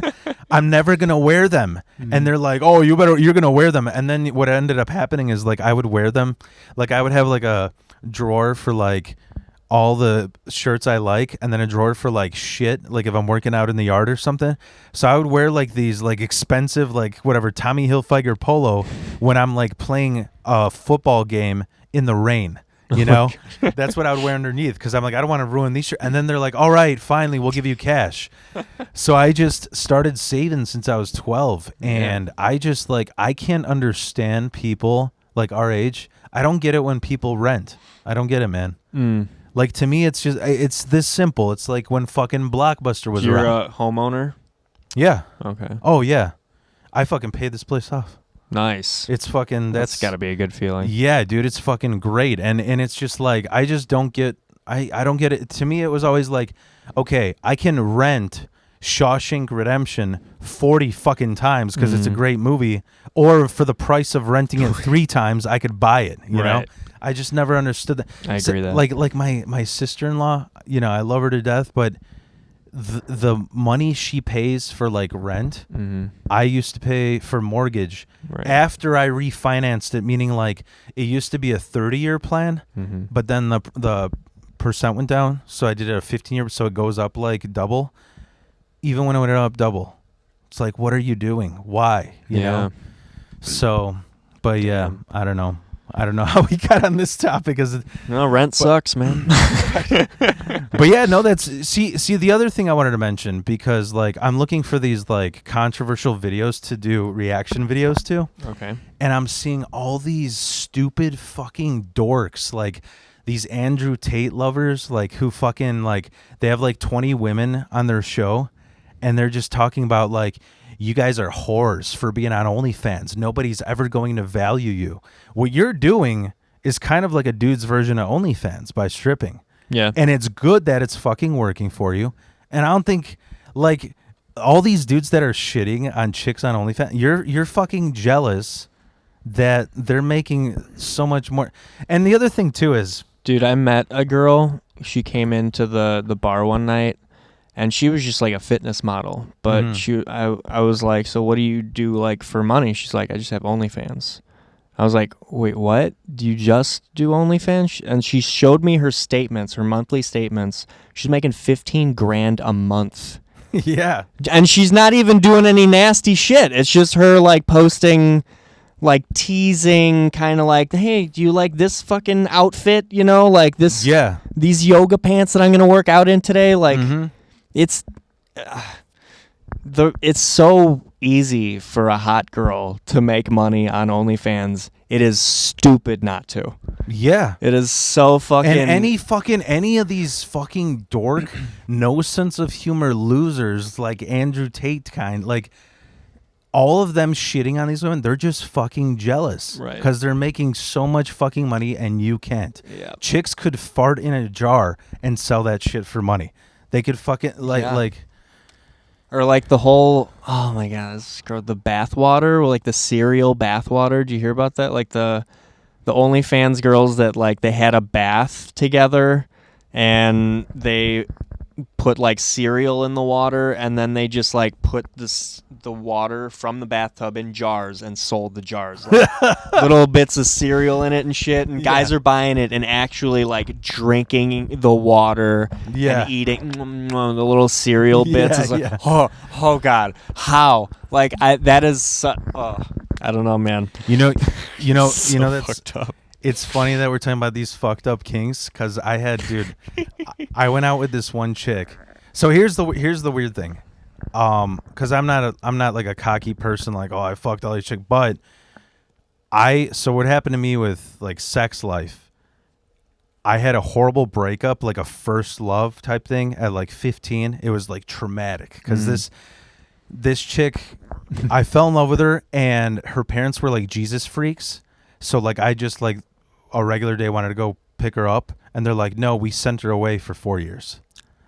I'm never gonna wear them. And they're like, oh, you're gonna wear them. And then what ended up happening is, like, I would wear them. Like, I would have like a drawer for like all the shirts I like, and then a drawer for like shit, like if I'm working out in the yard or something. So I would wear like these like expensive, like whatever, Tommy Hilfiger polo when I'm like playing a football game in the rain, That's what I would wear underneath, because I'm like, I don't want to ruin these shirts. And then they're like, all right, finally, we'll give you cash. So I just started saving since I was 12, and I just like, I can't understand people like our age. I don't get it when people rent. I don't get it, man. Like, to me, it's this simple. It's like when fucking Blockbuster was around. You're a homeowner? Yeah. Okay. Oh, yeah. I fucking paid this place off. Nice. It's fucking, that's got to be a good feeling. Yeah, dude, it's fucking great. And it's just like, I just don't get, I don't get it. To me, it was always like, okay, I can rent Shawshank Redemption 40 fucking times because it's a Mhm. great movie, or for the price of renting it 3 times, I could buy it. You know, Right. I just never understood that. I agree that. Like my sister-in-law, you know, I love her to death, but the money she pays for like rent, I used to pay for mortgage Right. after I refinanced it, meaning like it used to be a 30-year plan, but then the percent went down, so I did it a 15-year, so it goes up like double. Even when it went up double, it's like, what are you doing? Why? You know? So, but yeah, I don't know how we got on this topic. No, rent sucks, man. But yeah, no, that's see the other thing I wanted to mention, because like I'm looking for these like controversial videos to do reaction videos to. Okay. And I'm seeing all these stupid fucking dorks, like these Andrew Tate lovers, like who fucking like they have like 20 women on their show, and they're just talking about like, you guys are whores for being on OnlyFans. Nobody's ever going to value you. What you're doing is kind of like a dude's version of OnlyFans by stripping. Yeah. And it's good that it's fucking working for you. And I don't think like all these dudes that are shitting on chicks on OnlyFans, you're fucking jealous that they're making so much more. And the other thing too is, Dude, I met a girl. She came into the bar one night, and she was just like a fitness model. But I was like, so what do you do like for money? She's like, I just have OnlyFans. I was like, wait, what? Do you just do OnlyFans? And she showed me her statements, her monthly statements. She's making $15,000 a month. yeah. And she's not even doing any nasty shit. It's just her like posting, like teasing, kind of like, hey, do you like this fucking outfit? You know, like this, these yoga pants that I'm going to work out in today. Like it's so easy for a hot girl to make money on OnlyFans. It is stupid not to. Yeah. It is so fucking... And any of these fucking dork, no sense of humor losers like Andrew Tate kind, like all of them shitting on these women, they're just fucking jealous. Right. Because they're making so much fucking money and you can't. Yeah. Chicks could fart in a jar and sell that shit for money. They could fucking like... Or like the whole, oh my god, the bathwater, like the cereal bathwater. Did you hear about that? Like the OnlyFans girls that like they had a bath together and they put like cereal in the water, and then they just like put the water from the bathtub in jars and sold the jars, like, little bits of cereal in it and shit, and guys are buying it and actually like drinking the water and eating the little cereal bits. It's like, oh god, how? Like that is I don't know, man. You know So that's fucked up. It's funny that we're talking about these fucked up kinks, because I went out with this one chick. So here's the weird thing, because I'm not like a cocky person, like, oh, I fucked all these chicks, but so what happened to me with like sex life, I had a horrible breakup, like a first love type thing at like 15. It was like traumatic because this chick, I fell in love with her, and her parents were like Jesus freaks. So like I just like a regular day wanted to go pick her up, and they're like, no, we sent her away for 4 years.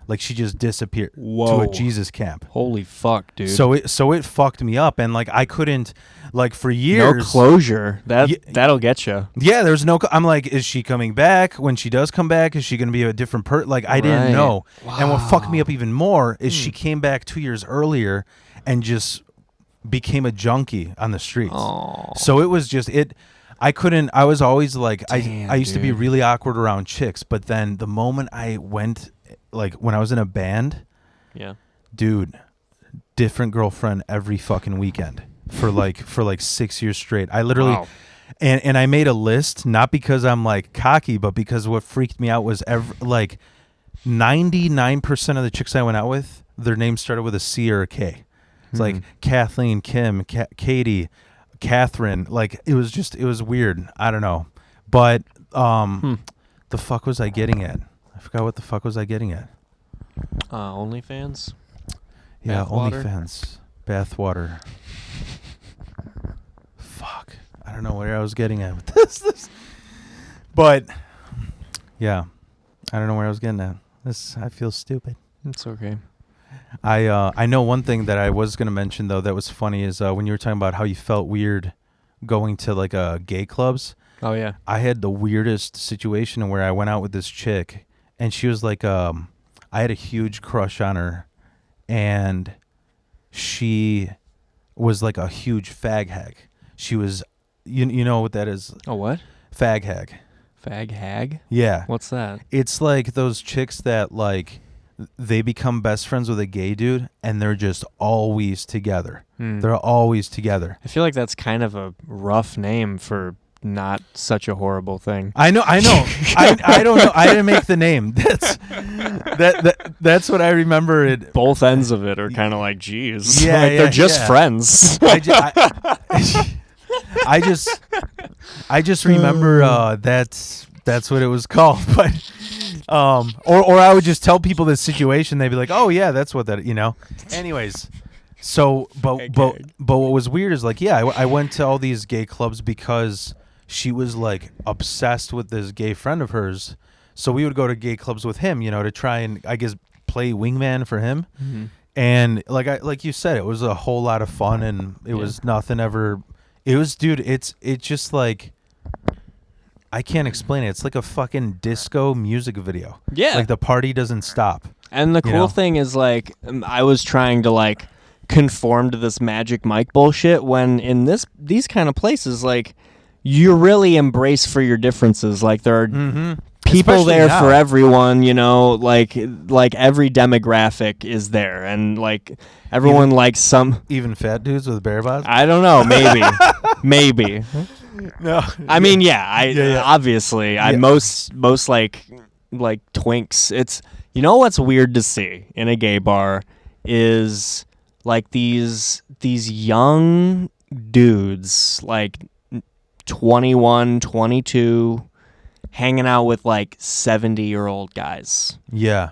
Like she just disappeared to a Jesus camp. Holy fuck, dude. So it fucked me up, and like I couldn't, like for years. No closure. That'll get you. Yeah, there's no. I'm like, is she coming back? When she does come back, is she going to be a different person? Like I didn't know. Wow. And what fucked me up even more is she came back 2 years earlier and just became a junkie on the streets. Oh. So it was just it. I was always like, Damn, I used to be dude. really awkward around chicks, but then the moment I went, like when I was in a band, dude, different girlfriend every fucking weekend for like 6 years straight. I literally, and I made a list, not because I'm like cocky, but because what freaked me out was like 99% of the chicks I went out with, their names started with a C or a K. It's like Kathleen, Kim, Katie, Catherine. Like it was weird. I don't know, but the fuck was I getting at? I forgot what the fuck was I getting at. OnlyFans. Yeah, Bathwater? OnlyFans, bathwater. Fuck, I don't know where I was getting at with this. But yeah, I don't know where I was getting at. I feel stupid. It's okay. I know one thing that I was gonna mention though that was funny is when you were talking about how you felt weird going to like gay clubs. Oh yeah. I had the weirdest situation where I went out with this chick, and she was like, I had a huge crush on her, and she was like a huge fag hag. She was, you know what that is? Oh, what? Fag hag. Fag hag? Yeah. What's that? It's like those chicks that like they become best friends with a gay dude and they're just always together. They're always together. I feel like that's kind of a rough name for not such a horrible thing. I know. I don't know. I didn't make the name. That's what I remember. It. Both ends of it are kind of like, geez. Yeah, like yeah, they're just yeah. friends. I just remember that's what it was called. But or I would just tell people this situation. They'd be like, oh yeah, that's what that. Anyways. So, but what was weird is like, yeah, I went to all these gay clubs because she was like obsessed with this gay friend of hers. So we would go to gay clubs with him, to try and I guess play wingman for him. Mm-hmm. And like you said, it was a whole lot of fun, and it was nothing ever. It was, dude. It's just like I can't explain it. It's like a fucking disco music video. Yeah, like the party doesn't stop. And the cool thing is like I was trying to like conform to this Magic Mike bullshit when in these kind of places like you really embrace for your differences. Like there are people Especially there now. for everyone, like every demographic is there, and like everyone likes some even fat dudes with bear bottoms. I don't know, maybe. No, I mean, obviously, I most like twinks. It's what's weird to see in a gay bar is like these young dudes like 21, 22 hanging out with like 70-year-old guys. Yeah.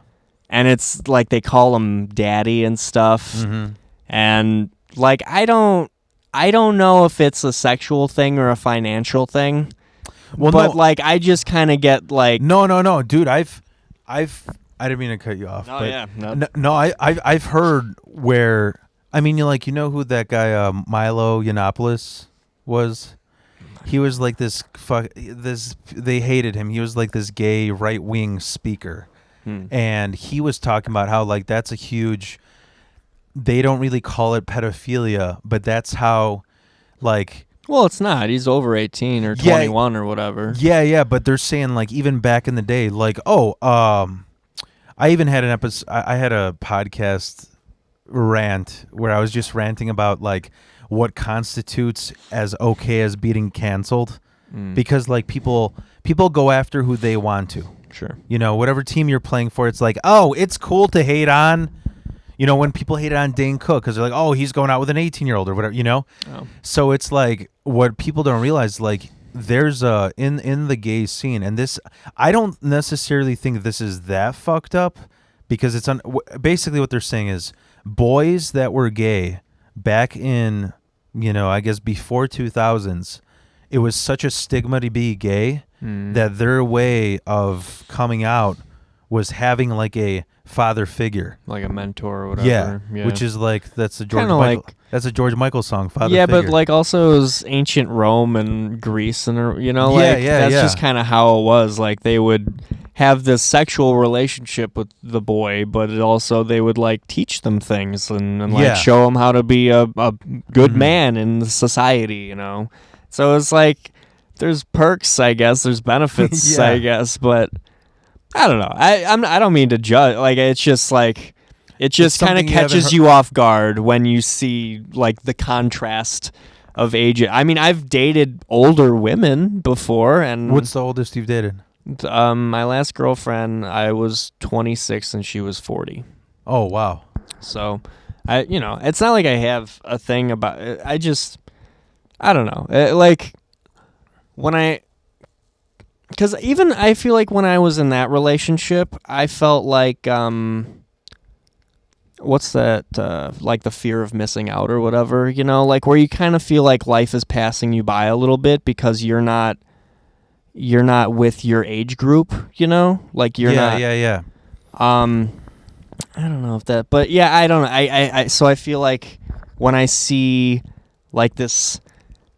And it's like they call them daddy and stuff. Mm-hmm. And like I don't know if it's a sexual thing or a financial thing. Well, but like I just kind of get like no, dude. I didn't mean to cut you off. Oh but yeah, no. I've heard where who that guy Milo Yiannopoulos was. He was like this. They hated him. He was like this gay right wing speaker, and he was talking about how like that's a huge. They don't really call it pedophilia, but that's how, like. Well, it's not. He's over 18 or 21 or whatever. Yeah, but they're saying like even back in the day, like I even had an episode. I had a podcast rant where I was just ranting about like what constitutes as okay as being canceled, because like people go after who they want to. Sure. Whatever team you're playing for, it's like, oh, it's cool to hate on. When people hated on Dane Cook because they're like, oh, he's going out with an 18-year-old or whatever. Oh. So it's like what people don't realize, like. There's in the gay scene, and this I don't necessarily think this is that fucked up, because it's basically what they're saying is boys that were gay back in I guess before 2000s, it was such a stigma to be gay that their way of coming out was having like a father figure, like a mentor or whatever. Yeah. Which is like that's a George Kinda Michael. like, that's a George Michael song. Father yeah, figure. but like also it was ancient Rome and Greece and that's just kind of how it was. Like they would have this sexual relationship with the boy, but they would like teach them things and like show them how to be a good man in society. So it's like there's perks, I guess. There's benefits, I guess, but. I don't know. I don't mean to judge. Like it's just like it just kind of catches you off guard when you see like the contrast of age. I mean, I've dated older women before, and what's the oldest you've dated? My last girlfriend, I was 26 and she was 40. Oh wow. So, it's not like I have a thing about it. I don't know. Like when because even I feel like when I was in that relationship, I felt like, what's that, like the fear of missing out or whatever, like where you kind of feel like life is passing you by a little bit because you're not with your age group, like you're not. Yeah. I don't know if that, but yeah, I don't know. So I feel like when I see like this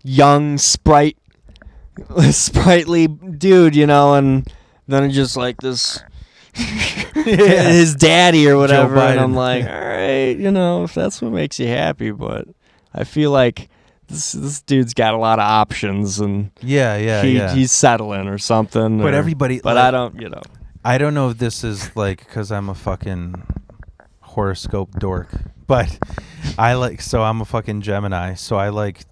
young sprightly dude, and then just like this his daddy or whatever, and I'm like, all right, if that's what makes you happy, but I feel like this dude's got a lot of options, and he's settling or something. But everybody, but like, I don't, I don't know if this is like because I'm a fucking horoscope dork, but I'm a fucking Gemini, so I like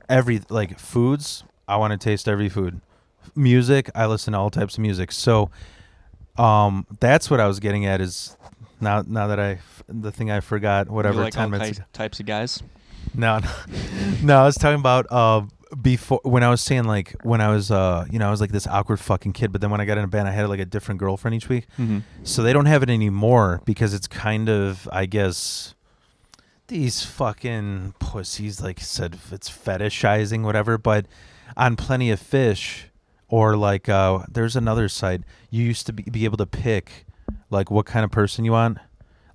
every foods. I want to taste every food. Music, I listen to all types of music. So that's what I was getting at is now that the thing I forgot, whatever, you like 10 all minutes types of guys. No, I was talking about before when I was saying like when I was I was like this awkward fucking kid, but then when I got in a band I had like a different girlfriend each week. Mm-hmm. So they don't have it anymore because it's kind of, I guess, these fucking pussies like said it's fetishizing whatever, but on Plenty of Fish or like there's another site you used to be able to pick like what kind of person you want.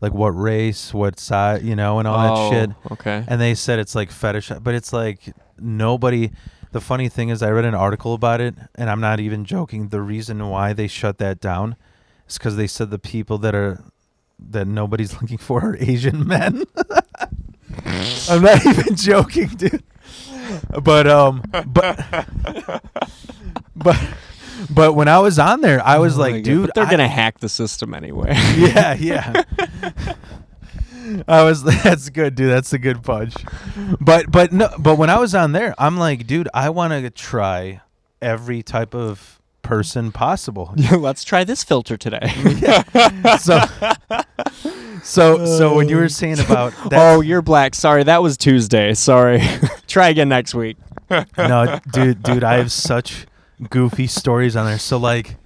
Like what race, what size, and all that shit. Okay. And they said it's like fetish, but it's like nobody. The funny thing is, I read an article about it, and I'm not even joking. The reason why they shut that down is because they said the people that nobody's looking for are Asian men. I'm not even joking, dude. But when I was on there, I was like, dude, they're gonna hack the system anyway. Yeah. That's good, dude. That's a good punch. But when I was on there, I'm like, dude, I want to try every type of person possible. Let's try this filter today. So when you were saying about that, you're black. Sorry, that was Tuesday. Sorry. Try again next week. No, dude, I have such goofy stories on there. So like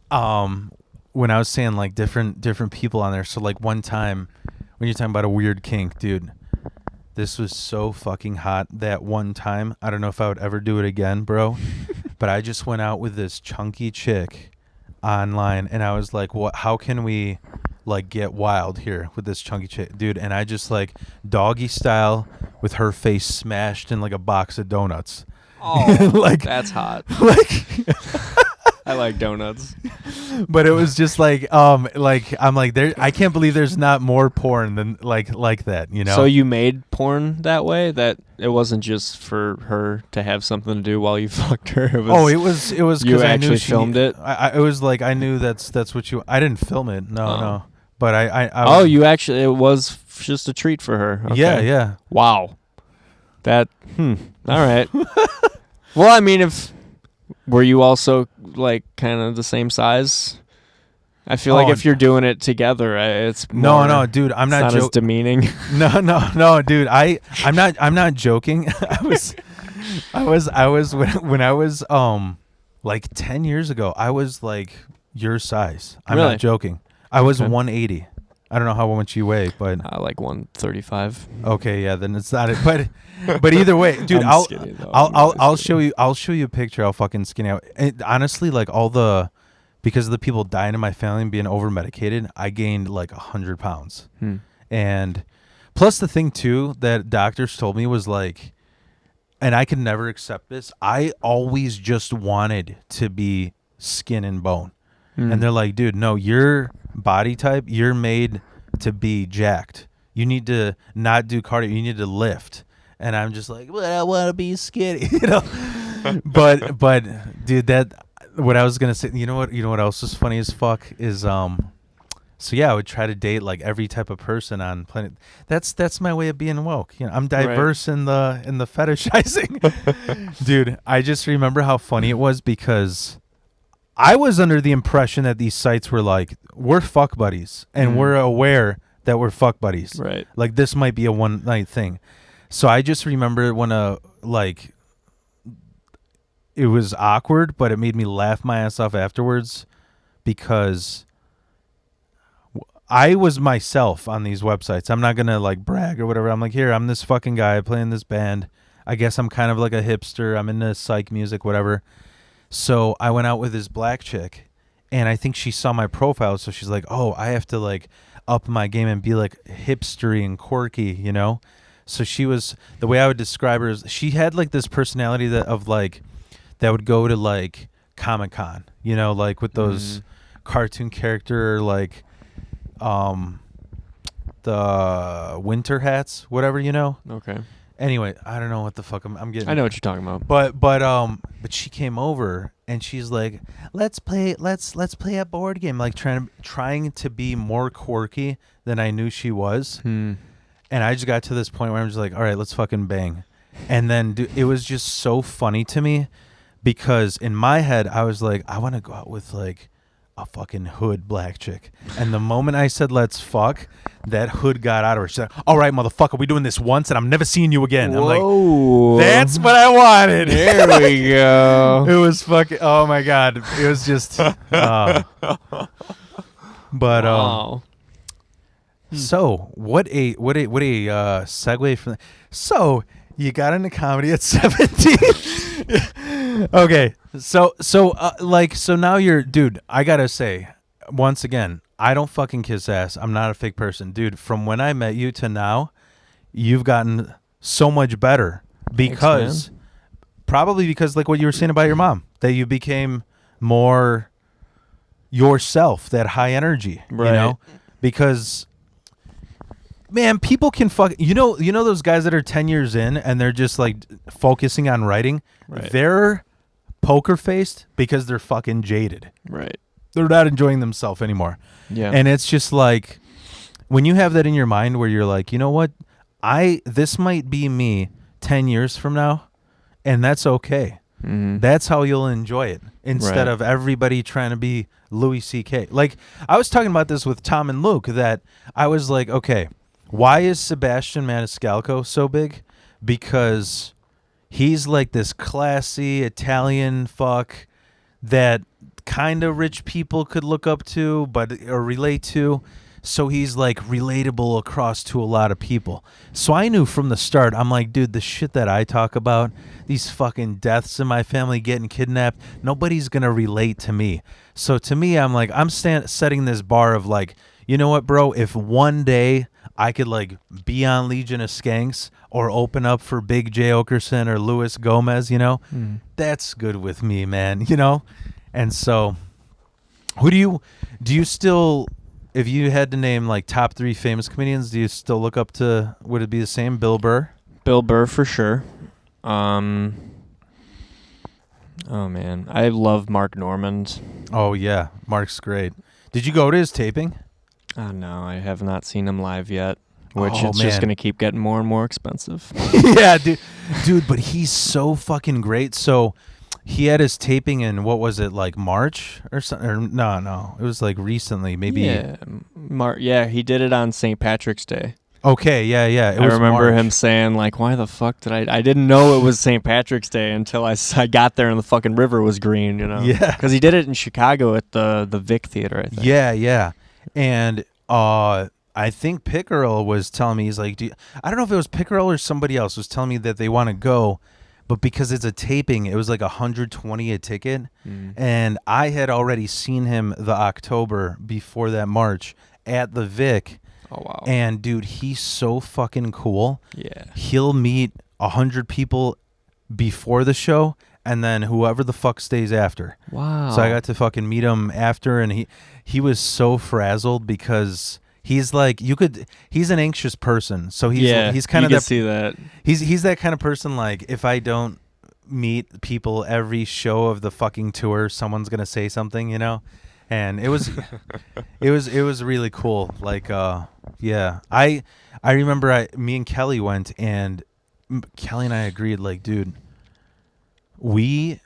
when I was saying like different people on there, so like one time when you're talking about a weird kink, dude, this was so fucking hot that one time. I don't know if I would ever do it again, bro. But I just went out with this chunky chick online and I was like, what, how can we like get wild here with this chunky chick, dude? And I just like doggy style with her face smashed in like a box of donuts. Oh, like that's hot. Like I like donuts. But it was just like I'm like there. I can't believe there's not more porn than like that. So you made porn that way? That it wasn't just for her to have something to do while you fucked her. It was because you I actually knew filmed it. It was like I knew that's what you. I didn't film it. No. But I you actually, it was just a treat for her. Okay. Yeah. Wow. That. All right. Well, I mean, were you also like kind of the same size? I feel like if you're doing it together, it's more, no, dude. I'm not as demeaning. No, dude. I'm not joking. I was when I was like 10 years ago. I was like your size. I'm really? Not joking. I was 180. I don't know how much you weigh, but like 135. Okay, yeah, then it's not it. But either way, dude, I'll show you a picture how fucking skinny I was. Honestly, like because of the people dying in my family and being over medicated, I gained like 100 pounds. And plus the thing too that doctors told me was like, and I could never accept this, I always just wanted to be skin and bone. And they're like, dude, no, your body type, you're made to be jacked. You need to not do cardio. You need to lift. And I'm just like, well, I want to be skinny, But dude, that what I was gonna say. You know what else is funny as fuck is So yeah, I would try to date like every type of person on planet. That's my way of being woke. I'm diverse in the fetishizing. Dude, I just remember how funny it was because I was under the impression that these sites were like, we're fuck buddies and we're aware that we're fuck buddies. Right. Like this might be a one night thing. So I just remember when it was awkward, but it made me laugh my ass off afterwards because I was myself on these websites. I'm not going to like brag or whatever. I'm like, here, I'm this fucking guy playing this band. I guess I'm kind of like a hipster. I'm into psych music, whatever. So I went out with this black chick and I think she saw my profile, so she's like, oh, I have to like up my game and be like hipstery and quirky, you know. So she was, the way I would describe her is she had like this personality that would go to like Comic-Con, you know, like with those cartoon character like the winter hats, whatever, you know. Okay. Anyway, I don't know what the fuck I'm getting. I know what you're talking about. But she came over and she's like, let's play a board game, like trying to be more quirky than I knew she was. And I just got to this point where I'm just like, all right, let's fucking bang. And then it was just so funny to me because in my head I was like, I want to go out with like a fucking hood black chick. And the moment I said let's fuck, that hood got out of her. She's like, all right, motherfucker, we doing this once and I'm never seeing you again. Whoa. I'm like, that's what I wanted. There we go. It was fucking, oh my God. It was just, but, Wow. So what a segue from that. So you got into comedy at 17. Okay. So now you're, dude, I gotta say, once again, I don't fucking kiss ass. I'm not a fake person. Dude, from when I met you to now, you've gotten so much better because, Thanks, probably because like what you were saying about your mom, that you became more yourself, that high energy, Right. you know, because man, people can you know those guys that are 10 years in and they're just like focusing on writing. Right. They're poker faced because they're fucking jaded. Right. They're not enjoying themselves anymore. Yeah. And it's just like when you have that in your mind where you're like, you know what? This might be me 10 years from now, and that's okay. That's how you'll enjoy it instead of everybody trying to be Louis C.K. Like I was talking about this with Tom and Luke, that I was like, okay, why is Sebastian Maniscalco so big? Because he's like this classy Italian fuck that kind of rich people could look up to or relate to. So he's like relatable across to a lot of people. So I knew from the start, I'm like, dude, the shit that I talk about, these fucking deaths in my family, getting kidnapped, nobody's going to relate to me. So to me, I'm like, I'm setting this bar of like, you know what, bro, if one day I could like be on Legion of Skanks or open up for Big J. Okerson or Luis Gomez, you know, that's good with me, man, you know? And so who do you still, if you had to name like top 3 famous comedians, do you still look up to, would it be the same, Bill Burr? Bill Burr for sure. Oh man, I love Mark Normand. Oh yeah, Mark's great. Did you go to his taping? Oh no, I have not seen him live yet, which Oh, it's just man. going to keep getting more and more expensive. Yeah, dude, but he's so fucking great. So he had his taping in, what was it, like March or something? Or no, it was like recently, maybe. Yeah, he did it on St. Patrick's Day. Okay, yeah. I remember him saying, like, why the fuck did I didn't know it was St. Patrick's Day until I got there and the fucking river was green, you know? Yeah. Because he did it in Chicago at the Vic Theater, I think. Yeah. And I think Pickerel was telling me, he's like, I don't know if it was Pickerel or somebody else was telling me that they want to go, but because it's a taping, it was like $120 a ticket. And I had already seen him the October before that March at the Vic. Oh, wow. And dude, he's so fucking cool. Yeah. He'll meet 100 people before the show and then whoever the fuck stays after. Wow. So I got to fucking meet him after, and he was so frazzled because he's like, he's an anxious person. So he's kind of that. See that. He's that kind of person. Like, if I don't meet people every show of the fucking tour, someone's gonna say something, you know. And it was it was really cool. Like, yeah, I remember me and Kelly went, and Kelly and I agreed, like, dude, we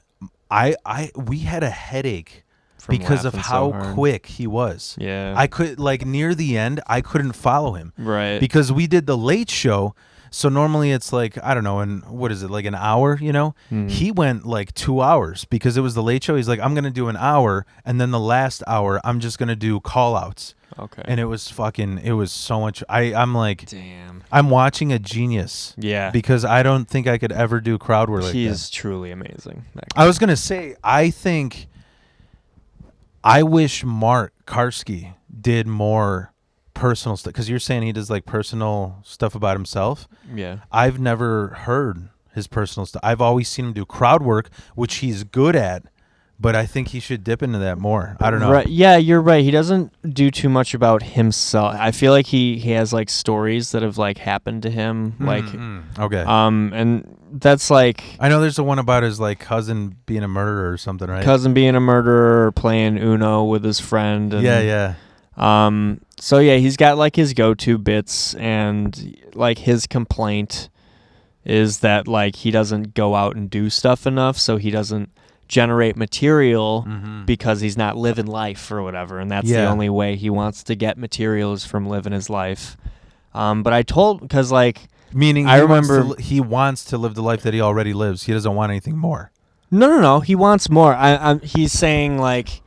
had a headache From because of laughing so how hard. quick he was. Yeah. I could, like, near the end, I couldn't follow him. Right. Because we did the late show, so normally it's like, I don't know, and what is it, like an hour, you know? He went like 2 hours because it was the late show. He's like, I'm going to do an hour, and then the last hour, I'm just going to do call-outs. Okay. And it was so much. I'm like, damn. I'm watching a genius. Yeah. Because I don't think I could ever do crowd work like that. He's truly amazing. I was going to say, I think I wish Mark Karski did more personal stuff, because you're saying he does like personal stuff about himself. Yeah. I've never heard his personal stuff. I've always seen him do crowd work, which he's good at, but I think he should dip into that more. I don't know. Right. Yeah, you're right. He doesn't do too much about himself. I feel like he has like stories that have like happened to him. Like, okay. and that's like I know there's the one about his like cousin being a murderer or something, right? cousin being a murderer, or playing Uno with his friend. And, Yeah. So yeah, he's got like his go-to bits, and like his complaint is that like he doesn't go out and do stuff enough, so he doesn't generate material because he's not living life or whatever, and that's the only way he wants to get material is from living his life. But I told, because like meaning I remember he wants to live the life that he already lives. He doesn't want anything more. No, he wants more. He's saying like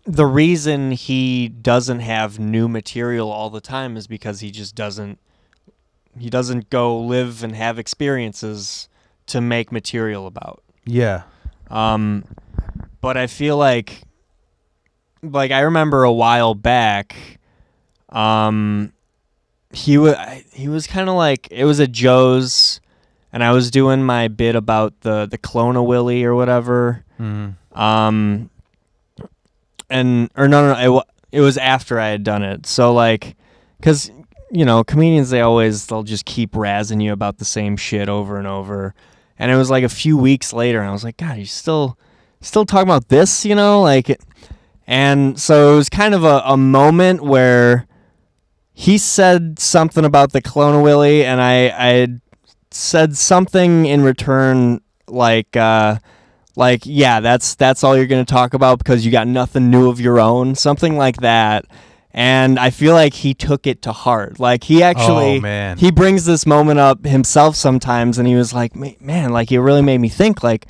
the reason he doesn't have new material all the time is because he just doesn't go live and have experiences to make material about. Yeah. But I feel like I remember a while back, he was kind of like, it was at Joe's, and I was doing my bit about the Clone of Willy or whatever. It was after I had done it. So like, because comedians, they'll just keep razzing you about the same shit over and over. And it was like a few weeks later, and I was like, God, you're still talking about this, like. And so it was kind of a moment where he said something about the Clone of Willy, and I had said something in return, like yeah, that's all you're gonna talk about because you got nothing new of your own, something like that. And I feel like he took it to heart. Like he actually, he brings this moment up himself sometimes, and he was like, man, like it really made me think. Like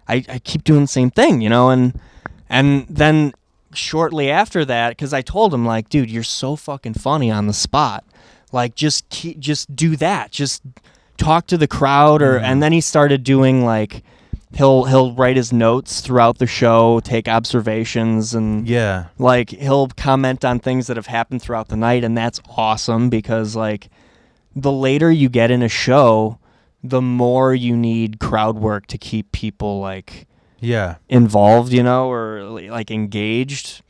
I keep doing the same thing, and then shortly after that, because I told him like, dude, you're so fucking funny on the spot. Like just do that. Just talk to the crowd, and then he started doing like. He'll write his notes throughout the show, take observations, and like he'll comment on things that have happened throughout the night, and that's awesome because like the later you get in a show, the more you need crowd work to keep people like involved, or like engaged.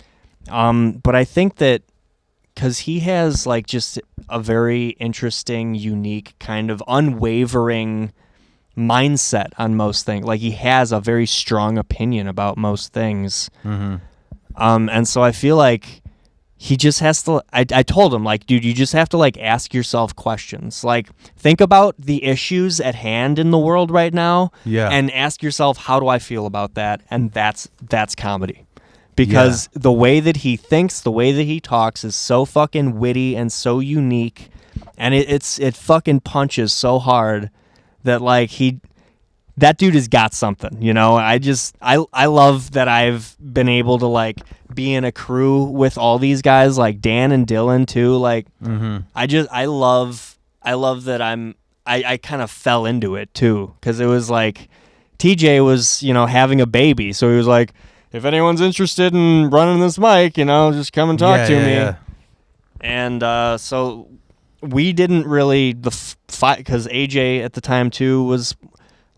But I think that because he has like just a very interesting, unique, kind of unwavering mindset on most things. Like he has a very strong opinion about most things. And so I feel like he just has to, I told him like, dude, you just have to like ask yourself questions. Like think about the issues at hand in the world right now and ask yourself, how do I feel about that? And that's comedy. Because the way that he thinks, the way that he talks is so fucking witty and so unique, and it fucking punches so hard that like that dude has got something, I love that I've been able to like be in a crew with all these guys, like Dan and Dylan too. Like I love that I kind of fell into it too, because it was like TJ was having a baby, so he was like, if anyone's interested in running this mic, just come and talk to me. And so we didn't really fight, because AJ at the time too was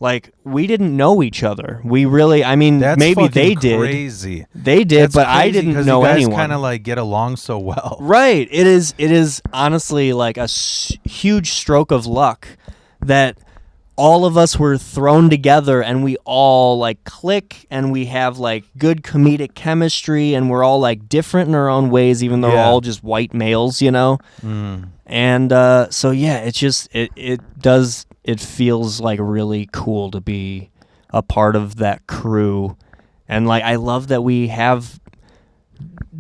like, we didn't know each other. We really, that's maybe they did. Crazy. They did, that's but I didn't know anyone. You guys kind of like get along so well, right? It is honestly like a huge stroke of luck that all of us were thrown together and we all like click and we have like good comedic chemistry and we're all like different in our own ways, even though we're all just white males, And so yeah, it's just it feels like really cool to be a part of that crew. And like I love that we have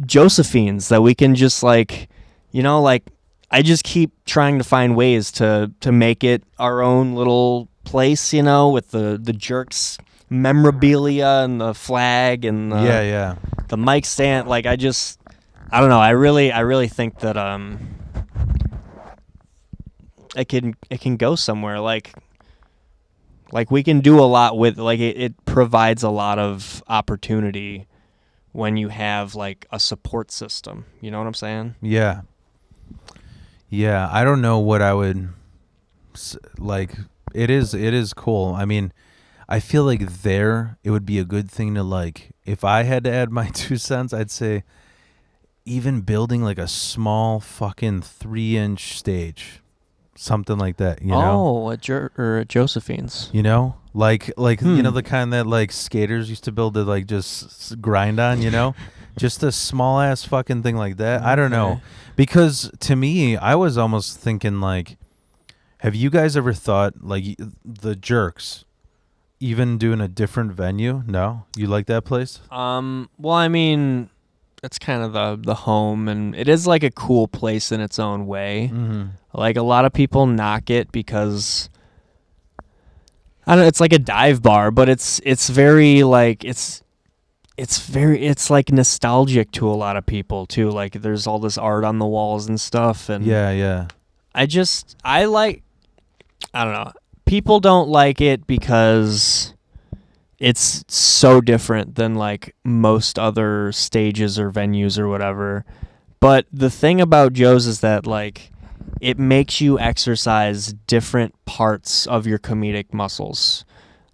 Josephines that we can just like, like I just keep trying to find ways to make it our own little place, with the Jerks memorabilia and the flag and the mic stand. Like I don't know. I really think that it can go somewhere. Like we can do a lot with, like it provides a lot of opportunity when you have like a support system. You know what I'm saying? Yeah. Yeah, I don't know what I would like. It is cool. I mean, I feel like it would be a good thing to like. If I had to add my 2 cents, I'd say even building like a small fucking 3-inch stage, something like that. You know? Oh, at Josephine's. You know, like you know, the kind that like skaters used to build to like just grind on. You know, just a small ass fucking thing like that. I don't know, because to me, I was almost thinking like, have you guys ever thought like the Jerks, even doing a different venue? No, you like that place? Well, I mean, it's kind of the home, and it is like a cool place in its own way. Mm-hmm. Like a lot of people knock it because I don't know, it's like a dive bar, but it's very like it's like nostalgic to a lot of people too. Like there's all this art on the walls and stuff, and Yeah. I don't know. People don't like it because it's so different than like most other stages or venues or whatever. But the thing about Joe's is that like it makes you exercise different parts of your comedic muscles.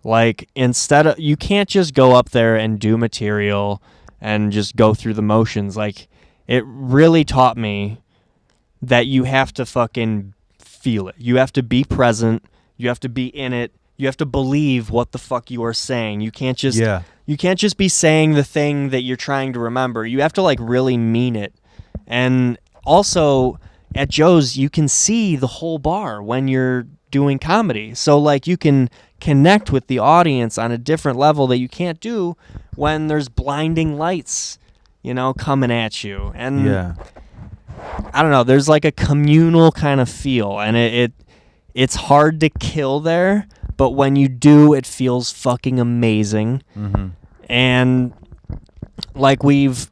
Like you can't just go up there and do material and just go through the motions. Like it really taught me that you have to fucking feel it. You have to be present. You have to be in it. You have to believe what the fuck you are saying. You can't just be saying the thing that you're trying to remember. You have to like really mean it. And also at Joe's, you can see the whole bar when you're doing comedy. So like you can connect with the audience on a different level that you can't do when there's blinding lights, you know, coming at you. And I don't know, there's like a communal kind of feel, and it's hard to kill there, but when you do, it feels fucking amazing. Mm-hmm. And like we've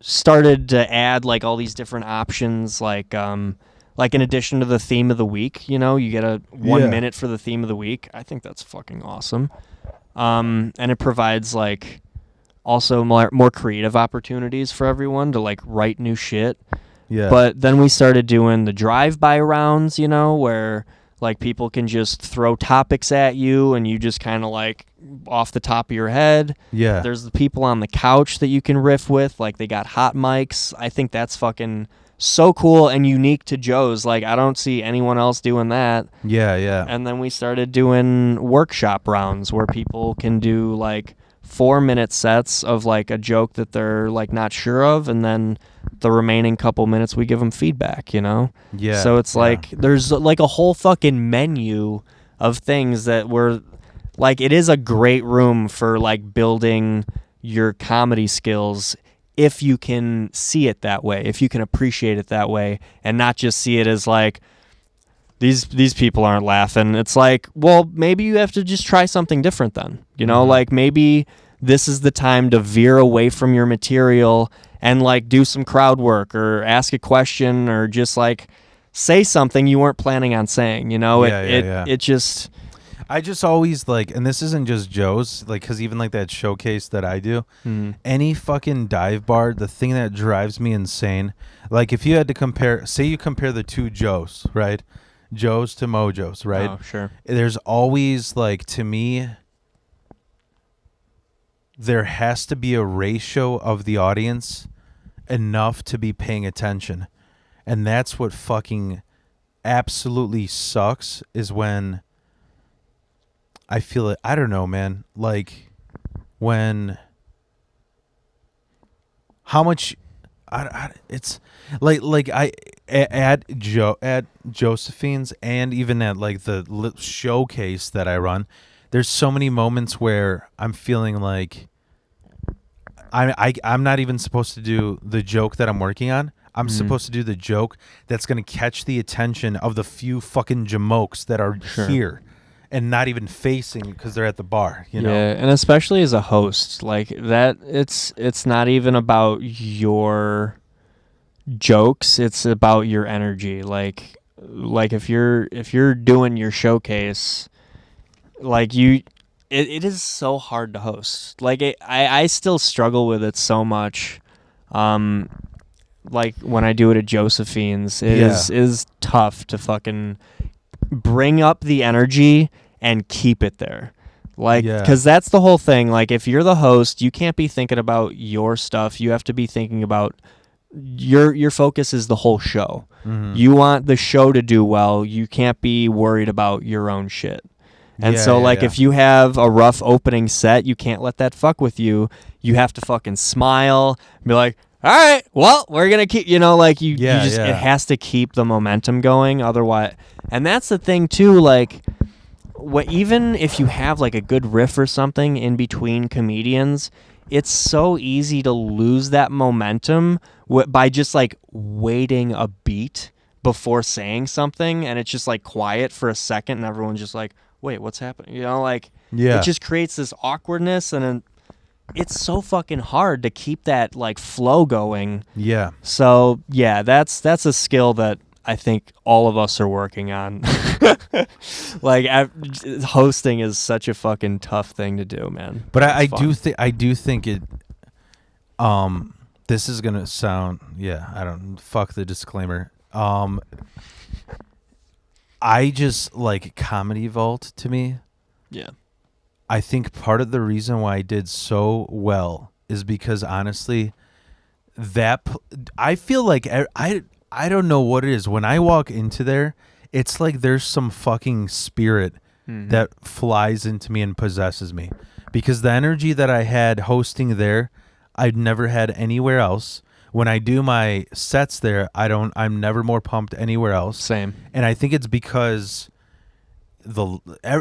started to add like all these different options, like in addition to the theme of the week, you know, you get a 1 minute for the theme of the week. I think that's fucking awesome. And it provides like also more creative opportunities for everyone to like write new shit. Yeah. But then we started doing the drive-by rounds, you know, where like people can just throw topics at you and you just kind of like off the top of your head. Yeah. There's the people on the couch that you can riff with, like they got hot mics. I think that's fucking so cool and unique to Joe's. Like I don't see anyone else doing that. Yeah. And then we started doing workshop rounds where people can do like 4-minute sets of like a joke that they're like not sure of, and then the remaining couple minutes we give them feedback, you know? Yeah. So it's like there's like a whole fucking menu of things that we're like, it is a great room for like building your comedy skills if you can see it that way, if you can appreciate it that way, and not just see it as like these people aren't laughing. It's like, well, maybe you have to just try something different then. You know, like maybe this is the time to veer away from your material and like do some crowd work or ask a question or just like say something you weren't planning on saying, you know? It just... I just always like, and this isn't just Joe's, like, because even like that showcase that I do, any fucking dive bar, the thing that drives me insane, like if you had to compare, say you compare the two Joe's, right? Joe's to Mojo's, right? Oh, sure. There's always like, to me, there has to be a ratio of the audience enough to be paying attention. And that's what fucking absolutely sucks, is when I feel it. I don't know, man. Like when, how much, it's like I at Josephine's and even at like the showcase that I run, there's so many moments where I'm feeling like I'm not even supposed to do the joke that I'm working on. I'm supposed to do the joke that's going to catch the attention of the few fucking jamokes that are here and not even facing because they're at the bar, you know? Yeah, and especially as a host, like that, it's not even about your jokes, it's about your energy. Like if you're doing your showcase, like it is so hard to host. Like I still struggle with it so much. Like when I do it at Josephine's, it is tough to fucking bring up the energy and keep it there. Like, because that's the whole thing. Like, if you're the host, you can't be thinking about your stuff. You have to be thinking about your focus is the whole show. Mm-hmm. You want the show to do well. You can't be worried about your own shit. And if you have a rough opening set, you can't let that fuck with you. You have to fucking smile and be like, all right, well, we're going to keep, it has to keep the momentum going. Otherwise, and that's the thing too, like, even if you have like a good riff or something in between comedians, it's so easy to lose that momentum by just like waiting a beat before saying something, and it's just like quiet for a second and everyone's just like, wait, what's happening? It just creates this awkwardness, and it's so fucking hard to keep that like flow going. Yeah. So yeah, that's a skill that I think all of us are working on. Like, hosting is such a fucking tough thing to do, man. But I do think it. This is gonna sound fuck the disclaimer. I just like Comedy Vault to me. Yeah. I think part of the reason why I did so well is because honestly, I feel like I don't know what it is. When I walk into there, it's like there's some fucking spirit that flies into me and possesses me. Because the energy that I had hosting there, I'd never had anywhere else. When I do my sets there, I'm never more pumped anywhere else. Same. And I think it's because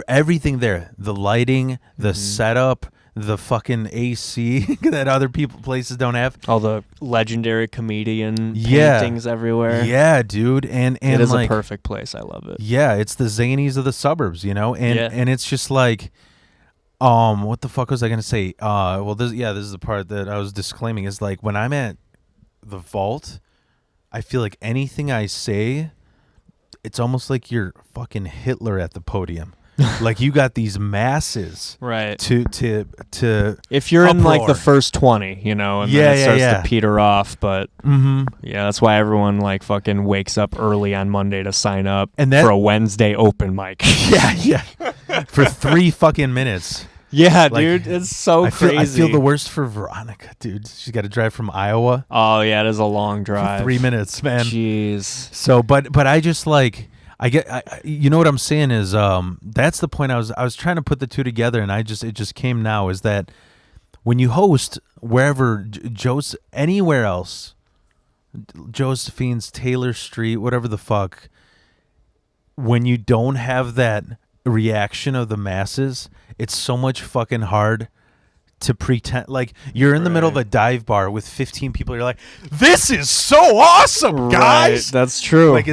everything there, the lighting, the setup, the fucking AC that other places don't have. All the legendary comedian paintings everywhere. Yeah, dude. And it is a perfect place. I love it. Yeah, it's the zanies of the suburbs, And it's just like, what the fuck was I gonna say? This is the part that I was disclaiming, is like when I'm at the vault, I feel like anything I say, it's almost like you're fucking Hitler at the podium. Like you got these masses, right? To if you're in like the first 20, and then it starts to peter off. But that's why everyone like fucking wakes up early on Monday to sign up for a Wednesday open mic. yeah, for 3 fucking minutes. Yeah, dude, it's so crazy. I feel the worst for Veronica, dude. She's got to drive from Iowa. Oh yeah, it is a long drive. 3 minutes, man. Jeez. So, but I just like. You know what I'm saying is that's the point I was trying to put the two together, and it just came now, is that when you host wherever anywhere else, Josephine's, Taylor Street, whatever the fuck, when you don't have that reaction of the masses, it's so much fucking hard to pretend. Like you're in the middle of a dive bar with 15 people, you're like, this is so awesome, guys. That's true. Like,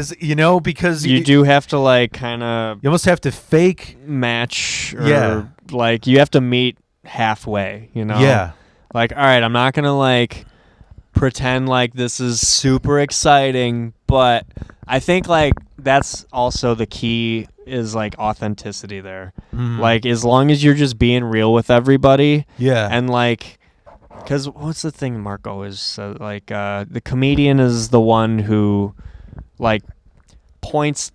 because you do have to like kind of, you almost have to fake match, or like you have to meet halfway, like, all right, I'm not gonna like pretend like this is super exciting, but I think like that's also the key, is like authenticity there. Like as long as you're just being real with everybody, and like, because what's the thing Mark always says, like the comedian is the one who like points,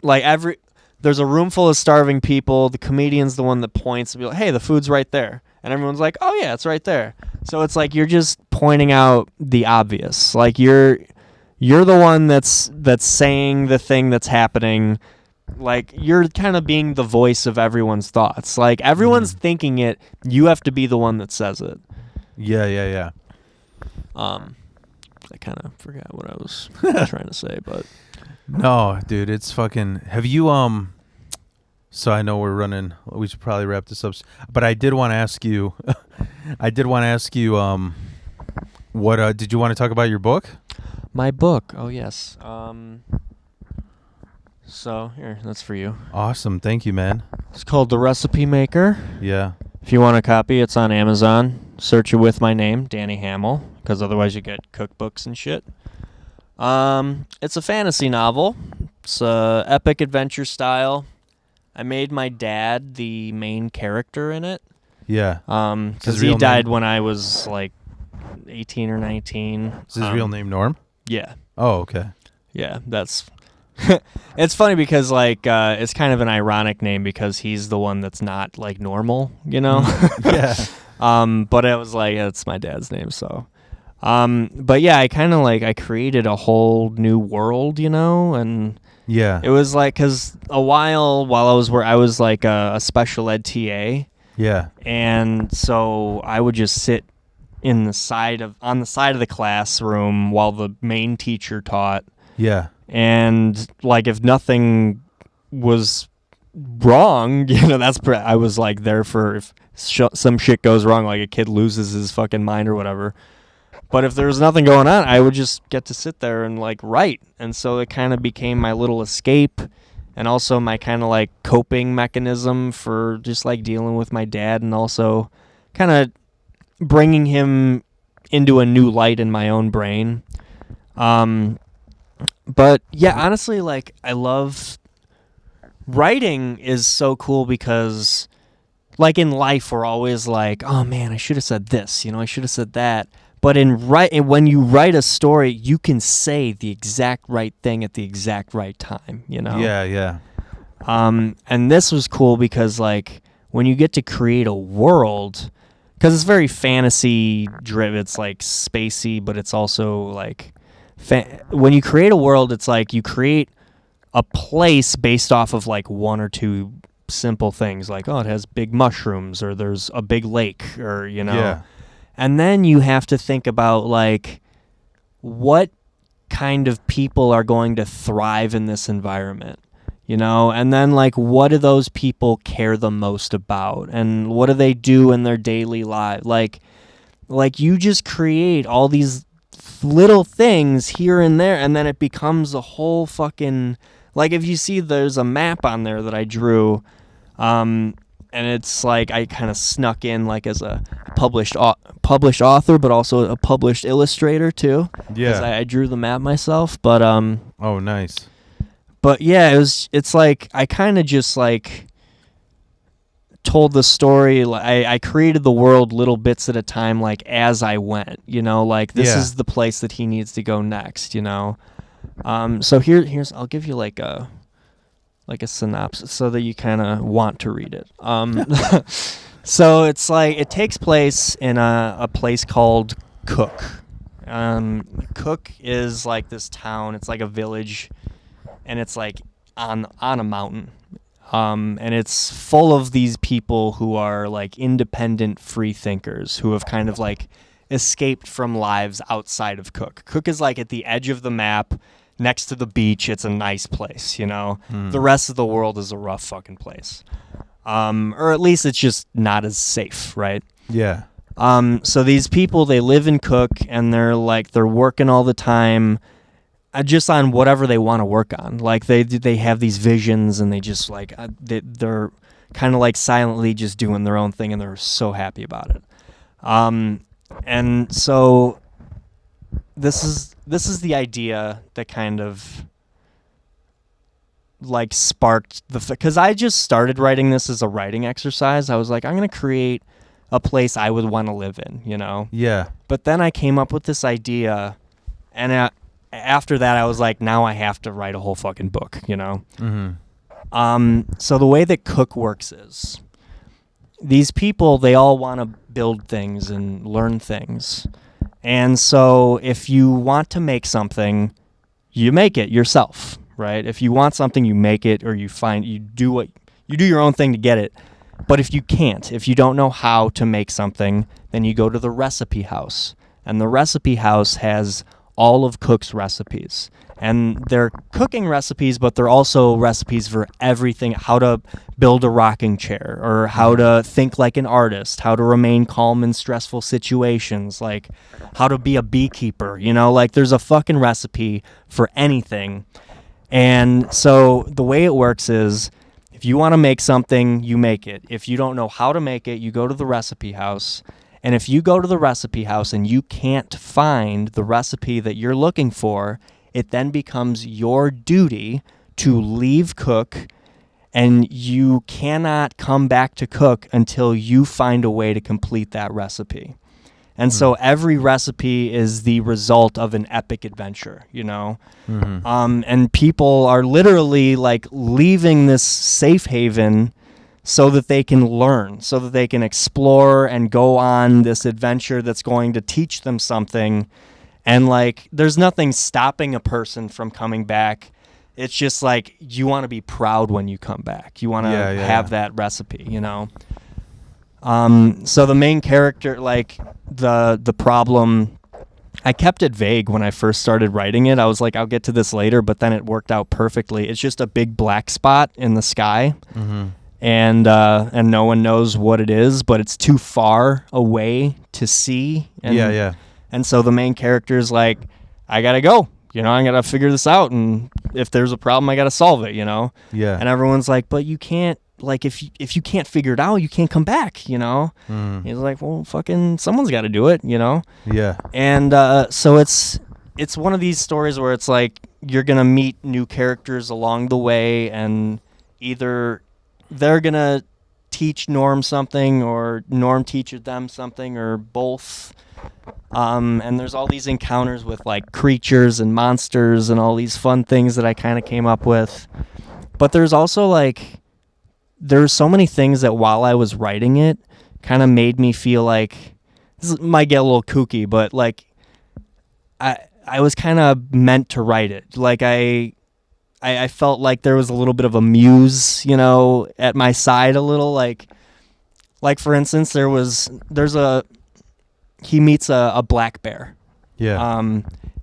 like there's a room full of starving people, the comedian's the one that points and be like, hey, the food's right there, and everyone's like, oh yeah, it's right there. So it's like you're just pointing out the obvious, like you're the one that's saying the thing that's happening. Like you're kind of being the voice of everyone's thoughts. Like everyone's thinking it, you have to be the one that says it. Yeah. I kind of forgot what I was trying to say, but no, dude, it's fucking. Have you So I know we're running. We should probably wrap this up. But I did want to ask you. What did you want to talk about your book? My book. Oh yes. So here, that's for you. Awesome, thank you, man. It's called The Recipe Maker. Yeah. If you want a copy, it's on Amazon. Search it with my name, Danny Hamel, because otherwise you get cookbooks and shit. It's a fantasy novel. It's epic adventure style. I made my dad the main character in it. Yeah. Because he died when I was like 18 or 19. Is his real name Norm? Yeah. Oh, okay. Yeah, that's... It's funny because, like, it's kind of an ironic name because he's the one that's not, like, normal, you know? Yeah. But it was like, it's my dad's name, so... but yeah, I kind of, like, I created a whole new world, you know? And Yeah. it was like, because while I was like a special ed TA. Yeah. And so I would just sit on the side of the classroom while the main teacher taught. Yeah. And like if nothing was wrong, you know, I was like there for if some shit goes wrong, like a kid loses his fucking mind or whatever. But if there was nothing going on, I would just get to sit there and like write. And so it kind of became my little escape and also my kind of like coping mechanism for just like dealing with my dad and also kind of bringing him into a new light in my own brain. But yeah, honestly, like I love writing is so cool because like in life, we're always like, oh man, I should have said this, you know, I should have said that. But when you write a story, you can say the exact right thing at the exact right time, you know? Yeah, yeah. And this was cool because like when you get to create a world, because it's very fantasy driven, it's like spacey, but it's also like when you create a world, it's like you create a place based off of like one or two simple things, like oh, it has big mushrooms, or there's a big lake, or you know. Yeah. And then you have to think about like what kind of people are going to thrive in this environment, you know? And then like what do those people care the most about? And what do they do in their daily life? Like you just create all these little things here and there, and then it becomes a whole fucking, like if you see there's a map on there that I drew, and it's like I kind of snuck in like as a published author, but also a published illustrator too. Yeah. I drew the map myself, but Oh, nice. But yeah, it's like I kind of just like told the story. I created the world little bits at a time, like as I went. You know, like this is the place that he needs to go next. You know, so here's I'll give you like a synopsis so that you kind of want to read it. So it's like it takes place in a place called Cook. Cook is like this town. It's like a village, and it's like on a mountain. And it's full of these people who are like independent free thinkers who have kind of like escaped from lives outside of Cook. Cook is like at the edge of the map, next to the beach. It's a nice place, you know. The rest of the world is a rough fucking place. Or at least it's just not as safe, right? Yeah. So these people, they live in Cook, and they're working all the time, just on whatever they want to work on. Like they have these visions, and they just like they're kind of like silently just doing their own thing, and they're so happy about it. And so this is the idea that kind of like sparked because I just started writing this as a writing exercise. I was like, I'm going to create a place I would want to live in, you know? Yeah. But then I came up with this idea, and after that I was like, now I have to write a whole fucking book, you know? Mm-hmm. So the way that Cook works is these people, they all want to build things and learn things. And so if you want to make something, you make it yourself, right? If you want something, you make it, or you do your own thing to get it. But if you don't know how to make something, then you go to the recipe house. And the recipe house has all of Cook's recipes. And they're cooking recipes, but they're also recipes for everything: how to build a rocking chair, or how to think like an artist, how to remain calm in stressful situations, like how to be a beekeeper, you know, like there's a fucking recipe for anything. And so the way it works is, if you want to make something, you make it. If you don't know how to make it, you go to the recipe house. And if you go to the recipe house and you can't find the recipe that you're looking for, it then becomes your duty to leave Cook and you cannot come back to cook until you find a way to complete that recipe. And so every recipe is the result of an epic adventure, you know? And people are literally like leaving this safe haven so that they can learn, so that they can explore and go on this adventure that's going to teach them something. And like, there's nothing stopping a person from coming back. It's just like, you want to be proud when you come back. You want to have that recipe, you know? So the main character, like the problem, I kept it vague when I first started writing it. I was like, I'll get to this later, but then it worked out perfectly. It's just a big black spot in the sky, and no one knows what it is, but it's too far away to see. And, And so the main character is like, I gotta go. You know, I gotta figure this out, and if there's a problem, I gotta solve it. You know. Yeah. And everyone's like, but you can't. Like, if you can't figure it out, you can't come back, you know? He's like, well, fucking someone's got to do it, you know? Yeah. And so it's one of these stories where it's like you're going to meet new characters along the way, and either they're going to teach Norm something or Norm teaches them something or both. And there's all these encounters with, like, creatures and monsters and all these fun things that I kind of came up with. But there's also, like... There's so many things that while I was writing it kind of made me feel like, this might get a little kooky, but like I was kind of meant to write it. Like I felt like there was a little bit of a muse, you know, at my side a little. Like for instance, he meets a black bear. Yeah.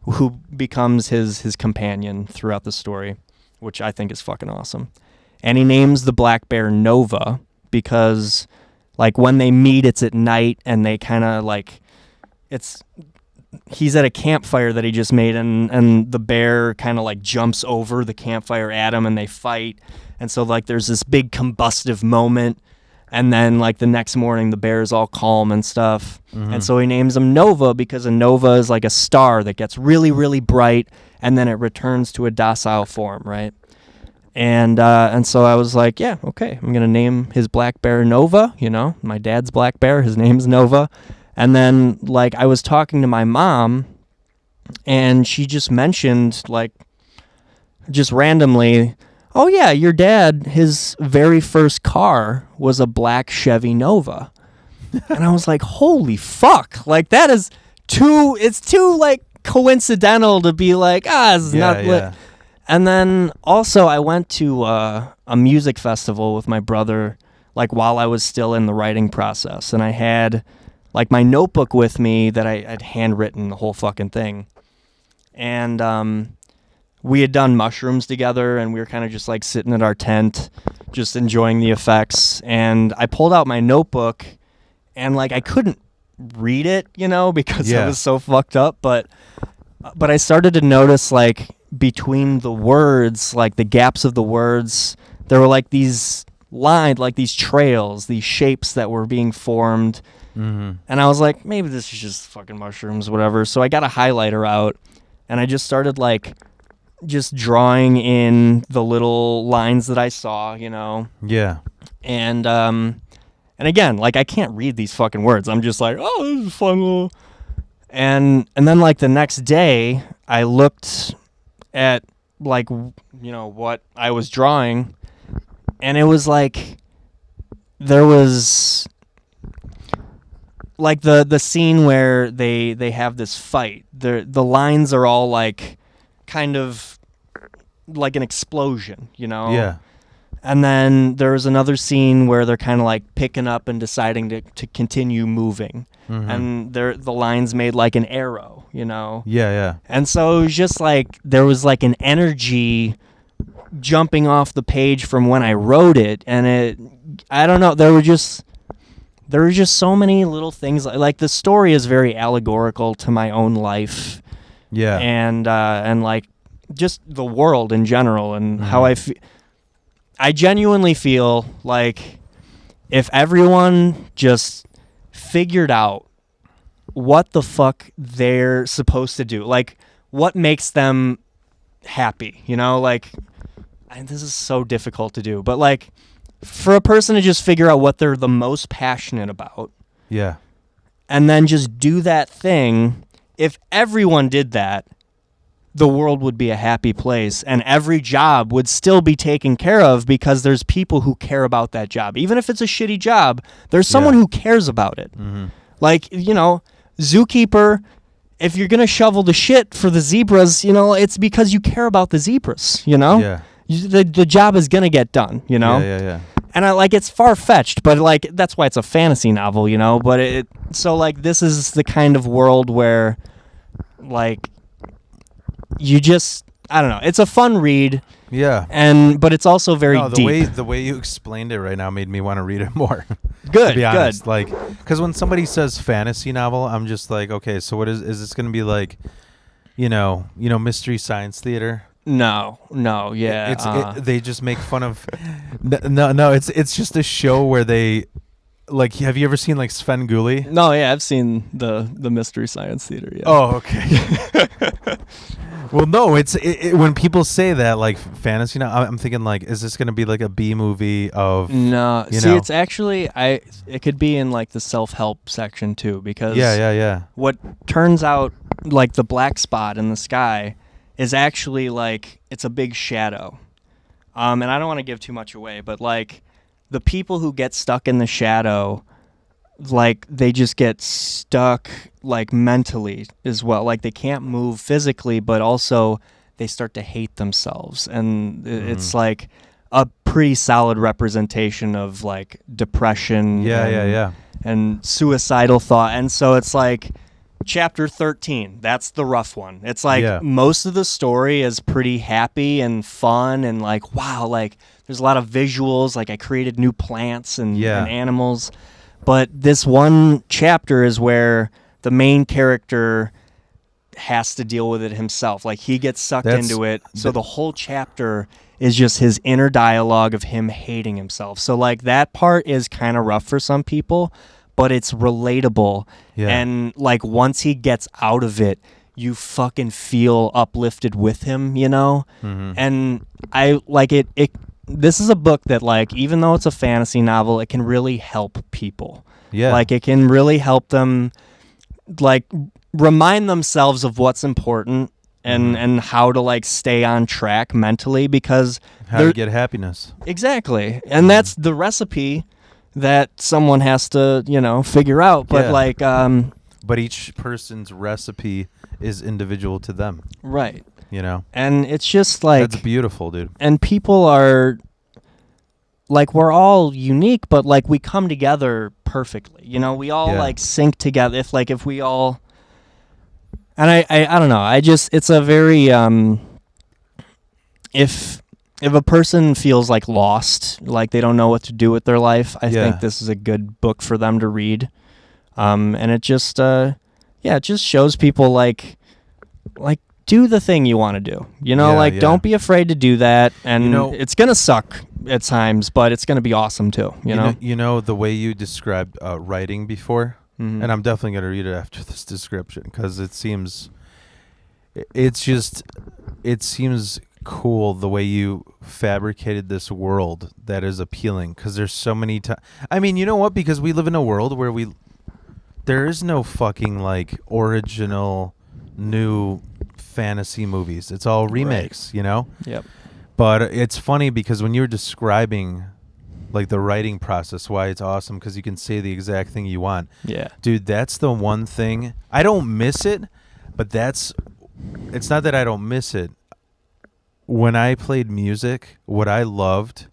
Who becomes his companion throughout the story, which I think is fucking awesome. And he names the black bear Nova because, like, when they meet, it's at night, and they kind of, like, he's at a campfire that he just made, and the bear kind of, like, jumps over the campfire at him, and they fight. And so, like, there's this big combustive moment, and then, like, the next morning, the bear is all calm and stuff. And so he names him Nova because a nova is, like, a star that gets really, really bright, and then it returns to a docile form, right? And so I was like, yeah, okay, I'm going to name his black bear Nova, you know, my dad's black bear, his name's Nova. And then, like, I was talking to my mom, and she just mentioned, like, just randomly, oh, yeah, your dad, his very first car was a black Chevy Nova. And I was like, holy fuck, like, that is it's too, like, coincidental to be like, it's not lit. And then also I went to a music festival with my brother, like while I was still in the writing process. And I had like my notebook with me that I had handwritten the whole fucking thing. And we had done mushrooms together, and we were kind of just like sitting at our tent, just enjoying the effects. And I pulled out my notebook, and like I couldn't read it, you know, because I was so fucked up. But I started to notice, like, between the words, like the gaps of the words, there were like these lines, like these trails, these shapes that were being formed. And I was like, maybe this is just fucking mushrooms, whatever. So I got a highlighter out, and I just started like just drawing in the little lines that I saw, you know. Yeah. And again, like, I can't read these fucking words. I'm just like, oh, this is fun little. And then like the next day I looked at, like, you know, what I was drawing, and it was like there was like the scene where they have this fight. The lines are all like kind of like an explosion, you know. Yeah. And then there's another scene where they're kind of like picking up and deciding to continue moving. And the lines made like an arrow, you know? Yeah. And so it was just like, there was like an energy jumping off the page from when I wrote it. And I don't know, there were just so many little things. Like the story is very allegorical to my own life. Yeah. And like just the world in general, and how I genuinely feel like if everyone just figured out what the fuck they're supposed to do, like what makes them happy, you know, like and this is so difficult to do, but like for a person to just figure out what they're the most passionate about, Yeah. and then just do that thing. If everyone did that, the world would be a happy place, and every job would still be taken care of because there's people who care about that job. Even if it's a shitty job, there's someone who cares about it. Mm-hmm. Like, zookeeper, if you're going to shovel the shit for the zebras, it's because you care about the zebras, Yeah. The job is going to get done, Yeah. And it's far-fetched, but like that's why it's a fantasy novel, but so like this is the kind of world where like you just, I don't know, it's a fun read. Yeah. But it's also very deep. The way you explained it right now made me want to read it more. Good, to be honest. good. Like, because when somebody says fantasy novel, I'm just like, okay, so what is this going to be like? Mystery Science Theater. No, yeah. They just make fun of. No. It's just a show where they, like. Have you ever seen like Sven Gulli? No, yeah, I've seen the Mystery Science Theater. Yeah. Oh, okay. Well, no, it's when people say that like fantasy. I'm thinking like, is this going to be like a B movie of? No, it's actually it could be in like the self-help section too, because yeah. What turns out like the black spot in the sky is actually like it's a big shadow, and I don't want to give too much away, but like the people who get stuck in the shadow, like they just get stuck like mentally as well. Like they can't move physically, but also they start to hate themselves, and it's like a pretty solid representation of like depression and suicidal thought. And so it's like chapter 13, that's the rough one. It's like most of the story is pretty happy and fun, and like wow, like there's a lot of visuals, like I created new plants and animals. But this one chapter is where the main character has to deal with it himself. Like he gets sucked into it. So the whole chapter is just his inner dialogue of him hating himself. So like that part is kind of rough for some people, but it's relatable. Yeah. And like once he gets out of it, you fucking feel uplifted with him, Mm-hmm. And I like it. This is a book that, like, even though it's a fantasy novel, it can really help people. Yeah. Like, it can really help them, like, remind themselves of what's important and how to, like, stay on track mentally, because... How to get happiness. Exactly. And that's the recipe that someone has to, figure out. But, like... But each person's recipe is individual to them. Right. And it's just like... That's beautiful, dude. And people are... Like, we're all unique, but, like, we come together perfectly. We all, like, sync together. If we all... And I don't know. It's a very... If a person feels, like, lost, like they don't know what to do with their life, I think this is a good book for them to read. And it just... it just shows people, like... do the thing you want to do. Don't be afraid to do that. And it's going to suck at times, but it's going to be awesome too, You know the way you described writing before, and I'm definitely going to read it after this description, because it seems cool the way you fabricated this world that is appealing, because there's so many times. I mean, you know what? Because we live in a world where there is no fucking like original new fantasy movies. It's all remakes, Yep. But it's funny because when you're describing like the writing process, why it's awesome, because you can say the exact thing you want. Yeah. Dude, that's the one thing. I don't miss it, but it's not that I don't miss it. When I played music, what I loved,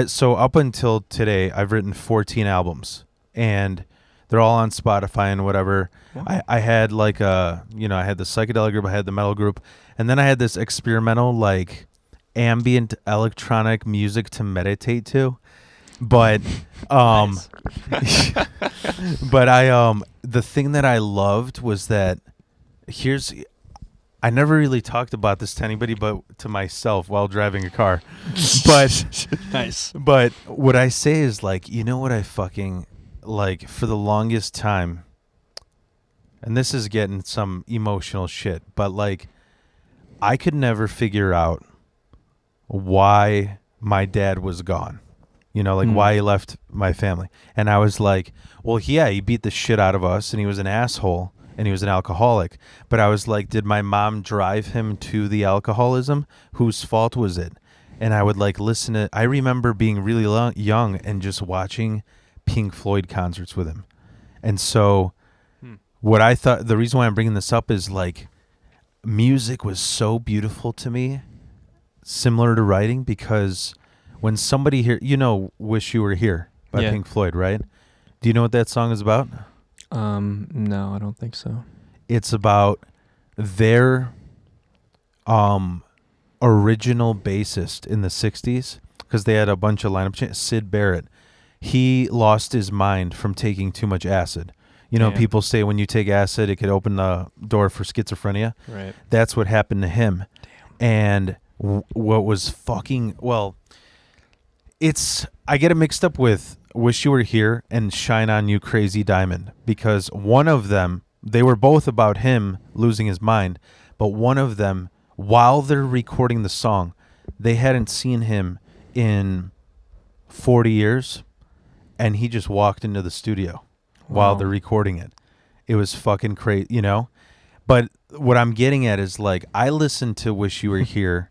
so up until today, I've written 14 albums, and they're all on Spotify and whatever. Wow. I had like I had the psychedelic group, I had the metal group, and then I had this experimental like ambient electronic music to meditate to. But but the thing that I loved was that I never really talked about this to anybody but to myself while driving a car. But nice. But what I say is like, what I fucking like for the longest time, and this is getting some emotional shit, but like I could never figure out why my dad was gone. You know, like why he left my family. And I was like, well, yeah, he beat the shit out of us and he was an asshole and he was an alcoholic. But I was like, did my mom drive him to the alcoholism? Whose fault was it? And I would like listen to, I remember being really young and just watching Pink Floyd concerts with him. And so what I thought, the reason why I'm bringing this up is like music was so beautiful to me, similar to writing, because when somebody here, you know, Wish You Were Here by Pink Floyd, right? Do you know what that song is about? No, I don't think so. It's about their original bassist in the 60s, because they had a bunch of lineup changes. Sid Barrett. He lost his mind from taking too much acid. You know, people say when you take acid, it could open the door for schizophrenia. Right. That's what happened to him. Damn. And what was fucking, well, I get it mixed up with Wish You Were Here and Shine On You Crazy Diamond, because one of them, they were both about him losing his mind, but one of them, while they're recording the song, they hadn't seen him in 40 years, and he just walked into the studio while they're recording it. It was fucking crazy, you know? But what I'm getting at is, like, I listened to Wish You Were Here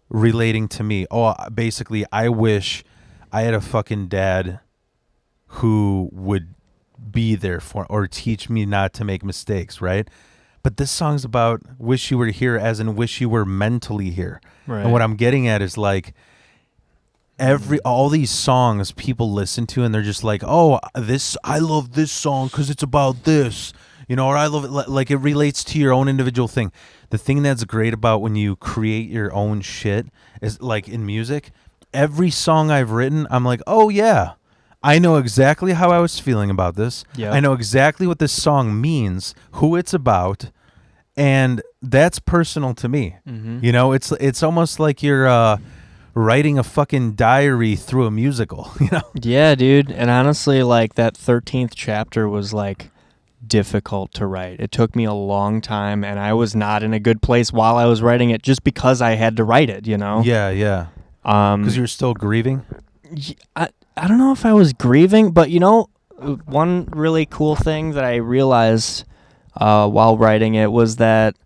relating to me. Oh, basically, I wish I had a fucking dad who would be there for or teach me not to make mistakes, right? But this song's about wish you were here, as in wish you were mentally here. Right. And what I'm getting at is like all these songs people listen to and they're just like, oh, I love this song because it's about this, you know, or I love it like it relates to your own individual thing. The thing that's great about when you create your own shit is like in music, every song I've written, I'm like, oh yeah, I know exactly how I was feeling about this. Yep. I know exactly what this song means, who it's about, and that's personal to me. Mm-hmm. You know, it's almost like you're writing a fucking diary through a musical, you know? Yeah, dude. And honestly, like that 13th chapter was like difficult to write. It took me a long time, and I was not in a good place while I was writing it just because I had to write it, you know? Yeah, yeah. Because you're still grieving? I don't know if I was grieving, but you know, one really cool thing that I realized while writing it was that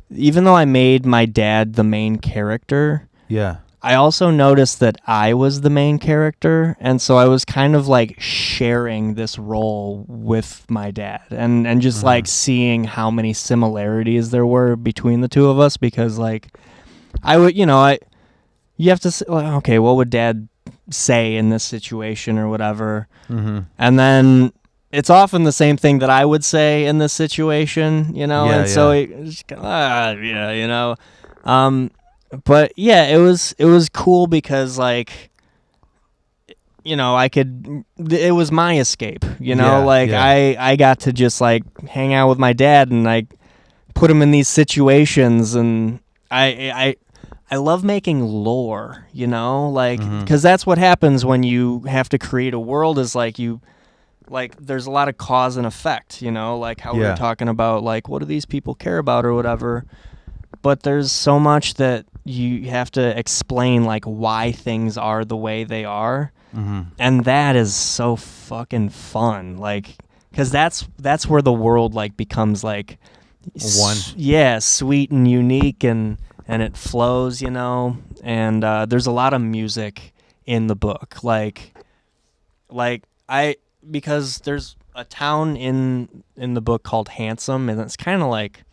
even though I made my dad the main character, I also noticed that I was the main character, and so I was kind of like sharing this role with my dad and just like seeing how many similarities there were between the two of us, because like I would, you know, you have to say, well, okay, what would dad say in this situation or whatever, and then it's often the same thing that I would say in this situation, you know, so it's kind of, you know, but yeah, it was cool because like, you know, it was my escape, you know, I got to just like hang out with my dad and like put him in these situations, and I love making lore, you know, like, because that's what happens when you have to create a world is like there's a lot of cause and effect, you know, like how we were talking about, like, what do these people care about or whatever. But there's so much that you have to explain, like, why things are the way they are. And that is so fucking fun. Like, because that's where the world, like, becomes, like, sweet and unique and it flows, you know, and there's a lot of music in the book, because there's a town in the book called Handsome, and it's kind of like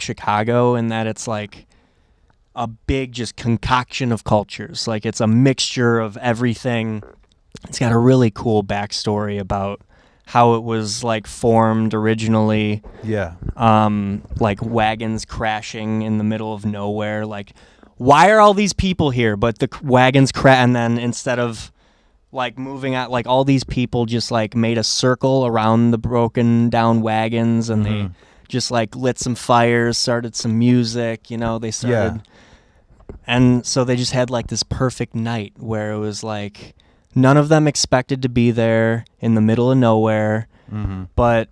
Chicago in that it's like a big just concoction of cultures, like it's a mixture of everything. It's got a really cool backstory about how it was like formed originally. Like wagons crashing in the middle of nowhere. Like, why are all these people here? But the wagons and then instead of like moving out, like all these people just like made a circle around the broken down wagons, and they just like lit some fires, started some music, you know, they started. And so they just had like this perfect night where it was like none of them expected to be there in the middle of nowhere, but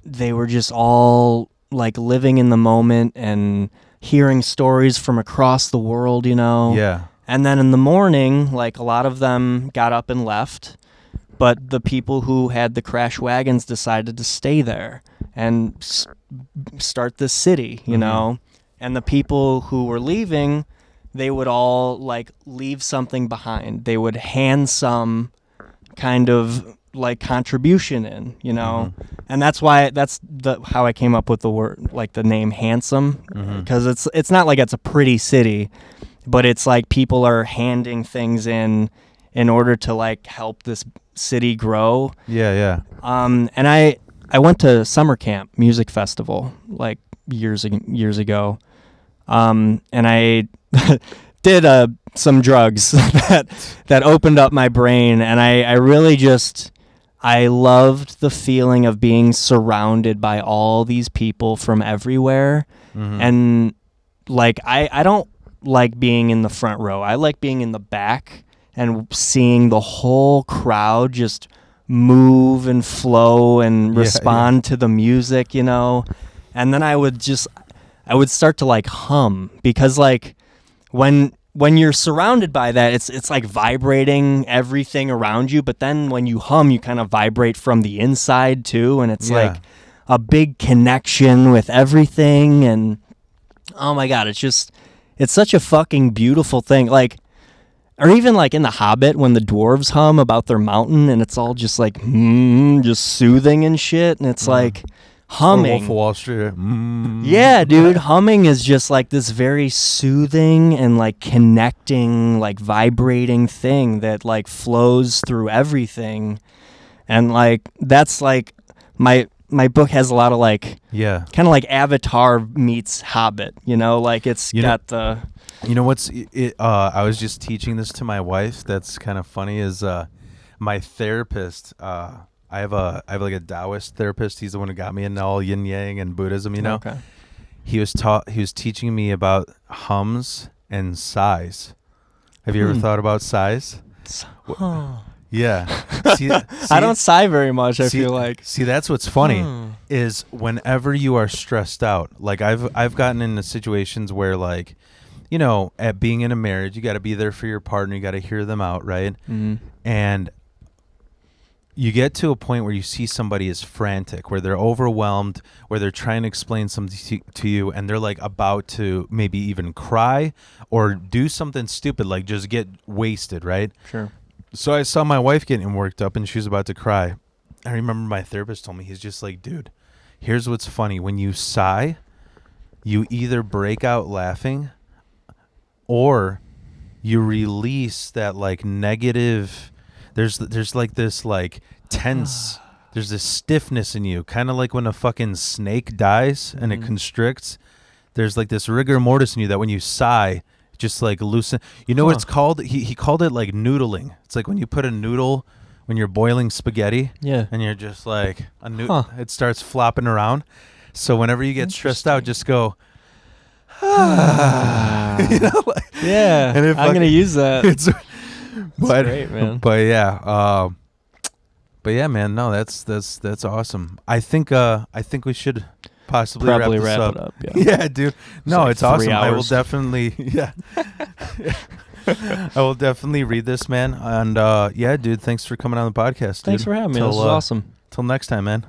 they were just all like living in the moment and hearing stories from across the world, you know. Yeah. And then in the morning, like a lot of them got up and left, but the people who had the crash wagons decided to stay there and start this city, you know. And the people who were leaving, they would all like leave something behind. They would hand some kind of like contribution in, you know. And that's how I came up with the word, like the name Handsome, because it's not like it's a pretty city, but it's like people are handing things in order to like help this city grow. Yeah. And I went to summer camp music festival like years ago. And I did some drugs that opened up my brain, and I really just I loved the feeling of being surrounded by all these people from everywhere. And like I don't like being in the front row. I like being in the back and seeing the whole crowd just move and flow and respond to the music, you know. And then I would start to like hum, because like when you're surrounded by that, it's like vibrating everything around you, but then when you hum, you kind of vibrate from the inside too, and it's like a big connection with everything. And oh my god, it's such a fucking beautiful thing. Like, or even like in The Hobbit when the dwarves hum about their mountain, and it's all just like just soothing and shit, and it's like humming. Wolf of Wall Street. Yeah, dude, humming is just like this very soothing and like connecting, like vibrating thing that like flows through everything. And like that's like my book has a lot of like kind of like Avatar meets Hobbit, you know, like it's got the. You know what's I was just teaching this to my wife. That's kind of funny. Is my therapist? I have like a Taoist therapist. He's the one who got me into all yin yang and Buddhism. You know. Okay. He was teaching me about hums and sighs. Have you ever thought about sighs? Yeah. See, I don't sigh very much. I feel like. See, that's what's funny is whenever you are stressed out. Like I've gotten into situations where like, you know, at being in a marriage, you got to be there for your partner. You got to hear them out, right? And you get to a point where you see somebody is frantic, where they're overwhelmed, where they're trying to explain something to you, and they're like about to maybe even cry or do something stupid, like just get wasted, right? Sure. So I saw my wife getting worked up, and she was about to cry. I remember my therapist told me, he's just like, dude, here's what's funny. When you sigh, you either break out laughing or you release that like negative, there's like this like tense, there's this stiffness in you, kind of like when a fucking snake dies and it constricts. There's like this rigor mortis in you that when you sigh, just like loosen. You know what it's called? He called it like noodling. It's like when you put a noodle, when you're boiling spaghetti, and you're just like it starts flopping around. So whenever you get stressed out, just go. You know, like, and I'm gonna use that. It's great, man. But yeah, man. No, that's awesome. I think we should possibly probably wrap it this up. Yeah, dude. No, like it's awesome. 3 hours. I will definitely. Yeah. I will definitely read this, man. And yeah, dude. Thanks for coming on the podcast. Thanks dude. for having me. This was awesome. Till next time, man.